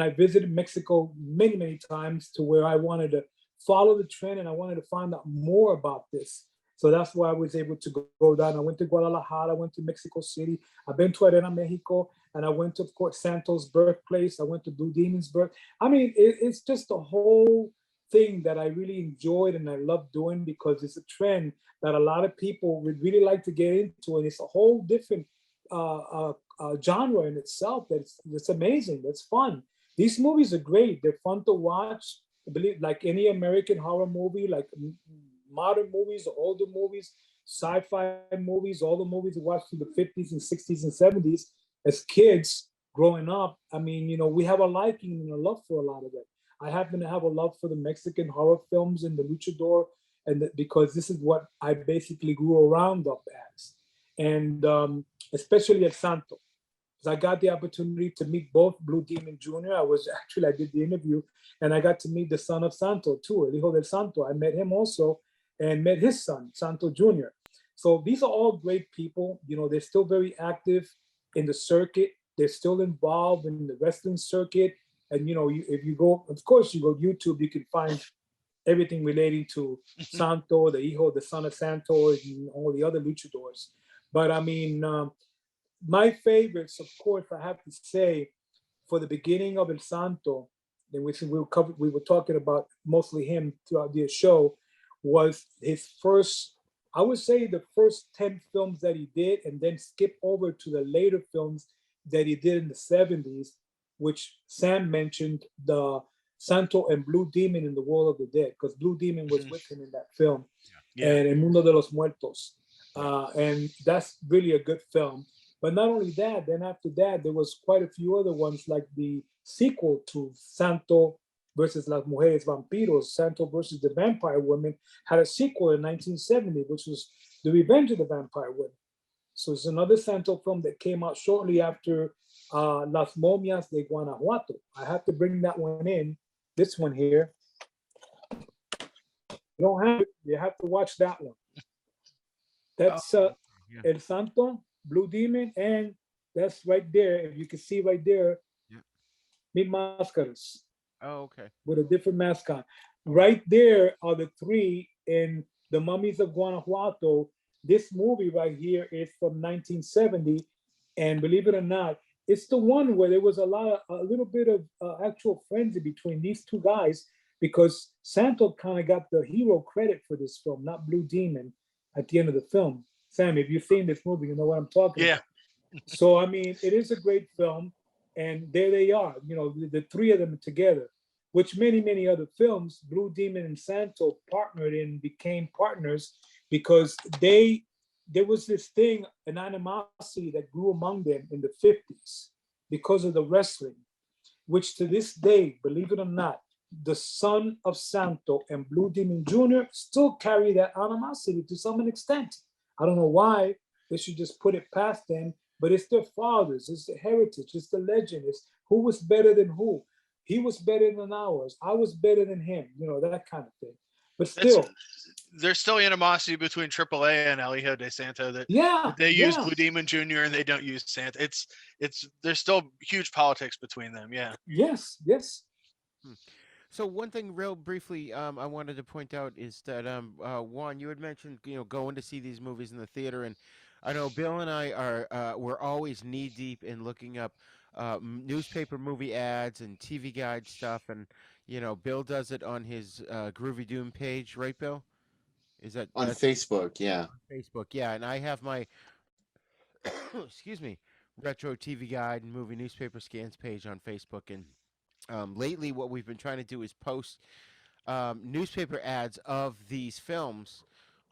I visited Mexico many, many times, to where I wanted to follow the trend and I wanted to find out more about this. So that's why I was able to go down. I went to Guadalajara, I went to Mexico City, I've been to Arena, Mexico, and I went to, of course, Santos' birthplace. I went to Blue Demon's birth. I mean, it's just a whole thing that I really enjoyed and I love doing because it's a trend that a lot of people would really like to get into, and it's a whole different genre in itself. That's amazing. That's fun. These movies are great. They're fun to watch. I believe, like any American horror movie, like modern movies, older movies, sci-fi movies, all the movies we watched through the 50s and 60s and 70s as kids growing up. I mean, we have a liking and a love for a lot of it. I happen to have a love for the Mexican horror films and the Luchador, because this is what I basically grew around up as, and especially at Santo. I got the opportunity to meet both Blue Demon Jr. I did the interview, and I got to meet the son of Santo too, El Hijo del Santo. I met him also, and met his son, Santo Jr. So these are all great people. They're still very active in the circuit. They're still involved in the wrestling circuit. And if you go, of course, you go YouTube, you can find everything relating to Santo, the Hijo, the son of Santo, and all the other luchadors. But I mean, my favorites, of course, I have to say, for the beginning of El Santo, in which we were talking about mostly him throughout the show, was his first, I would say the first 10 films that he did, and then skip over to the later films that he did in the 70s, which Sam mentioned, the Santo and Blue Demon in the World of the Dead, because Blue Demon was with him in that film, and El Mundo de los Muertos. And that's really a good film. But not only that, then after that, there was quite a few other ones, like the sequel to Santo versus Las Mujeres Vampiros, Santo versus the Vampire Women, had a sequel in 1970, which was The Revenge of the Vampire Women. So it's another Santo film that came out shortly after Las Momias de Guanajuato. I have to bring that one in, this one here. You don't have it, you have to watch that one. That's El Santo, Blue Demon, and that's right there. If you can see right there, Mil Máscaras. Oh, okay. With a different mask on. Right there are the three in The Mummies of Guanajuato. This movie right here is from 1970, and believe it or not, it's the one where there was a little bit of actual frenzy between these two guys, because Santo kind of got the hero credit for this film, not Blue Demon, at the end of the film. Sam, if you've seen this movie, you know what I'm talking about. So, I mean, it is a great film, and there they are, the three of them together, which many other films, Blue Demon and Santo partnered and became partners, because there was this thing, an animosity that grew among them in the 50s because of the wrestling, which to this day, believe it or not, the son of Santo and Blue Demon Jr. still carry that animosity to some extent. I don't know why. They should just put it past them, but it's their fathers, it's the heritage, it's the legend, it's who was better than who. He was better than ours. I was better than him, that kind of thing. But still, there's still animosity between AAA and El Hijo de Santo that they use Blue Demon Jr. and they don't use Santo. It's there's still huge politics between them. Yeah. Yes. So one thing, real briefly, I wanted to point out is that Juan, you had mentioned going to see these movies in the theater, and I know Bill and I are we're always knee deep in looking up newspaper movie ads and TV guide stuff, and Bill does it on his Groovy Doom page, right, Bill? Is that on Facebook? Yeah, on Facebook, yeah. And I have my excuse me, retro TV guide and movie newspaper scans page on Facebook, and lately what we've been trying to do is post newspaper ads of these films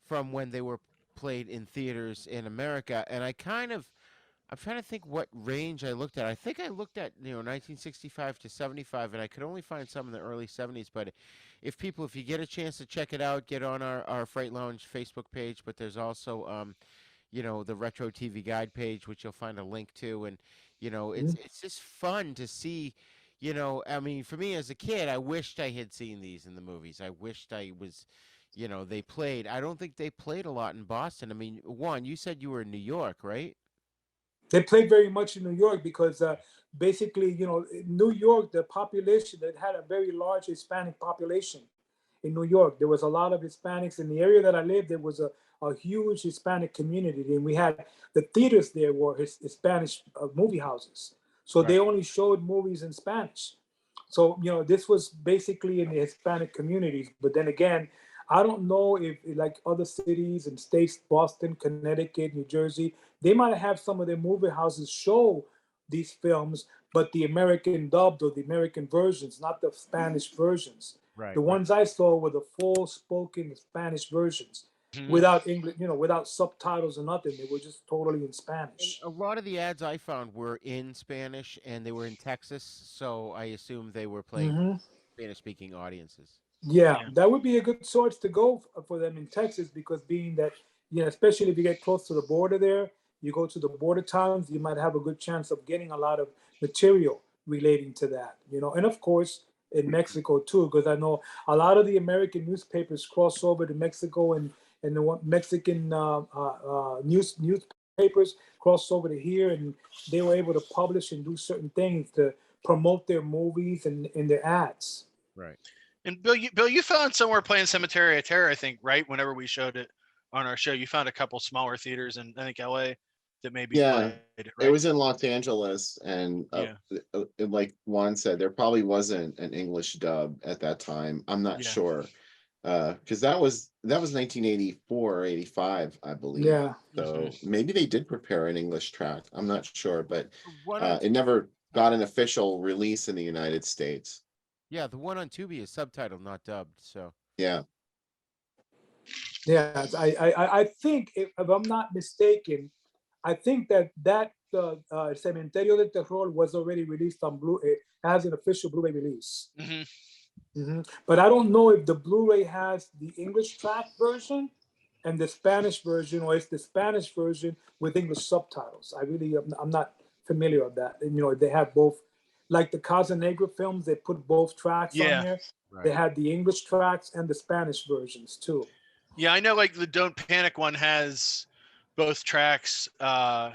from when they were played in theaters in America, and I'm trying to think what range I looked at. I think I looked at 1965 to 75, and I could only find some in the early 70s. But if you get a chance to check it out, get on our Fright Lounge Facebook page. But there's also the Retro TV Guide page, which you'll find a link to, and it's just fun to see. I mean, for me as a kid, I wished I had seen these in the movies. I wished I was. They played. I don't think they played a lot in Boston. I mean, Juan, you said you were in New York, right? They played very much in New York because basically, New York, the population, that had a very large Hispanic population. in New York. There was a lot of Hispanics in the area that I lived. There was a huge Hispanic community, and we had the theaters there were Spanish movie houses. So they Right. only showed movies in Spanish. So this was basically in the Hispanic communities. But then again, I don't know if like other cities and states, Boston, Connecticut, New Jersey, they might have some of their movie houses show these films, but the American dubbed or the American versions, not the Spanish versions. Right. The Right. ones I saw were the full spoken Spanish versions Mhm. without English, without subtitles or nothing. They were just totally in And Spanish. a lot of the ads I found were in Spanish, and they were in Texas, so I assume they were playing Hmm. Spanish-speaking audiences. Yeah, Yeah. that would be a good source to go for them in Texas because being that, especially if you get close to the border there, you go to the border towns, you might have a good chance of getting a lot of material relating to that. And of course, in Mexico too, because I know a lot of the American newspapers cross over to Mexico and the Mexican newspapers cross over to here, and they were able to publish and do certain things to promote their movies and their ads. Right. And Bill, you found somewhere playing Cemetery of Terror, I think, right? Whenever we showed it on our show, you found a couple smaller theaters in I think LA that maybe Yeah, played it, it right? was in Los Angeles, and Yeah. like Juan said, there probably wasn't an English dub at that time. I'm not Yeah. sure, because that was 1984 or 85, I believe. Yeah. So maybe they did prepare an English track. I'm not sure, but The one on it never got an official release in the United States. Yeah, the one on Tubi is subtitled, not dubbed. So Yeah, Yeah, I think if I'm not mistaken, I think that Cementerio del Terror was already released on Blu-ray, has an official Blu-ray release. Hmm. But I don't know if the Blu-ray has the English track version and the Spanish version, or it's the Spanish version with English subtitles. I'm not familiar with that. And, they have both, like the Casa Negra films, they put both tracks on Yeah. there. right. They had the English tracks and the Spanish versions too. Yeah, I know like the Don't Panic one has both tracks. A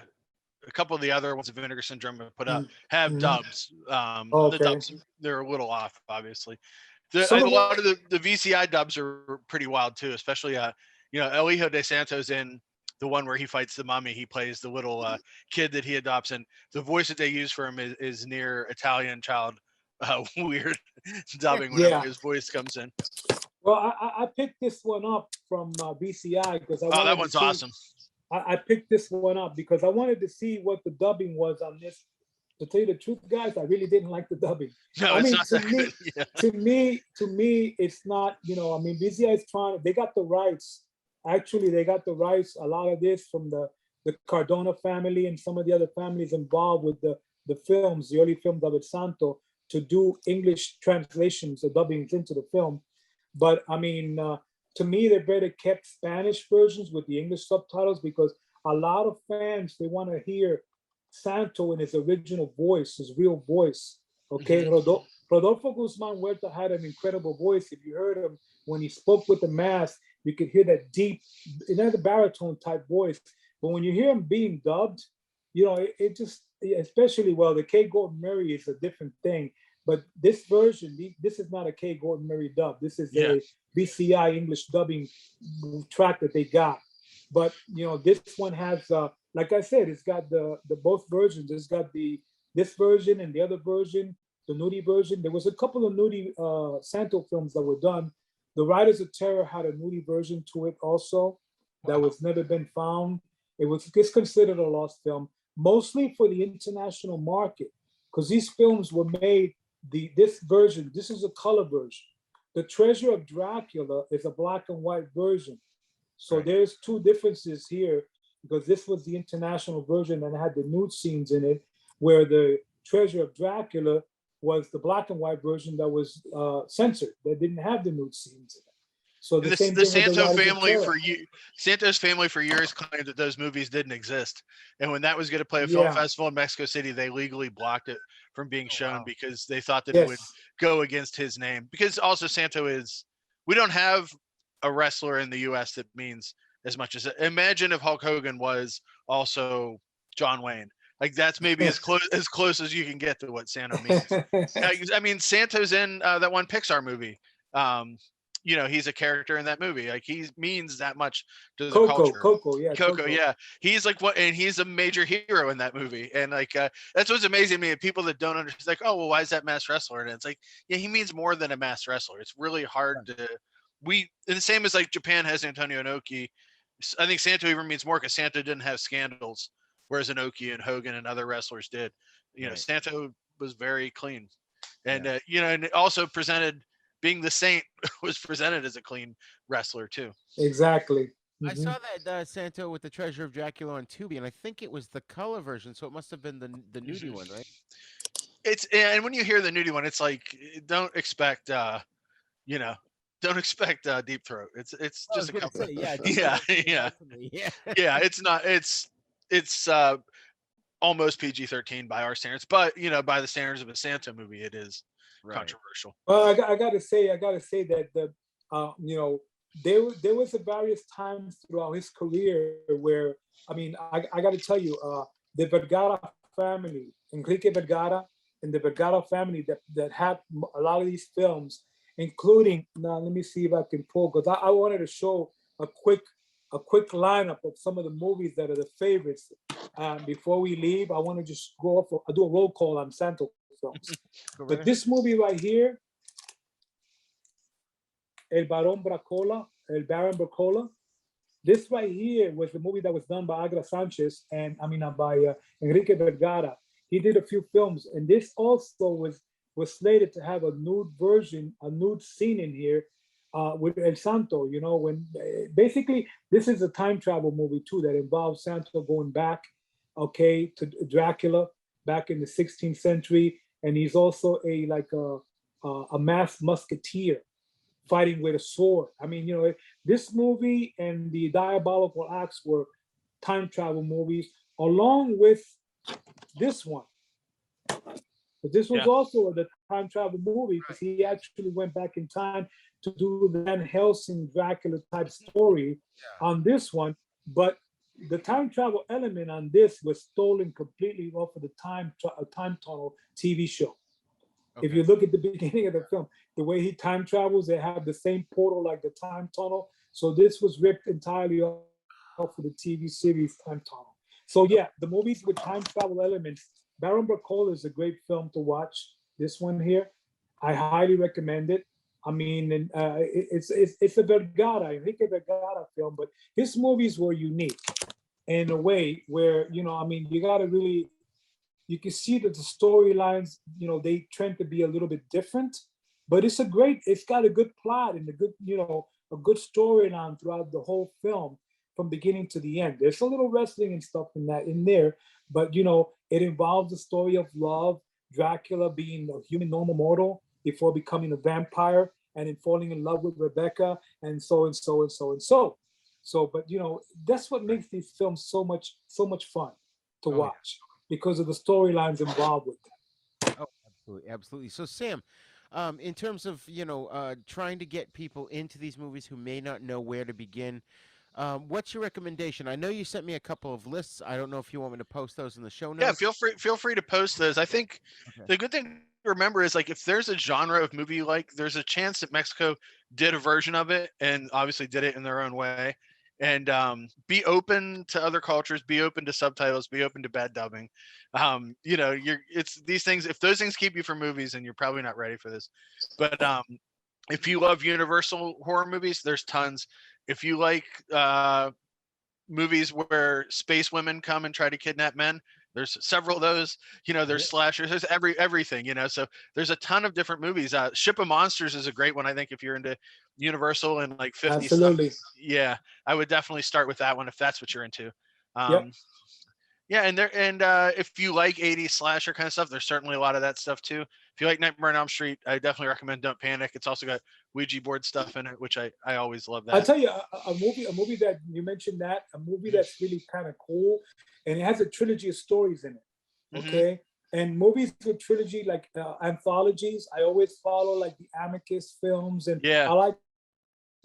couple of the other ones that Vinegar Syndrome have put out have Mhm. dubs. The Okay. dubs, they're a little off, obviously. Some A of lot of the VCI dubs are pretty wild too, especially El Hijo de Santos in the one where he fights the mummy. He plays the little kid that he adopts, and the voice that they use for him is near Italian child weird dubbing whenever yeah. his voice comes in. Well, I picked this one up from BCI because I Oh, that wanted to one's see. awesome. I picked this one up because I wanted to see what the dubbing was on this. To tell you the truth, guys, I really didn't like the dubbing. No, I it's mean, not that good. Yeah. to me, it's not. I mean, BCI is trying. They got the rights. Actually, they got the rights. A lot of this from the Cardona family and some of the other families involved with the films, the early films of El Santo, to do English translations or dubbings into the film. But I mean, to me, they better kept Spanish versions with the English subtitles because a lot of fans they want to hear Santo in his original voice, his real voice. Okay, Rodolfo Guzman Huerta had an incredible voice. If you heard him when he spoke with the mask, you could hear that deep, another baritone type voice. But when you hear him being dubbed, it just, especially the K. Gordon Murray is a different thing. But this version, this is not a K. Gordon Murray dub. This is a BCI English dubbing track that they got. But this one has, like I said, it's got the both versions. It's got this version and the other version, the nudie version. There was a couple of nudie Santo films that were done. The Riders of Terror had a nudie version to it also that was never been found. It's considered a lost film, mostly for the international market, because these films were made. This version, this is a color version. The Treasure of Dracula is a black and white version. So there's two differences here because this was the international version and had the nude scenes in it, where the Treasure of Dracula was the black and white version that was censored. That didn't have the nude scenes in it. So the same The thing with the Santo Riders of family Terror. Santo's family for years claimed that those movies didn't exist, and when that was going to play a film Yeah. festival in Mexico City, they legally blocked it from being shown wow. because they thought that it would Yes. go against his name. Because also Santo we don't have a wrestler in the U.S. that means as much as imagine if Hulk Hogan was also John Wayne. Like that's maybe as close as you can get to what Santo means. I mean, Santo's in that one Pixar movie. he's a character in that movie. Like he means that much to the Coco, culture. Coco, yeah, Coco, yeah, he's like what, and he's a major hero in that movie. And like that's what's amazing to me. People that don't understand, like, oh well, why is that masked wrestler? And it's like, yeah, he means more than a masked wrestler. It's really hard to and the same as like Japan has Antonio Inoki. I think Santo even means more because Santo didn't have scandals, whereas Inoki and Hogan and other wrestlers did. Santo was very clean, and and it also presented being the Saint was presented as a clean wrestler too. Exactly. I saw that Santo with the Treasure of Dracula on Tubi, and I think it was the color version, so it must have been the nudie one, right? And when you hear the nudie one, it's like don't expect you know don't expect Deep Throat. It's just a couple. Yeah, Yeah, yeah, yeah. yeah. It's not. It's almost PG-13 by our standards, but by the standards of a Santo movie, it is controversial. Well, I gotta say that there was a various times throughout his career where I got to tell you, the Vergara family, Enrique Vergara, and the Vergara family that had a lot of these films, including now. Let me see if I can pull because I wanted to show a quick lineup of some of the movies that are the favorites. Before we leave, I want to just go off. I do a roll call on Santo films. But this movie right here, El Baron Bracola, this right here was the movie that was done by Agra Sanchez and by Enrique Vergara. He did a few films, and this also was slated to have a nude version, a nude scene in here with El Santo. When basically this is a time travel movie too that involves Santo going back, to Dracula back in the 16th century, and he's also a masked musketeer fighting with a sword. This movie and the Diabolical Axe were time travel movies, along with this one. But this was also the time travel movie because he actually went back in time to do the Van Helsing Dracula type story on this one. But the time travel element on this was stolen completely off of the Time Tunnel TV show. If you look at the beginning of the film, the way he time travels, they have the same portal like the Time Tunnel. So this was ripped entirely off of the TV series Time Tunnel. So yeah, the movies with time travel elements, Baron Bracola is a great film to watch. This one here, I highly recommend it. It's a Vergara, Enrique Vergara film, but his movies were unique in a way where, you got to really, you can see that the storylines, they tend to be a little bit different, but it's got a good plot and a good storyline throughout the whole film from beginning to the end. There's a little wrestling and stuff in there, but it involves the story of love, Dracula being a human normal mortal before becoming a vampire and then falling in love with Rebecca and so and so and so and so. So, but that's what makes these films so much fun to watch because of the storylines involved with them. Oh, absolutely. So, Sam, in terms of trying to get people into these movies who may not know where to begin, what's your recommendation? I know you sent me a couple of lists. I don't know if you want me to post those in the show notes. Yeah, feel free to post those. I think the good thing to remember is like if there's a genre of movie you like, there's a chance that Mexico did a version of it and obviously did it in their own way. And be open to other cultures, be open to subtitles, be open to bad dubbing. It's these things. If those things keep you from movies, then you're probably not ready for this. But if you love Universal horror movies, there's tons. If you like movies where space women come and try to kidnap men, there's several of those. There's slashers, there's everything. So there's a ton of different movies. Ship of Monsters is a great one. I think if you're into Universal and like 50s Absolutely. stuff, yeah, I would definitely start with that one if that's what you're into. Yep. Yeah, and if you like 80s slasher kind of stuff, there's certainly a lot of that stuff too. If you like Nightmare on Elm Street, I definitely recommend Don't Panic. It's also got Ouija board stuff in it, which I always love that. I'll tell you a movie that you mentioned, that a movie that's really kind of cool, and it has a trilogy of stories in it. Okay. And movies with trilogy, like anthologies, I always follow like the Amicus films, and I like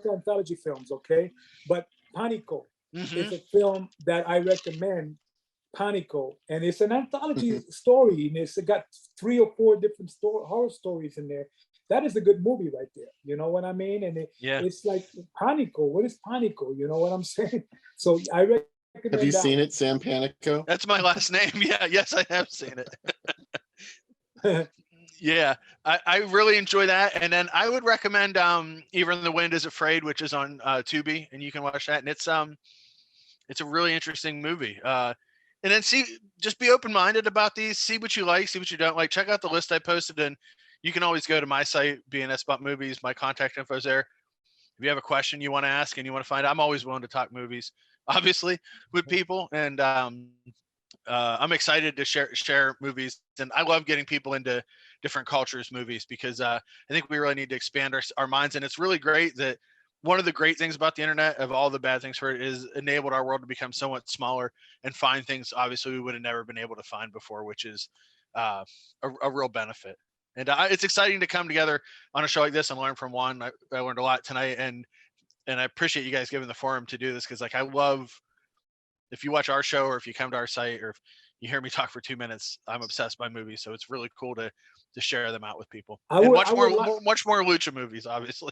anthology films. Okay. But Panico is a film that I recommend. Panico, and it's an anthology story, and it's got 3 or 4 different horror stories in there, that is a good movie right there. You know what I mean? And Yeah. it's like Panico. What is Panico? You know what I'm saying? So I recommend Have you that seen it, Sam Panico? That's my last name. Yeah, yes, I have seen it. one. Yeah, I really enjoy that. And then I would recommend Even the Wind is Afraid, which is on Tubi, and you can watch that. And it's a really interesting movie. And then just be open minded about these. See what you like, see what you don't like. Check out the list I posted, and you can always go to my site, BNS Bot Movies. My contact info is there. If you have a question you want to ask and you want to find out, I'm always willing to talk movies, obviously, with people. And I'm excited to share movies, and I love getting people into different cultures movies because I think we really need to expand our minds. And it's really great that one of the great things about the internet, of all the bad things for it, is enabled our world to become somewhat smaller and find things obviously we would have never been able to find before, which is a real benefit. And it's exciting to come together on a show like this and learn from Juan. I learned a lot tonight, and I appreciate you guys giving the forum to do this, because like I love, if you watch our show or if you come to our site or if you hear me talk for 2 minutes, I'm obsessed by movies. So it's really cool to share them out with people. And much more Lucha movies, obviously.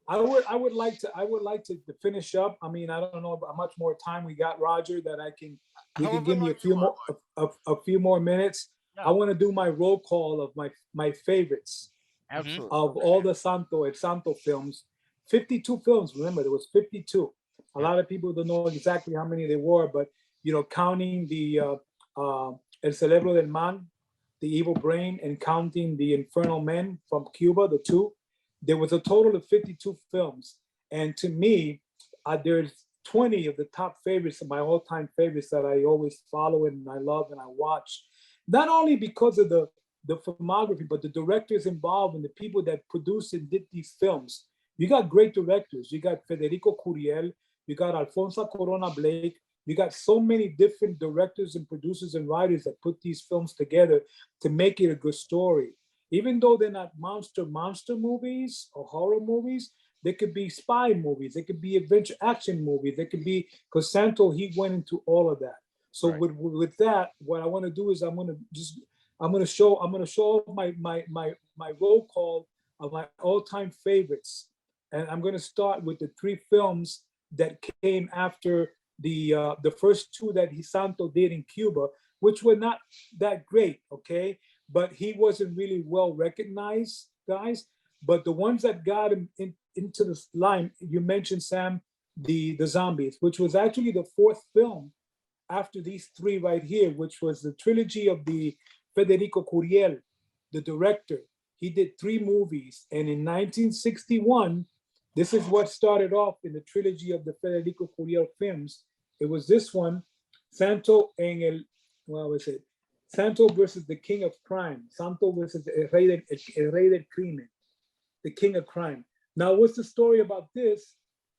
I would like to finish up. I mean, I don't know how much more time we got, Roger, that you can give me a few more minutes. Yeah. I want to do my roll call of my favorites Absolutely. of all the Santo films. 52 films. Remember, there was 52. A lot of people don't know exactly how many there were, but counting the El Cerebro del Man, the Evil Brain, and counting the Infernal Men from Cuba, the two, there was a total of 52 films. And to me, there's 20 of the top favorites of my all-time favorites that I always follow and I love and I watch. Not only because of the filmography, but the directors involved and the people that produced and did these films. You got great directors. You got Federico Curiel, you got Alfonso Corona Blake, you got so many different directors and producers and writers that put these films together to make it a good story. Even though they're not monster movies or horror movies, they could be spy movies, they could be adventure action movies, they could be, because Santo, he went into all of that. So right. with that, what I want to do is I'm gonna show my roll call of my all-time favorites. And I'm going to start with the three films that came after the first two that Santo did in Cuba, which were not that great, okay? But he wasn't really well recognized, guys. But the ones that got him into the line, you mentioned, Sam, the Zombies, which was actually the fourth film after these three right here, which was the trilogy of the Federico Curiel, the director. He did three movies, and in 1961, this is what started off in the trilogy of the Federico Curiel films. It was this one, Santo versus the King of Crime. Santo versus El Rey del Crimen, the King of Crime. Now, what's the story about this?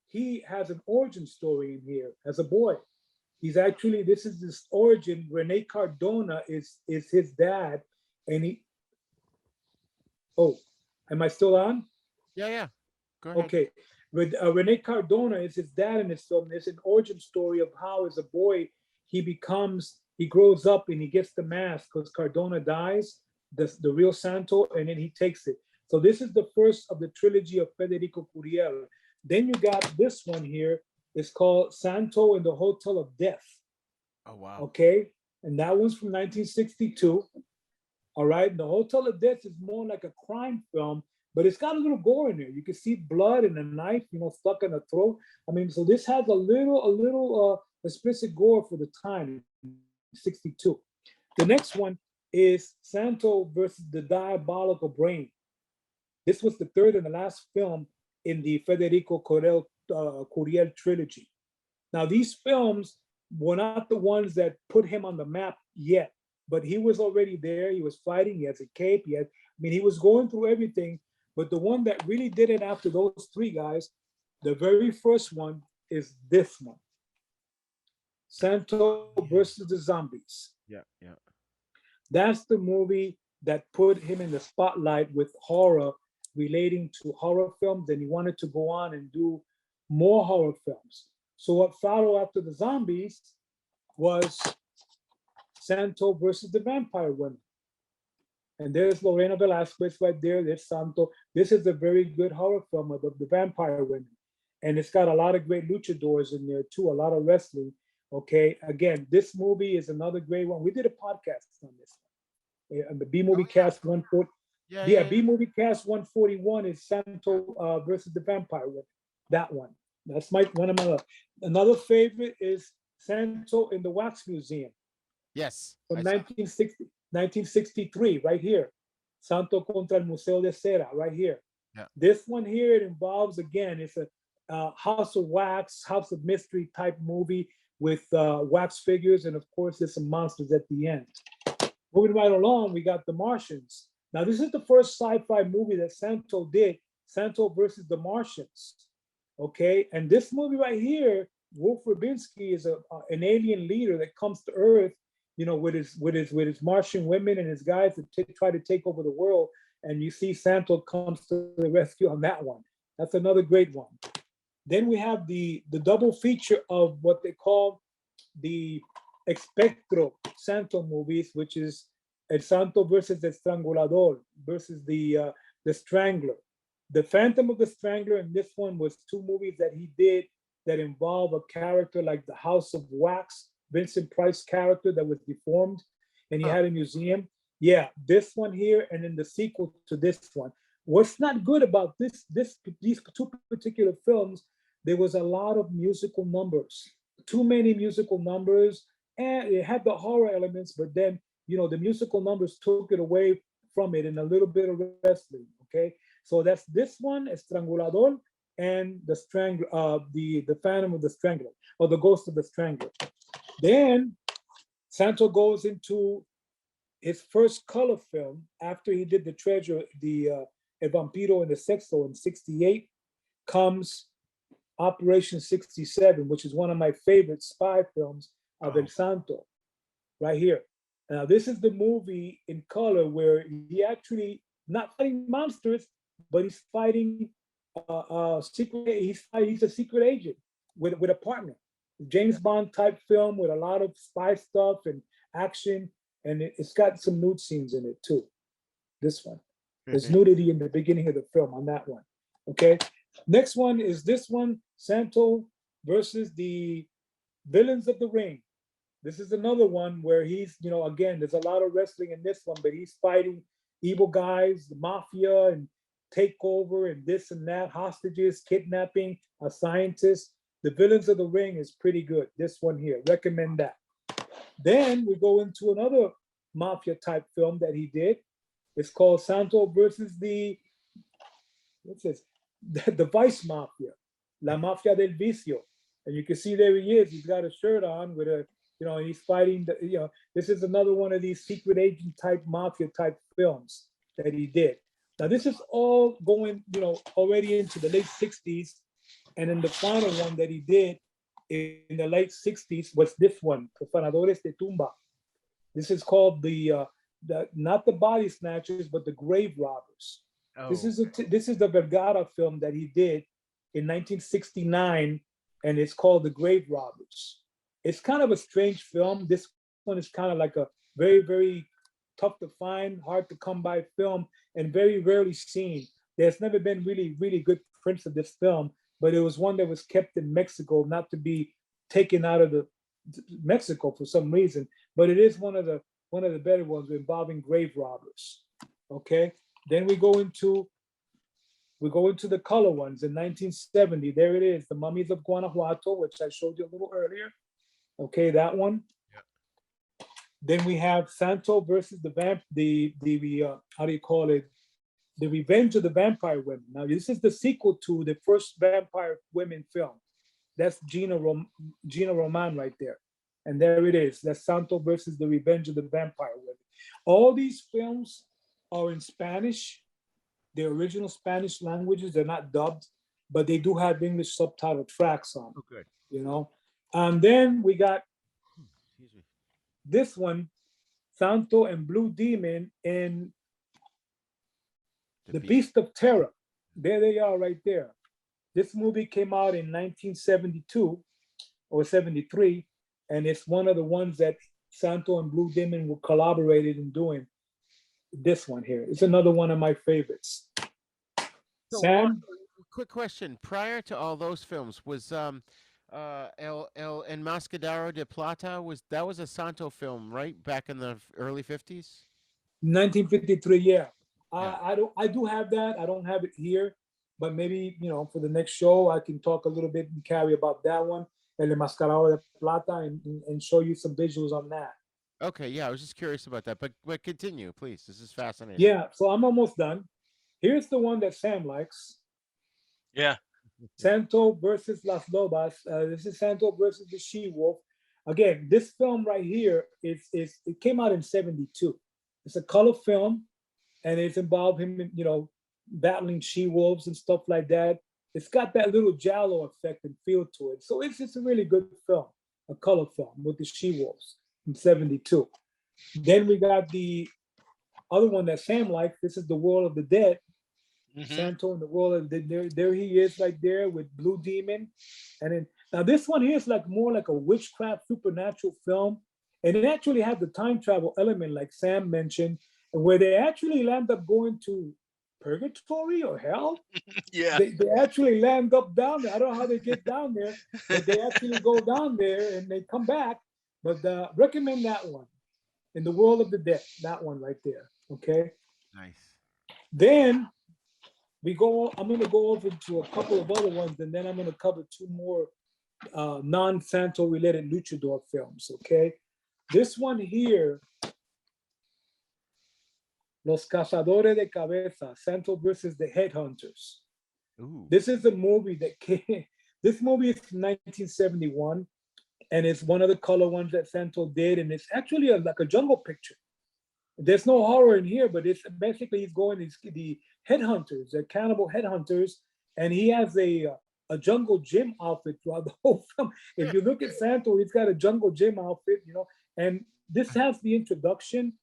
He has an origin story in here as a boy. This is his origin. Rene Cardona is his dad, and am I still on? Yeah. Go ahead. Okay. Rene Cardona is his dad in this film. There's an origin story of how, as a boy, he grows up and he gets the mask because Cardona dies, the real Santo, and then he takes it. So this is the first of the trilogy of Federico Curiel. Then you got this one here. It's called Santo in the Hotel of Death. Oh, wow. Okay. And that one's from 1962. All right. The Hotel of Death is more like a crime film, but it's got a little gore in there. You can see blood and a knife, stuck in the throat. I mean, so this has a little explicit gore for the time, 62. The next one is Santo versus the Diabolical Brain. This was the third and the last film in the Federico Curiel trilogy. Now, these films were not the ones that put him on the map yet, but he was already there. He was fighting. He has a cape. He was going through everything. But the one that really did it after those three guys, the very first one is this one. Santo versus the Zombies. Yeah. That's the movie that put him in the spotlight with horror, relating to horror films, and he wanted to go on and do more horror films. So what followed after the Zombies was Santo versus the Vampire Women. And there's Lorena Velasquez right there. There's Santo. This is a very good horror film of the vampire women. And it's got a lot of great luchadors in there too, a lot of wrestling. Okay, again, this movie is another great one. We did a podcast on this one. The B movie cast 140. Yeah, Yeah, yeah, B yeah. movie cast 141 is Santo versus the Vampire Women. That one. That's my one of my. Another favorite is Santo in the Wax Museum Yes, from I saw. 1963, right here. Santo contra el Museo de Cera, right here. Yeah. This one here, it involves, again, it's a House of Wax, House of Mystery type movie with wax figures, and of course, there's some monsters at the end. Moving right along, we got The Martians. Now, this is the first sci-fi movie that Santo did, Santo versus the Martians. Okay, and this movie right here, Wolf Rubinsky is an alien leader that comes to Earth, you know, with his Martian women and his guys to try to take over the world. And you see Santo comes to the rescue on that one. That's another great one. Then we have the double feature of what they call the Espectro Santo movies, which is El Santo versus El Estrangulador versus the Strangler. The Phantom of the Strangler and this one was two movies that he did that involve a character like the House of Wax, Vincent Price character that was deformed, and he had a museum. Yeah, this one here, and then the sequel to this one. What's not good about these two particular films, there was a lot of musical numbers, too many musical numbers, and it had the horror elements, but then, you know, the musical numbers took it away from it and a little bit of wrestling, okay? So that's this one, Estrangulador, and the the Phantom of the Strangler, or the Ghost of the Strangler. Then Santo goes into his first color film after he did the Treasure, El Vampiro and the Sexto in '68, comes Operation 67, which is one of my favorite spy films of El Santo, right here. Now, this is the movie in color where he actually not fighting monsters, but he's fighting secret. He's a secret agent with a partner. James Bond type film with a lot of spy stuff and action, and it's got some nude scenes in it too. This one, there's nudity in the beginning of the film on that one. Okay, next one is this one, Santo versus the Villains of the Ring. This is another one where he's, you know, again, there's a lot of wrestling in this one, but he's fighting evil guys, the mafia, and takeover, and this and that, hostages, kidnapping, a scientist. The Villains of the Ring is pretty good. This one here, recommend that. Then we go into another mafia type film that he did. It's called Santo versus what's this? The Vice Mafia, La Mafia del Vicio. And you can see there he is. He's got a shirt on with a, you know, he's fighting, this is another one of these secret agent type mafia type films that he did. Now, this is all going, you know, already into the late 60s. And then the final one that he did in the late 60s was this one, Profanadores de Tumba. This is called the not the Body Snatchers, but the Grave Robbers. Oh. This is the Vergara film that he did in 1969, and it's called The Grave Robbers. It's kind of a strange film. This one is kind of like a very, very tough to find, hard to come by film, and very rarely seen. There's never been really, really good prints of this film, but it was one that was kept in Mexico, not to be taken out of Mexico for some reason. But it is one of the better ones involving grave robbers. Okay. Then we go into the color ones in 1970. There it is, The Mummies of Guanajuato, which I showed you a little earlier. Okay, that one. Yeah. Then we have Santo versus the how do you call it? The Revenge of the Vampire Women. Now, this is the sequel to the first Vampire Women film. That's Gina Roman right there. And there it is. That's Santo versus the Revenge of the Vampire Women. All these films are in Spanish. They're original Spanish languages. They're not dubbed, but they do have English subtitle tracks on. Oh, good. You know? And then we got this one, Santo and Blue Demon in The Beast of Terror. There they are right there. This movie came out in 1972 or 73, and it's one of the ones that Santo and Blue Demon were collaborated in doing. this one here. It's another one of my favorites. So, Sam? quick question. Prior to all those films, was El Enmascarado de Plata, was a Santo film, right? Back in the early 50s? 1953, yeah. Yeah. I do have that. I don't have it here, but maybe, for the next show, I can talk a little bit and carry about that one, El Enmascarado de Plata, and show you some visuals on that. Okay, yeah, I was just curious about that, but continue, please. This is fascinating. Yeah, so I'm almost done. Here's the one that Sam likes. Yeah. Santo versus Las Lobas. This is Santo versus the She-Wolf. Again, this film right here is it came out in 72. It's a color film, and it's involved him in, battling she-wolves and stuff like that. It's got that little giallo effect and feel to it. So it's just a really good film, a color film with the she-wolves in 72. Then we got the other one that Sam liked. This is The World of the Dead. Santo in the World of the Dead. There he is right there with Blue Demon. And then now this one here is more like a witchcraft supernatural film. And it actually had the time travel element, like Sam mentioned, and where they actually land up going to purgatory or hell. Yeah. They actually land up down there. I don't know how they get down there, but they actually go down there and they come back. But recommend that one, In the World of the Dead, that one right there. Okay. Nice. Then I'm going to go over to a couple of other ones, and then I'm going to cover two more non-Santo related Luchador films. Okay. This one here, Los Cazadores de Cabeza, Santo versus the Headhunters. Ooh. This is a movie that came, this movie is from 1971, and it's one of the color ones that Santo did, and it's actually like a jungle picture. There's no horror in here, but it's basically the headhunters, they're cannibal headhunters, and he has a jungle gym outfit throughout the whole film. If you look at Santo, he's got a jungle gym outfit, and this has the introduction,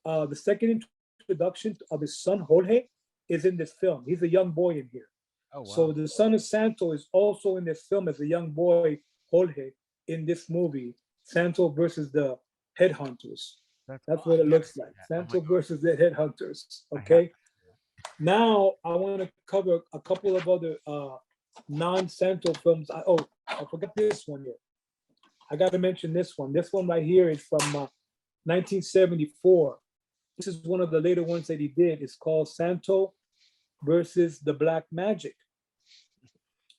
the second introduction of his son, Jorge, is in this film. He's a young boy in here. Oh, wow. So the son of Santo is also in this film as a young boy, Jorge, in this movie, Santo versus the Headhunters. That's what it looks like. Santo versus the Headhunters. Okay. Now I want to cover a couple of other non-Santo films. I forgot this one here. I got to mention this one. This one right here is from 1974. This is one of the later ones that he did. It's called Santo versus the Black Magic.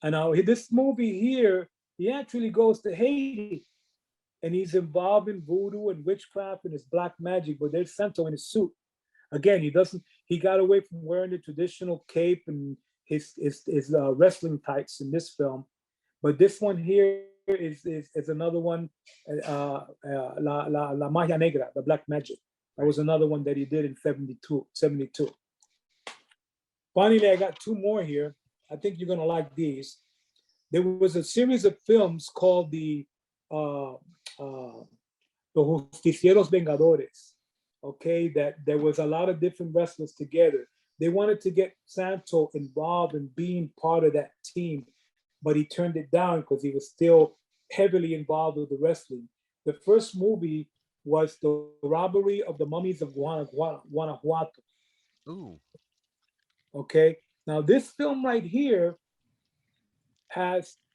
And now this movie here, he actually goes to Haiti, and he's involved in voodoo and witchcraft and his black magic, but there's Santo in his suit. Again, he got away from wearing the traditional cape and his wrestling tights in this film. But this one here is another one, La Magia Negra, the Black Magic. That was another one that he did in 72. Finally, I got two more here. I think you're gonna like these. There was a series of films called the Justicieros Vengadores. Okay, that there was a lot of different wrestlers together. They wanted to get Santo involved in being part of that team, but he turned it down because he was still heavily involved with the wrestling. The first movie was The Robbery of the Mummies of Guanajuato. Ooh. Okay, now this film right here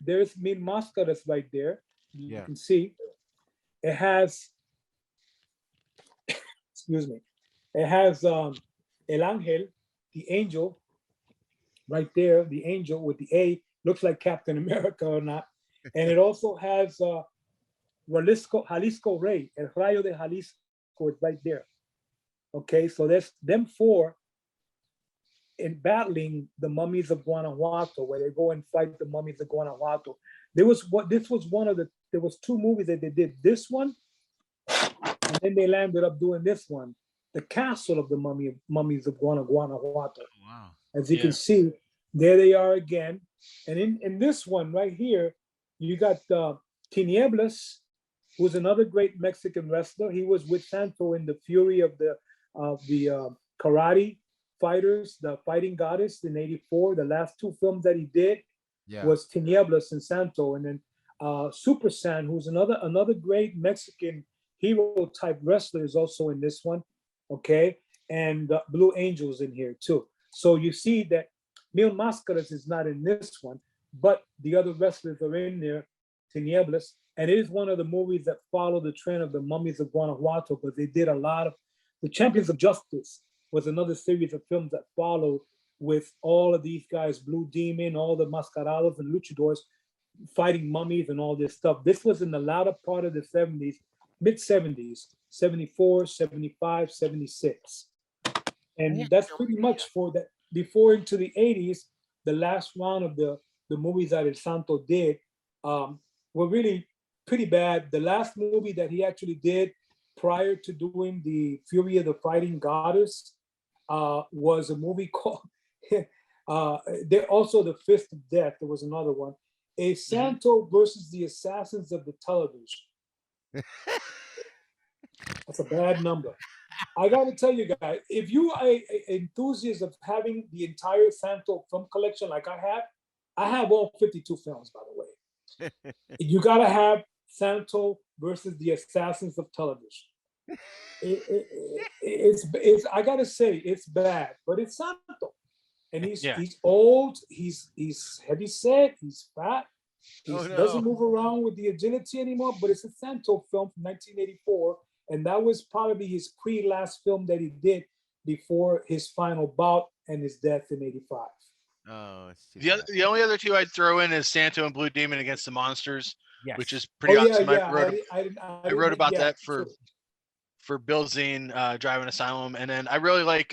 there's Mil Máscaras right there. You can see it has, excuse me, it has El Ángel, the angel, right there, the angel with the A, looks like Captain America or not. And it also has Jalisco Rey, El Rayo de Jalisco is right there. Okay, so there's them four in battling the mummies of Guanajuato, where they go and fight the mummies of Guanajuato. There was two movies that they did. This one, and then they landed up doing this one, The Castle of the Mummies of Guanajuato. Wow. As you can see, there they are again. And in this one right here, you got Tinieblas, who's another great Mexican wrestler. He was with Santo in the Fury of the Karate Fighters, the Fighting Goddess in '84. The last two films that he did was Tinieblas and Santo. And then Super San, who's another great Mexican hero type wrestler, is also in this one. Okay. and Blue Angels in here too. So you see that Mil Mascaras is not in this one, but the other wrestlers are in there, Tinieblas, and it is one of the movies that follow the trend of the Mummies of Guanajuato, because they did a lot of the Champions of Justice was another series of films that followed with all of these guys, Blue Demon, all the Mascarados and Luchadors fighting mummies and all this stuff. This was in the latter part of the 70s, mid 70s, 74, 75, 76. And that's pretty much for that. Before into the 80s, the last round of the movies that El Santo did were really pretty bad. The last movie that he actually did prior to doing the Fury of the Fighting Goddess was a movie called, there also the Fist of Death. There was another one. A Santo versus the Assassins of the Television. That's a bad number. I got to tell you guys, if you are an enthusiast of having the entire Santo film collection like I have all 52 films, by the way. You got to have Santo versus the Assassins of Television. It's I got to say, it's bad, but it's Santo. And he's old, he's heavy set, he's fat. He doesn't move around with the agility anymore, but it's a Santo film from 1984. And that was probably his pre-last film that he did before his final bout and his death in 85. Oh, the only other two I'd throw in is Santo and Blue Demon Against the Monsters, which is Oh, pretty awesome. yeah. I wrote about that for Bill Zane, Driving Asylum. And then I really like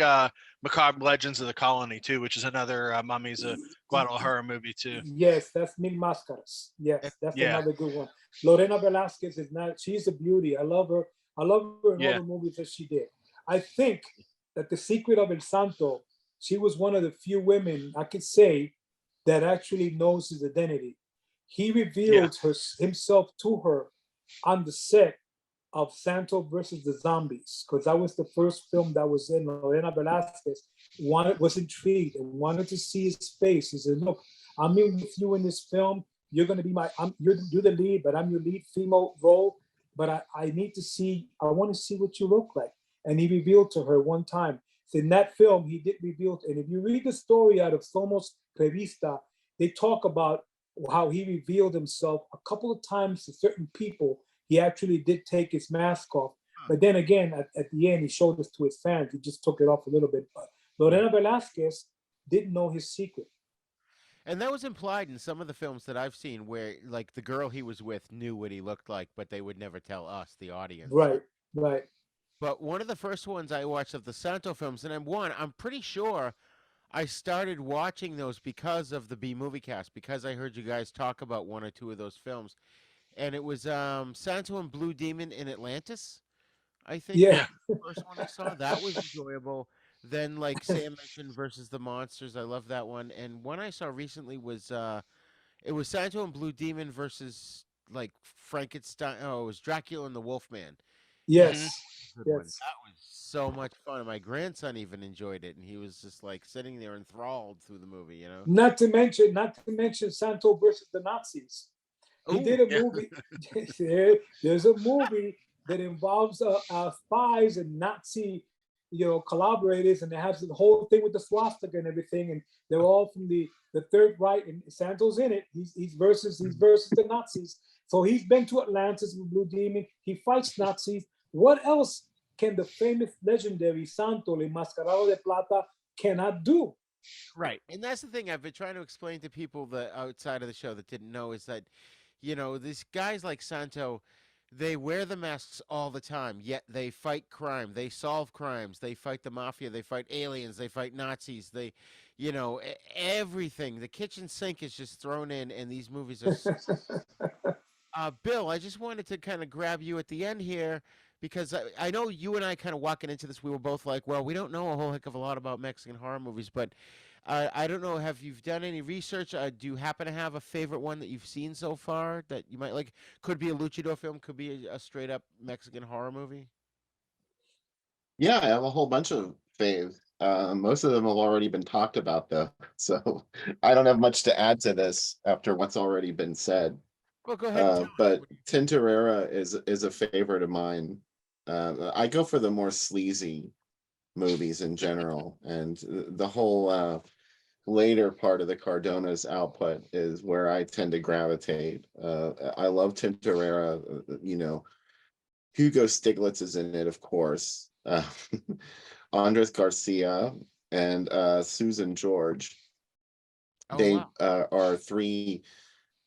Macabre Legends of the Colony too, which is another Mummies of Guadalajara movie too. Yes, that's Mil Máscaras. Yes, that's another good one. Lorena Velasquez is not, she's a beauty. I love her. I love her in all the movies that she did. I think that the secret of El Santo, she was one of the few women I could say that actually knows his identity. He revealed himself to her on the set of Santo versus the Zombies, because that was the first film that was in. Lorena Velasquez was intrigued and wanted to see his face. He said, "Look, I'm in with you in this film. You're going to be you're the lead, but I'm your lead female role. But I need to see, I want to see what you look like." And he revealed to her one time. So in that film, he did reveal, and if you read the story out of Somos Revista, they talk about how he revealed himself a couple of times to certain people. He actually did take his mask off. But then again, at the end, he showed this to his fans. He just took it off a little bit. But Lorena Velasquez didn't know his secret. And that was implied in some of the films that I've seen where, like, the girl he was with knew what he looked like, but they would never tell us, the audience. Right. But one of the first ones I watched of the Santo films, and I'm pretty sure I started watching those because of the B Movie Cast, because I heard you guys talk about one or two of those films. And it was Santo and Blue Demon in Atlantis, I think. Yeah. The first one I saw. That was enjoyable. Then, like Sam mentioned, versus the Monsters. I love that one. And one I saw recently was it was Santo and Blue Demon versus like Frankenstein. Oh, it was Dracula and the Wolfman. Yes. That was so much fun. And my grandson even enjoyed it, and he was just like sitting there enthralled through the movie. You know. Not to mention Santo versus the Nazis. He did a movie. There's a movie that involves spies and Nazi, collaborators, and it has the whole thing with the swastika and everything, and they're all from the Third Reich, and Santo's in it. He's versus the Nazis. So he's been to Atlantis with Blue Demon. He fights Nazis. What else can the famous, legendary Santo, El Mascarado de Plata, cannot do? Right, and that's the thing I've been trying to explain to people that outside of the show that didn't know is that, these guys like Santo, they wear the masks all the time, yet they fight crime. They solve crimes. They fight the mafia. They fight aliens. They fight Nazis. They, everything. The kitchen sink is just thrown in, and these movies are. Bill, I just wanted to kind of grab you at the end here, because I know you and I kind of walking into this, we were both like, well, we don't know a whole heck of a lot about Mexican horror movies, but I don't know, have you done any research? Do you happen to have a favorite one that you've seen so far that you might like? Could be a Luchador film, could be a straight up Mexican horror movie. Yeah, I have a whole bunch of faves. Most of them have already been talked about, though, so I don't have much to add to this after what's already been said. Well, go ahead. But Tintorera is a favorite of mine. I go for the more sleazy movies in general, and the whole later part of the Cardona's output is where I tend to gravitate. I love Tintorera. Hugo Stiglitz is in it, of course. Andres Garcia and Susan George. Oh They wow. are three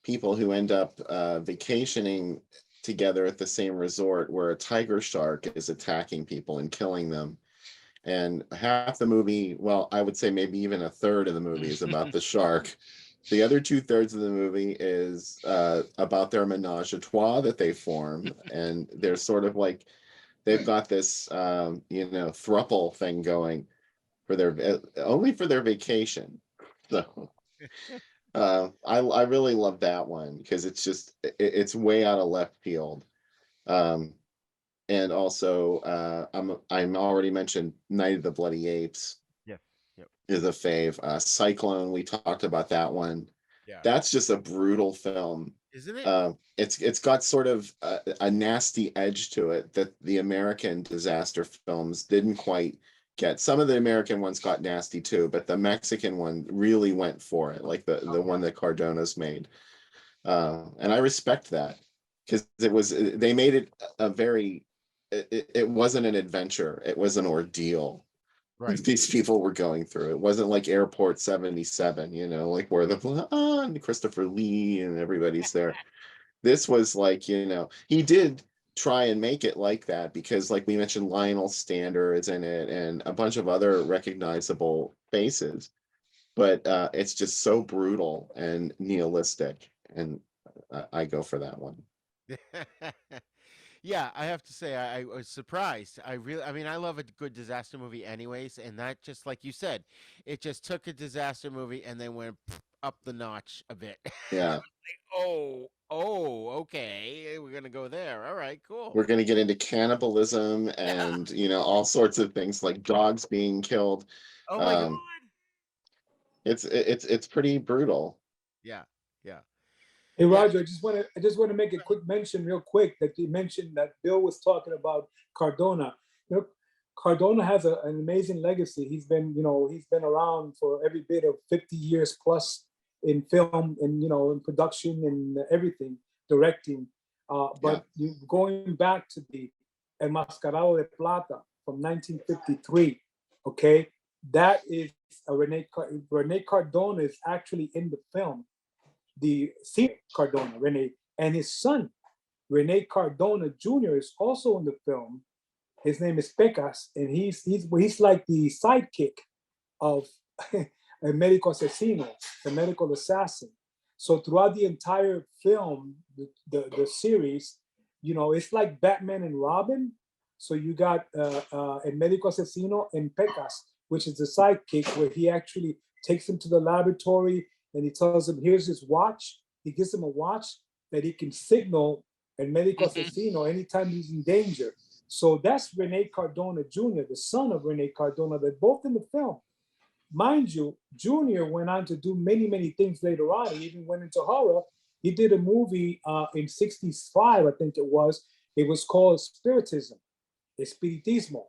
people who end up vacationing together at the same resort where a tiger shark is attacking people and killing them. And half the movie, well, I would say maybe even a third of the movie is about the shark. The other 2/3 of the movie is about their menage a trois that they form, and they're sort of like they've got this thruple thing going for their only for their vacation. So I really love that one because it's just it's way out of left field. Um, and also I'm already mentioned Night of the Bloody Apes Yep. Yep. is a fave. Cyclone, we talked about that one. Yeah. That's just a brutal film. Isn't it? It's got sort of a nasty edge to it that the American disaster films didn't quite get. Some of the American ones got nasty too, but the Mexican one really went for it, like the one that Cardona's made. And I respect that because they made it a very it wasn't an adventure, it was an ordeal Right. these people were going through. It wasn't like Airport 77, like where and Christopher Lee and everybody's there. This was like, he did try and make it like that because, like we mentioned, Lionel Stander is in it and a bunch of other recognizable faces. But it's just so brutal and nihilistic, and I go for that one. Yeah, I have to say I was surprised. I mean, I love a good disaster movie anyways, and that just like you said, it just took a disaster movie and then went up the notch a bit. Yeah, Oh, okay. We're gonna go there. All right, cool. we're going to get into cannibalism Yeah. and all sorts of things like dogs being killed. Oh my God. Um, it's pretty brutal. Yeah, yeah, Hey yeah. Roger, I just want to make a quick mention, real quick, that you mentioned that Bill was talking about Cardona. You know, Cardona has an amazing legacy. He's been around for every bit of 50 years plus in film and in production and everything, directing. Yeah, But going back to the El Mascarado de Plata from 1953, okay, that is Rene Cardona is actually in the film, the Senior Cardona, Rene, and his son, Rene Cardona Jr., is also in the film. His name is Pecas, and he's like the sidekick of a medical asesino, the medical assassin. So throughout the entire film, the series, it's like Batman and Robin. So you got a medical asesino and Pecas, which is the sidekick, where he actually takes him to the laboratory and he tells him, here's his watch. He gives him a watch that he can signal El Medico Asesino anytime he's in danger. So that's Rene Cardona Jr., the son of Rene Cardona. They're both in the film. Mind you, Jr. went on to do many, many things later on. He even went into horror. He did a movie in 65, I think it was. It was called Spiritism, Espiritismo.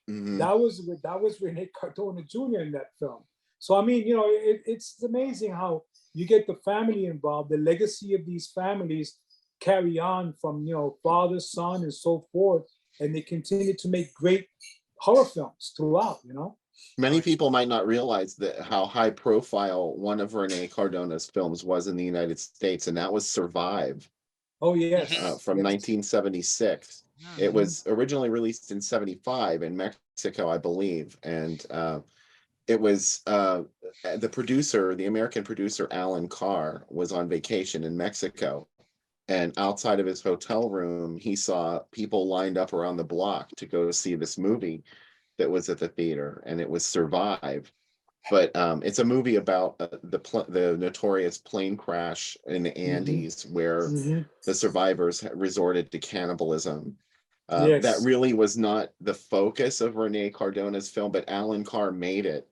hmm That was Rene Cardona Jr. in that film. So I mean, it's amazing how you get the family involved, the legacy of these families carry on from father, son, and so forth, and they continue to make great horror films throughout. Many people might not realize that how high profile one of Rene Cardona's films was in the United States, and that was Survive Oh yes, from yes. 1976. It Mhm. was originally released in 75 in Mexico, I believe, and it was the producer, the American producer Alan Carr, was on vacation in Mexico, and outside of his hotel room, he saw people lined up around the block to go see this movie that was at the theater, and it was Survive. But it's a movie about the notorious plane crash in the Mhm. Andes, where Mhm. the survivors resorted to cannibalism. That Yes. really was not the focus of Rene Cardona's film, but Alan Carr made it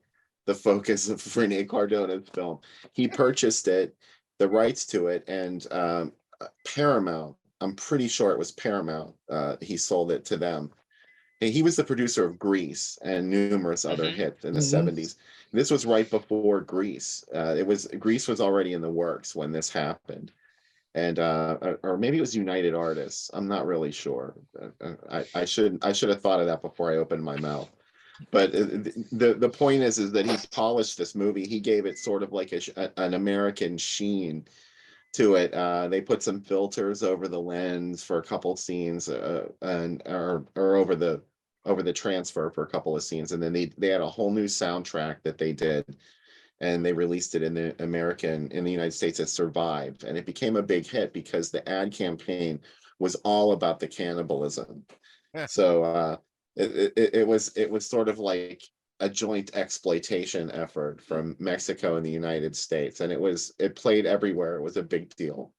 the focus of Rene Cardona's film. He purchased it, the rights to it, and Paramount. I'm pretty sure it was Paramount. He sold it to them, he was the producer of Grease and numerous other Mhm. hits in the Hmm. 70s. This was right before Grease. Grease was already in the works when this happened. And or maybe it was United Artists. I'm not really sure. I should have thought of that before I opened my mouth. But the point is that he polished this movie. He gave it sort of like an American sheen to it. They put some filters over the lens for a couple scenes, and or over the transfer for a couple of scenes, and then they had a whole new soundtrack that they did, and they released it in the United States as Survive, and it became a big hit because the ad campaign was all about the cannibalism. So it was sort of like a joint exploitation effort from Mexico and the United States, and it played everywhere. It was a big deal.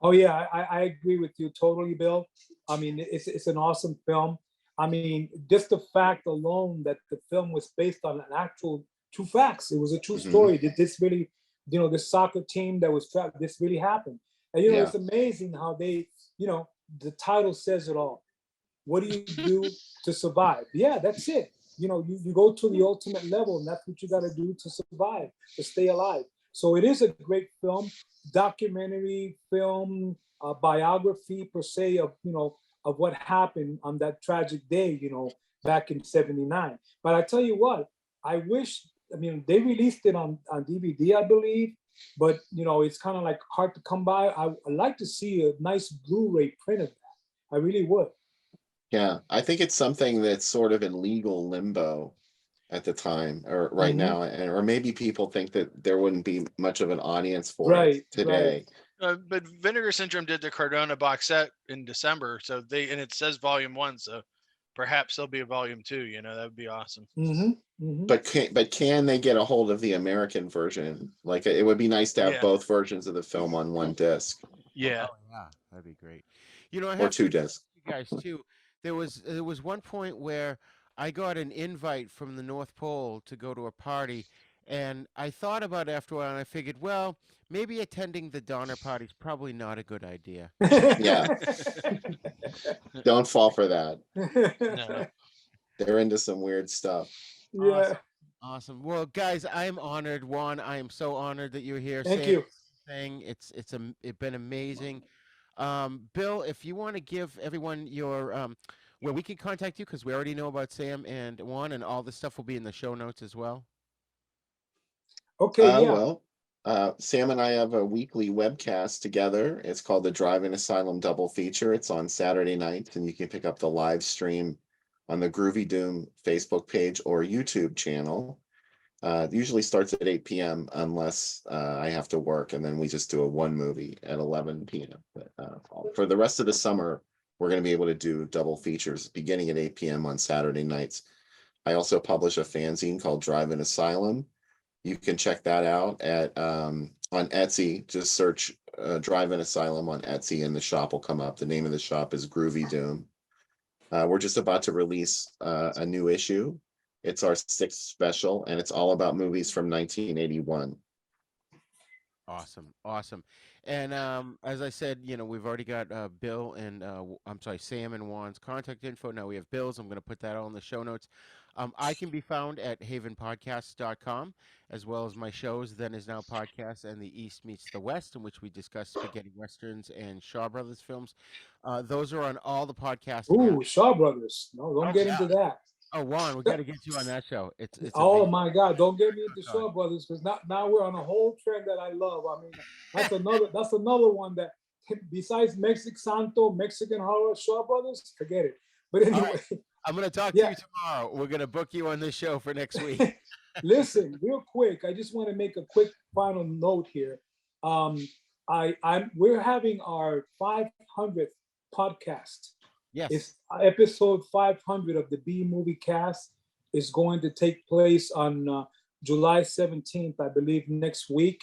Oh yeah, I agree with you totally, Bill. I mean, it's an awesome film. I mean, just the fact alone that the film was based on an actual true facts. It was a true Hmm. story. Did this really, this soccer team that was trapped, this really happened? And Yeah. it's amazing how they, the title says it all. What do you do to survive? Yeah, that's it. You go to the ultimate level, and that's what you got to do to survive, to stay alive. So it is a great film, documentary film, biography per se of what happened on that tragic day, back in '79. But I tell you what, I wish. I mean, they released it on DVD, I believe, but it's kind of like hard to come by. I'd like to see a nice Blu-ray print of that. I really would. Yeah, I think it's something that's sort of in legal limbo at the time or right Hmm. now, and or maybe people think that there wouldn't be much of an audience for it Right, right. today. But Vinegar Syndrome did the Cardona box set in December, so and it says volume 1, so perhaps there'll be a volume 2. That would be awesome. Hmm. Hmm. But can they get a hold of the American version? Like it would be nice to have Yeah, both versions of the film on one disc yeah. Oh yeah, that'd be great. I or have to two admit discs. to you guys too. There was one point where I got an invite from the North Pole to go to a party, and I thought about it after a while, and I figured, well, maybe attending the Donner Party is probably not a good idea. Yeah, don't fall for that. No. They're into some weird stuff. Yeah. Awesome, awesome. Well, guys, I'm honored. Juan, I am so honored that you're here. Thank Sam, you. thing, it's been amazing. Bill, if you want to give everyone your where we can contact you, because we already know about Sam and Juan, and all this stuff will be in the show notes as well. Okay. Yeah. Well, Sam and I have a weekly webcast together. It's called the Drive-In Asylum Double Feature. It's on Saturday nights, and you can pick up the live stream on the Groovy Doom Facebook page or YouTube channel. It usually starts at 8 p.m. unless I have to work, and then we just do a one movie at 11 p.m. But for the rest of the summer, we're going to be able to do double features beginning at 8 p.m. on Saturday nights. I also publish a fanzine called Drive-In Asylum. You can check that out at on Etsy. Just search Drive-In Asylum on Etsy, and the shop will come up. The name of the shop is Groovy Doom. We're just about to release a new issue. It's our 6th special, and it's all about movies from 1981. Awesome, awesome. And as I said, we've already got Bill and I'm sorry, Sam and Juan's contact info. Now we have Bill's. I'm going to put that all in the show notes. I can be found at havenpodcasts.com, as well as my shows, Then Is Now Podcast and The East Meets the West, in which we discuss spaghetti westerns and Shaw Brothers films. Those are on all the podcasting Ooh, apps. Shaw Brothers. No, don't Oh get yeah. into that. Oh, Juan, we got to get you on that show. It's Oh amazing. my God, don't get me into Oh, God. Shaw Brothers, because now we're on a whole trend that I love. I mean, that's another one that, besides Mexican Santo, Mexican horror, Shaw Brothers, forget it. But All anyway, right. I'm going to talk to yeah. you tomorrow. We're going to book you on this show for next week. Listen, real quick, I just want to make a quick final note here. We're having our 500th podcast. Yes. It's episode 500 of the B Movie Cast is going to take place on July 17th, I believe, next week.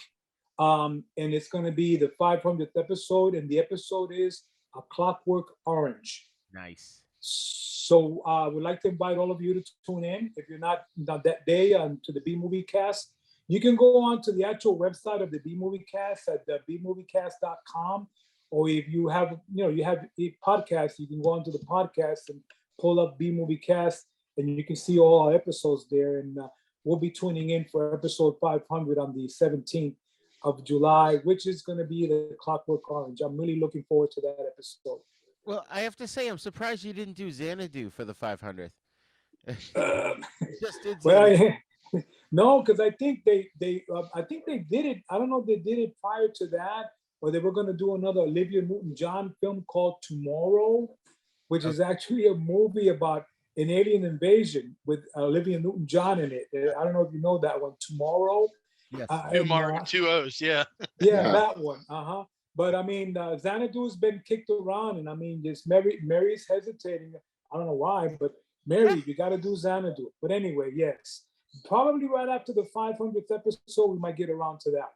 And it's going to be the 500th episode, and the episode is A Clockwork Orange. Nice. So I would like to invite all of you to tune in. If you're not that day to the B Movie Cast, you can go on to the actual website of the B Movie Cast at bmoviecast.com. Or if you have a podcast, you can go onto the podcast and pull up B Movie Cast, and you can see all our episodes there. And we'll be tuning in for episode 500 on the 17th of July, which is going to be the Clockwork Orange. I'm really looking forward to that episode. Well, I have to say, I'm surprised you didn't do Xanadu for the 500th. Just did Well, Xanadu. no, because I think they did it. I don't know if they did it prior to that, or they were going to do another Olivia Newton-John film called Tomorrow, which is actually a movie about an alien invasion with Olivia Newton-John in it. I don't know if you know that one, Tomorrow. Yes. Tomorrow, 2 O's, yeah. Yeah, that one. But I mean, Xanadu's been kicked around, and I mean, this Mary's hesitating. I don't know why, but Mary, you got to do Xanadu. But anyway, yes, probably right after the 500th episode, we might get around to that.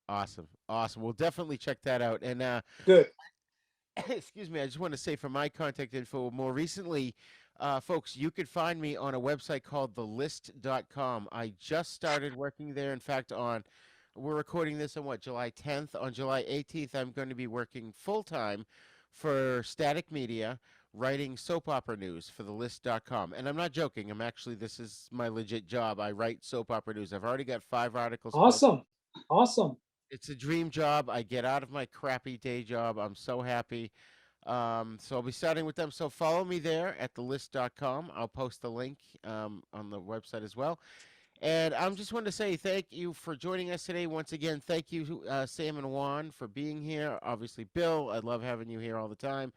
Awesome. We'll definitely check that out. And Good. excuse me, I just want to say for my contact info, more recently, folks, you could find me on a website called thelist.com. I just started working there. In fact, we're recording this on July 10th. On July 18th, I'm going to be working full-time for Static Media, writing soap opera news for thelist.com. And I'm not joking. This is my legit job. I write soap opera news. I've already got 5 articles. Awesome. It's a dream job. I get out of my crappy day job. I'm so happy. So I'll be starting with them. So follow me there at thelist.com. I'll post the link on the website as well. And I just wanted to say thank you for joining us today. Once again, thank you, Sam and Juan, for being here. Obviously, Bill, I love having you here all the time.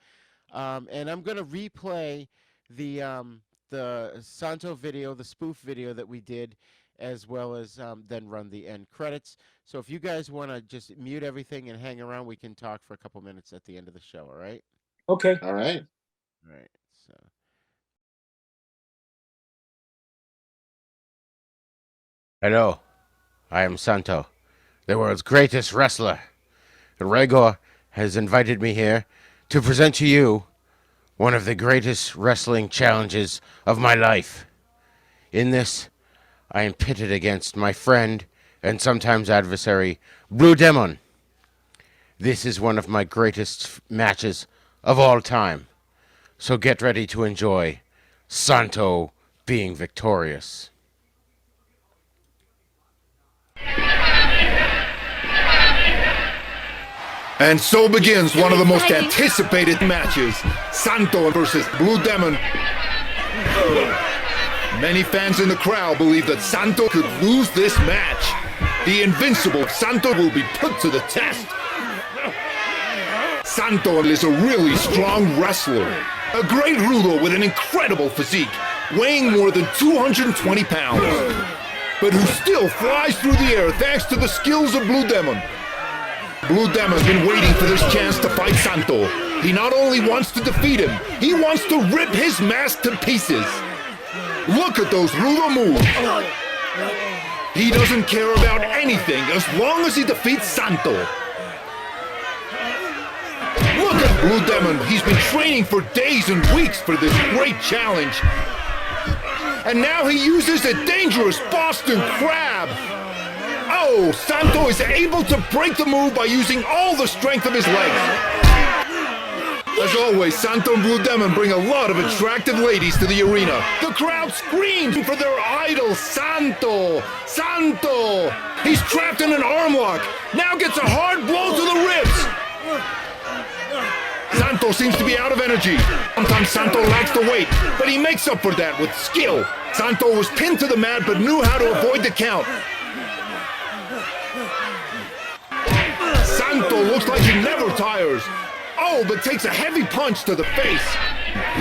And I'm going to replay the Santo video, the spoof video that we did, as well as then run the end credits. So if you guys want to just mute everything and hang around, we can talk for a couple minutes at the end of the show, all right? Okay. All right. All right, so... Hello, I am Santo, the world's greatest wrestler. Regor has invited me here to present to you one of the greatest wrestling challenges of my life. In this, I am pitted against my friend and sometimes adversary, Blue Demon. This is one of my greatest matches of all time, so get ready to enjoy Santo being victorious. And so begins one of the most anticipated matches, Santo versus Blue Demon. Many fans in the crowd believe that Santo could lose this match. The invincible Santo will be put to the test. Santo is a really strong wrestler, a great ruler with an incredible physique, weighing more than 220 pounds, but who still flies through the air thanks to the skills of Blue Demon. Blue Demon's been waiting for this chance to fight Santo. He not only wants to defeat him, he wants to rip his mask to pieces. Look at those ruler moves. He doesn't care about anything as long as he defeats Santo. Look at Blue Demon. He's been training for days and weeks for this great challenge. And now he uses a dangerous Boston Crab. Oh, Santo is able to break the move by using all the strength of his legs. As always, Santo and Blue Demon bring a lot of attractive ladies to the arena. The crowd screams for their idol, Santo! Santo! He's trapped in an arm lock. Now gets a hard blow to the ribs. Santo seems to be out of energy. Sometimes Santo lacks the weight, but he makes up for that with skill. Santo was pinned to the mat but knew how to avoid the count. Santo looks like he never tires. Oh, but takes a heavy punch to the face.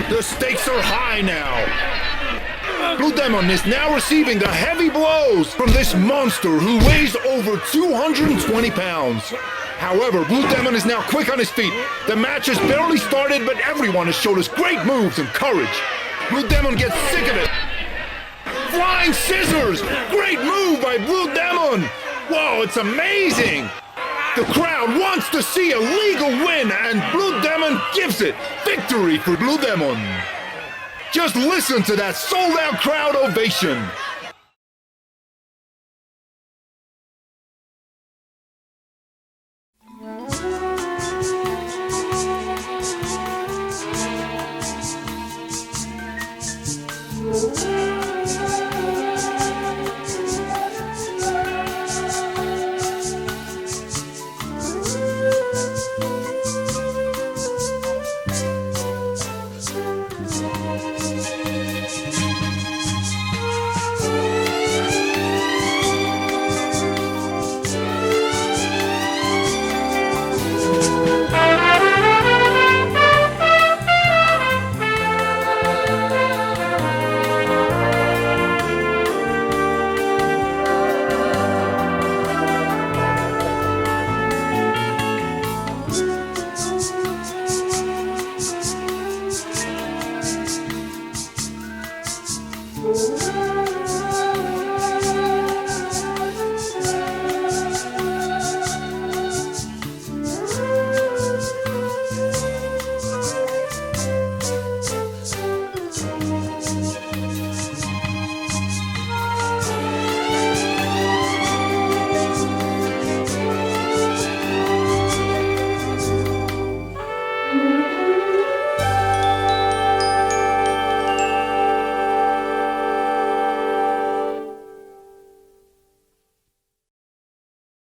The stakes are high now. Blue Demon is now receiving the heavy blows from this monster who weighs over 220 pounds. However, Blue Demon is now quick on his feet. The match has barely started, but everyone has showed us great moves and courage. Blue Demon gets sick of it. Flying scissors! Great move by Blue Demon! Whoa, it's amazing! The crowd wants to see a legal win, and Blue Demon gives it. Victory for Blue Demon. Just listen to that sold-out crowd ovation.